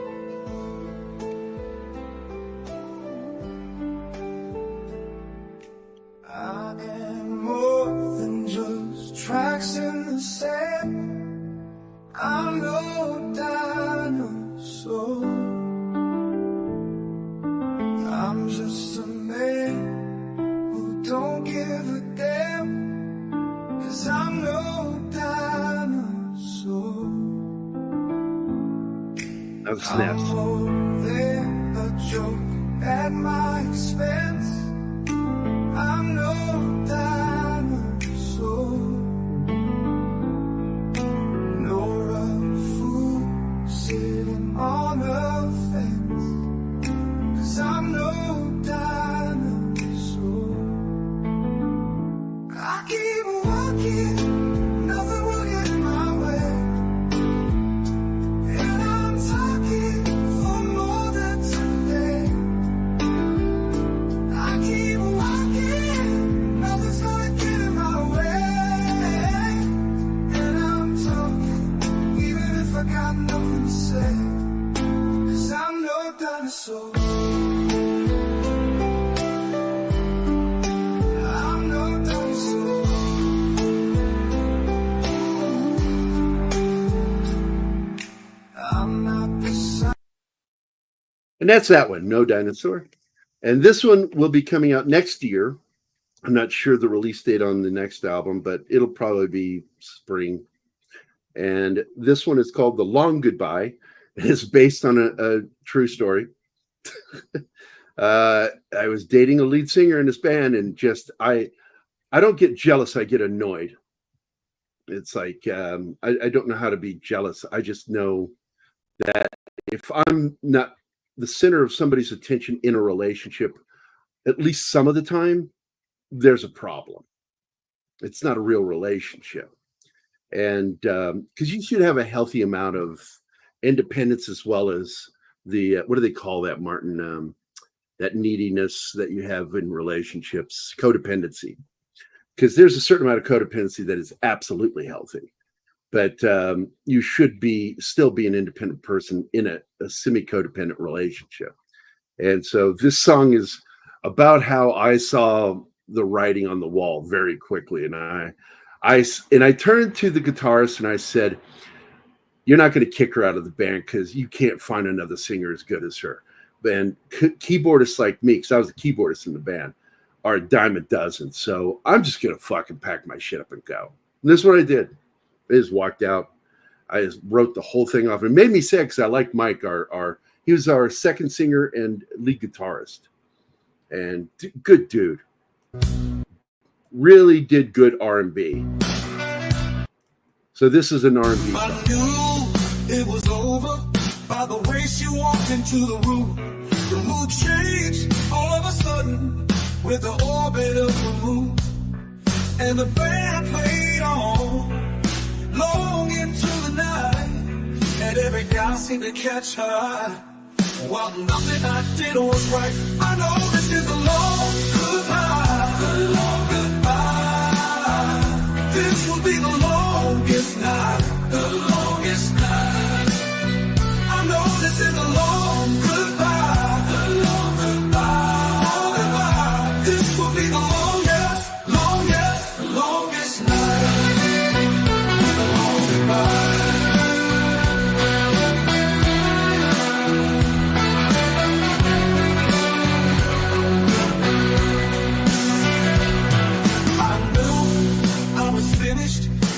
I'm just a man who don't give a damn, 'cause I'm no dinosaur. That was snaps. I'm more than a joke at my expense. I'm no dinosaur, nor a fool sitting on a fence, 'cause I'm no dinosaur. I keep walking, nothing will get in my way, and I'm talking for more than today. I keep walking, nothing's gonna get in my way, and I'm talking even if I got nothing to say, 'cause I'm no dinosaur. I'm no dinosaur. I'm not the sun. And that's that one, No Dinosaur. And this one will be coming out next year. I'm not sure the release date on the next album, but it'll probably be spring. And this one is called The Long Goodbye. It's based on a true story. I was dating a lead singer in this band, and just I don't get jealous. I get annoyed. It's like I don't know how to be jealous. I just know that if I'm not the center of somebody's attention in a relationship, at least some of the time, there's a problem. It's not a real relationship. And because you should have a healthy amount of independence as well as the, what do they call that, Martin? That neediness that you have in relationships, codependency. Because there's a certain amount of codependency that is absolutely healthy. But you should still be an independent person in a semi-codependent relationship. And so this song is about how I saw the writing on the wall very quickly. And I turned to the guitarist and I said, "You're not going to kick her out of the band because you can't find another singer as good as her." And keyboardists like me, because I was a keyboardist in the band, are a dime a dozen. So I'm just going to fucking pack my shit up and go. And this is what I did. I just walked out. I just wrote the whole thing off. It made me sad because I like Mike. He was our second singer and lead guitarist. And good dude. Really did good R&B. So this is an R&B song. I knew it was over by the way she walked into the room. The mood changed all of a sudden with the orbit of the moon. And the band played on long into the night. And every guy seemed to catch her eye. While nothing I did was right, I know this is a long goodbye. A long goodbye. This will be the longest night. The longest night. I know this is a long goodbye. A long goodbye. Goodbye. This will be the longest, longest, longest night. A long goodbye.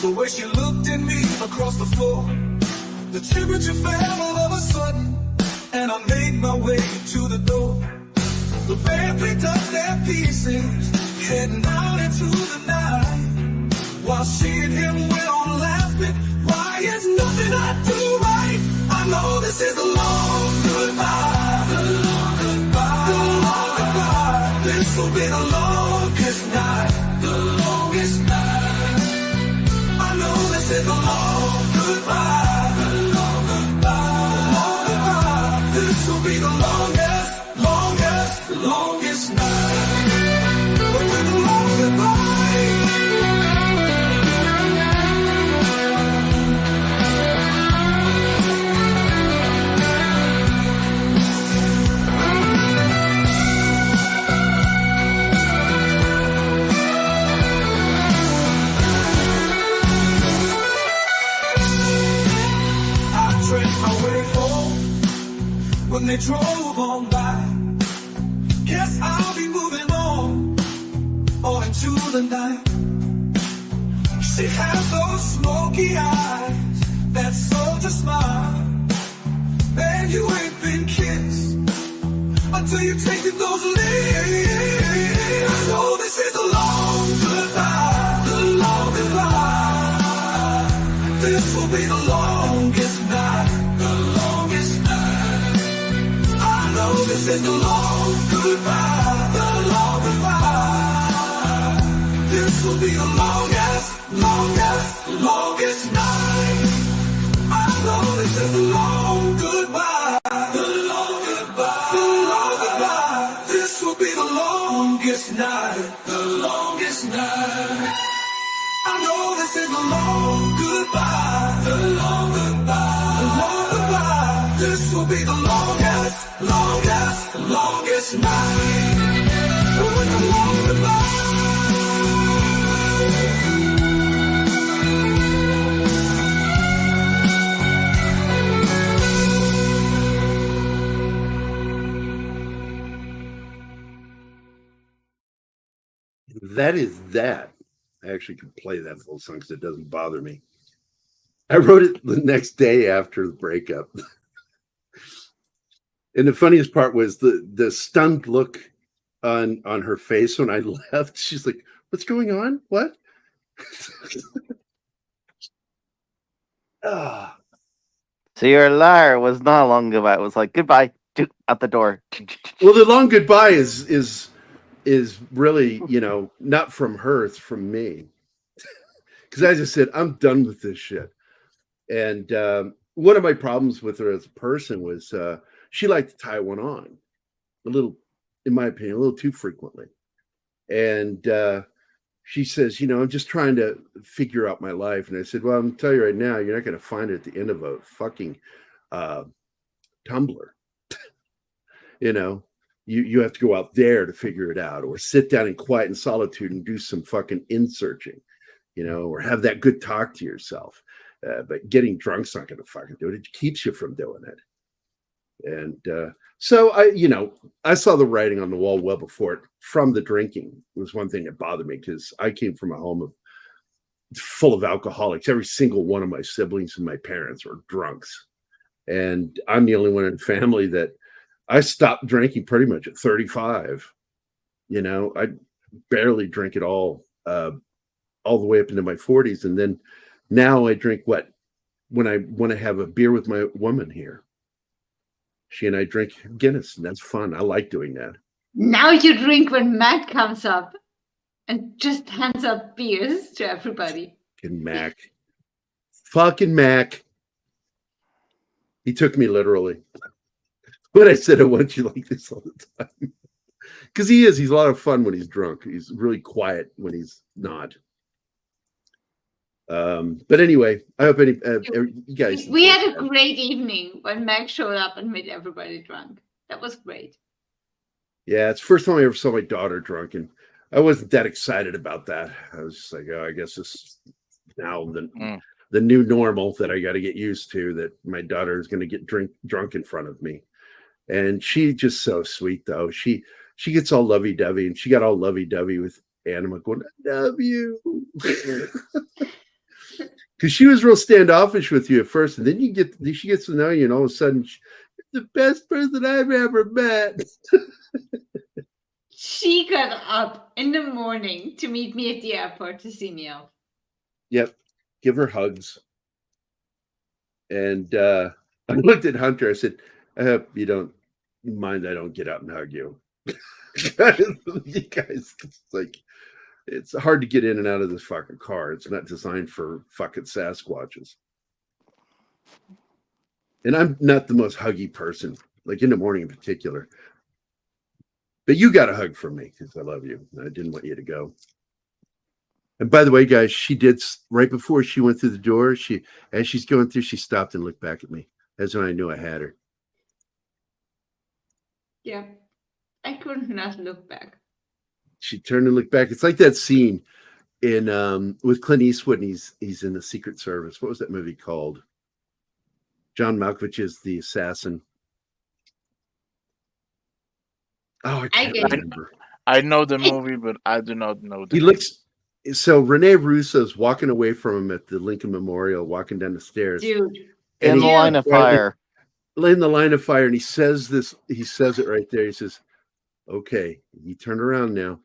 The way she looked at me across the floor, the temperature fell all of a sudden, and I made my way to the door. The band picked up their pieces, heading out into the night, while she and him went on laughing. Why is nothing I do right? I know this is a long goodbye. The long goodbye. The long goodbye. This will be the longest night. The longest night. I know this is a long goodbye. A long goodbye. A long goodbye. This will be the longest, longest, longest night. But with a long goodbye. When they drove on by, through the night. She has those smoky eyes, that soldier smile. Man, you ain't been kissed until you take those leaves. So this is a long goodbye, the long goodbye. This will be the longest night, the longest night. I know this is the long goodbye, the long goodbye. This will be the longest, longest night. I know this is the long goodbye, the long goodbye, the long goodbye. This will be the longest night, the longest night. I know this is the long goodbye, the long goodbye, the long goodbye. This will be the longest, longest night. Oh, the long goodbye. That is that. I actually can play that full song because it doesn't bother me. I wrote it the next day after the breakup. And the funniest part was the stunned look on her face when I left. She's like, "What's going on? What?" So your liar was not a long goodbye. It was like goodbye, out the door. Well, the long goodbye is really, not from her, it's from me. Because I just said, I'm done with this shit. And one of my problems with her as a person was she liked to tie one on a little, in my opinion, a little too frequently. And she says, I'm just trying to figure out my life. And I said, well, I'm going to tell you right now, you're not going to find it at the end of a fucking Tumblr. You have to go out there to figure it out, or sit down in quiet and solitude and do some fucking in-searching, or have that good talk to yourself. But getting drunk's not going to fucking do it. It keeps you from doing it. And so I saw the writing on the wall well before it. From the drinking was one thing that bothered me, because I came from a home full of alcoholics. Every single one of my siblings and my parents were drunks. And I'm the only one in the family that I stopped drinking pretty much at 35. I barely drink at all the way up into my 40s. And then now I drink when I want to have a beer with my woman here. She and I drink Guinness, and that's fun. I like doing that. Now you drink when Matt comes up and just hands out beers to everybody. Fucking Mac. Fucking Mac. He took me literally. But I said, I want you like this all the time. Because he's a lot of fun when he's drunk. He's really quiet when he's not. But anyway, I hope you guys. We had a great evening when Mac showed up and made everybody drunk. That was great. Yeah, it's the first time I ever saw my daughter drunk, and I wasn't that excited about that. I was just like, oh, I guess this is now the new normal that I got to get used to, that my daughter is going to get drunk in front of me. And she's just so sweet, though. She gets all lovey-dovey, and she got all lovey-dovey with Anima going, I love you. Because she was real standoffish with you at first, and then she gets to know you, and all of a sudden, she's the best person I've ever met. She got up in the morning to meet me at the airport to see me out. Yep. Give her hugs. And I looked at Hunter. I said, I hope you don't mind I don't get up and hug you. You guys, it's hard to get in and out of this fucking car. It's not designed for fucking Sasquatches. And I'm not the most huggy person, like in the morning in particular. But you got a hug from me because I love you. I didn't want you to go. And by the way, guys, she did, right before she went through the door, as she's going through, she stopped and looked back at me. That's when I knew I had her. Yeah, I could not look back. She turned and looked back. It's like that scene in with Clint Eastwood, and he's in the Secret Service. What was that movie called? John Malkovich is the assassin. Oh, I can't remember. I know the movie, but I do not know the He looks so Rene Russo's walking away from him at the Lincoln Memorial, walking down the stairs. Dude. In the line of fire. In the line of fire, and he says it right there. He says, "Okay, you turn around now.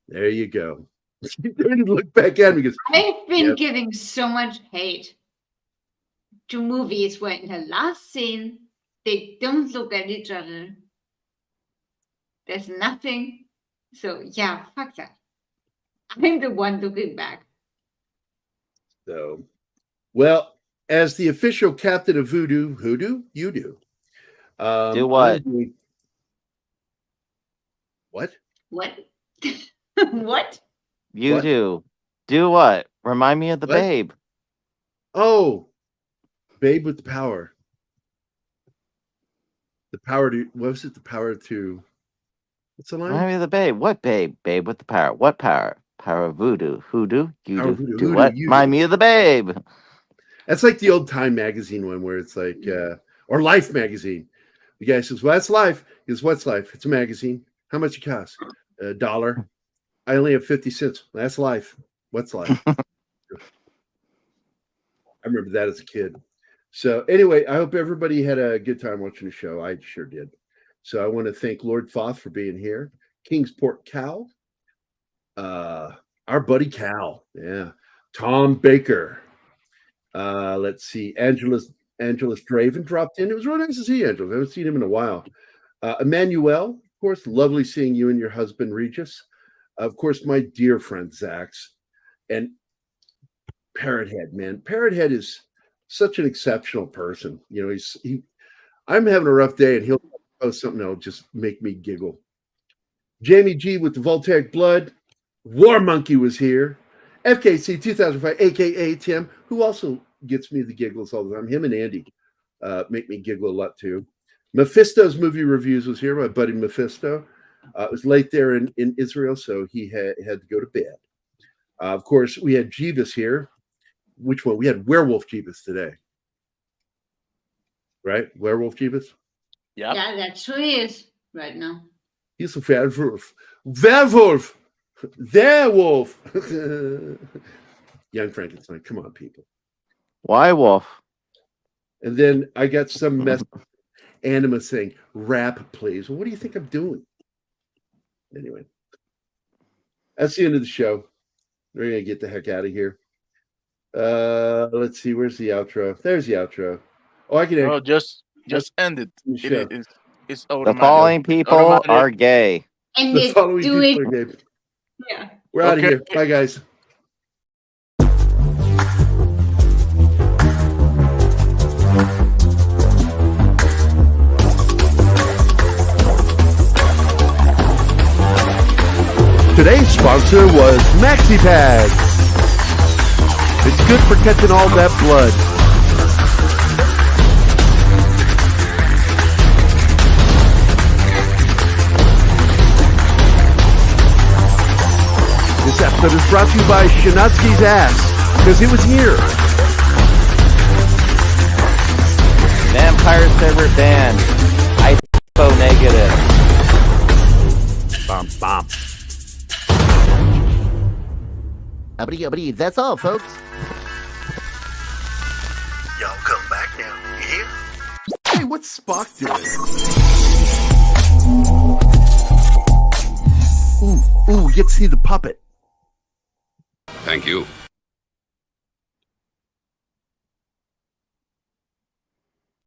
There you go." He turned and looked back at me because I've been giving so much hate to movies where in the last scene they don't look at each other. There's nothing. So yeah, fuck that. I'm the one looking back. So, well, as the official captain of voodoo, you do. Do what? What? What? What? You What? do what? Remind me of the What? babe. Oh, babe with the power. The power to, what was it? The power to, what's the line? Remind me of the babe. What babe? Babe with the power. What power? Power of voodoo. Hoodoo? You Power do. of voodoo. Do Hoodoo, what? you Remind do. me of the babe. That's like the old Time magazine one where it's like, or Life magazine. The guy says, "Well, that's Life." He goes, "What's Life?" "It's a magazine." "How much it costs?" $1. "I only have 50 cents. That's Life. What's Life?" I remember that as a kid. So anyway, I hope everybody had a good time watching the show. I sure did. So I want to thank Lord Thoth for being here. Kingsport Cal. Our buddy Cal. Yeah. Tom Baker. Let's see. Angelus Draven dropped in. It was really nice to see Angelus. I haven't seen him in a while. Emmanuel, of course, lovely seeing you and your husband Regis. Of course, my dear friend Zax. And Parrothead, man. Parrothead is such an exceptional person. You know, I'm having a rough day and he'll post something that'll just make me giggle. Jamie G with the Voltaic Blood. War Monkey was here. FKC 2005, aka Tim, who also gets me the giggles all the time. Him and Andy make me giggle a lot too. Mephisto's movie reviews was here, my buddy Mephisto. It was late there in Israel, so he had to go to bed. Of course, we had Jeebus here. Which one? We had Werewolf Jeebus today. Right? Werewolf Jeebus? Yeah. Yeah, that's who he is right now. He's a werewolf. Werewolf! Werewolf! Young Frankenstein. Come on, people. Why wolf? And then I got some mess anima saying, "Rap, please." Well, what do you think I'm doing? Anyway, that's the end of the show. We're going to get the heck out of here. Let's see. Where's the outro? There's the outro. Oh, I can end. Oh, just end it. It's automatic. The following people are gay. And The they following do people it. are gay. Yeah. We're out of here. Bye, guys. Today's sponsor was Maxi Pads. It's good for catching all that blood. This episode is brought to you by Shanatsky's ass, because it was here. Vampire's favorite band. I so negative. Bum, bum. That's all, folks. Y'all come back now. You hear? Hey, what's Spock doing? Ooh, we get to see the puppet. Thank you.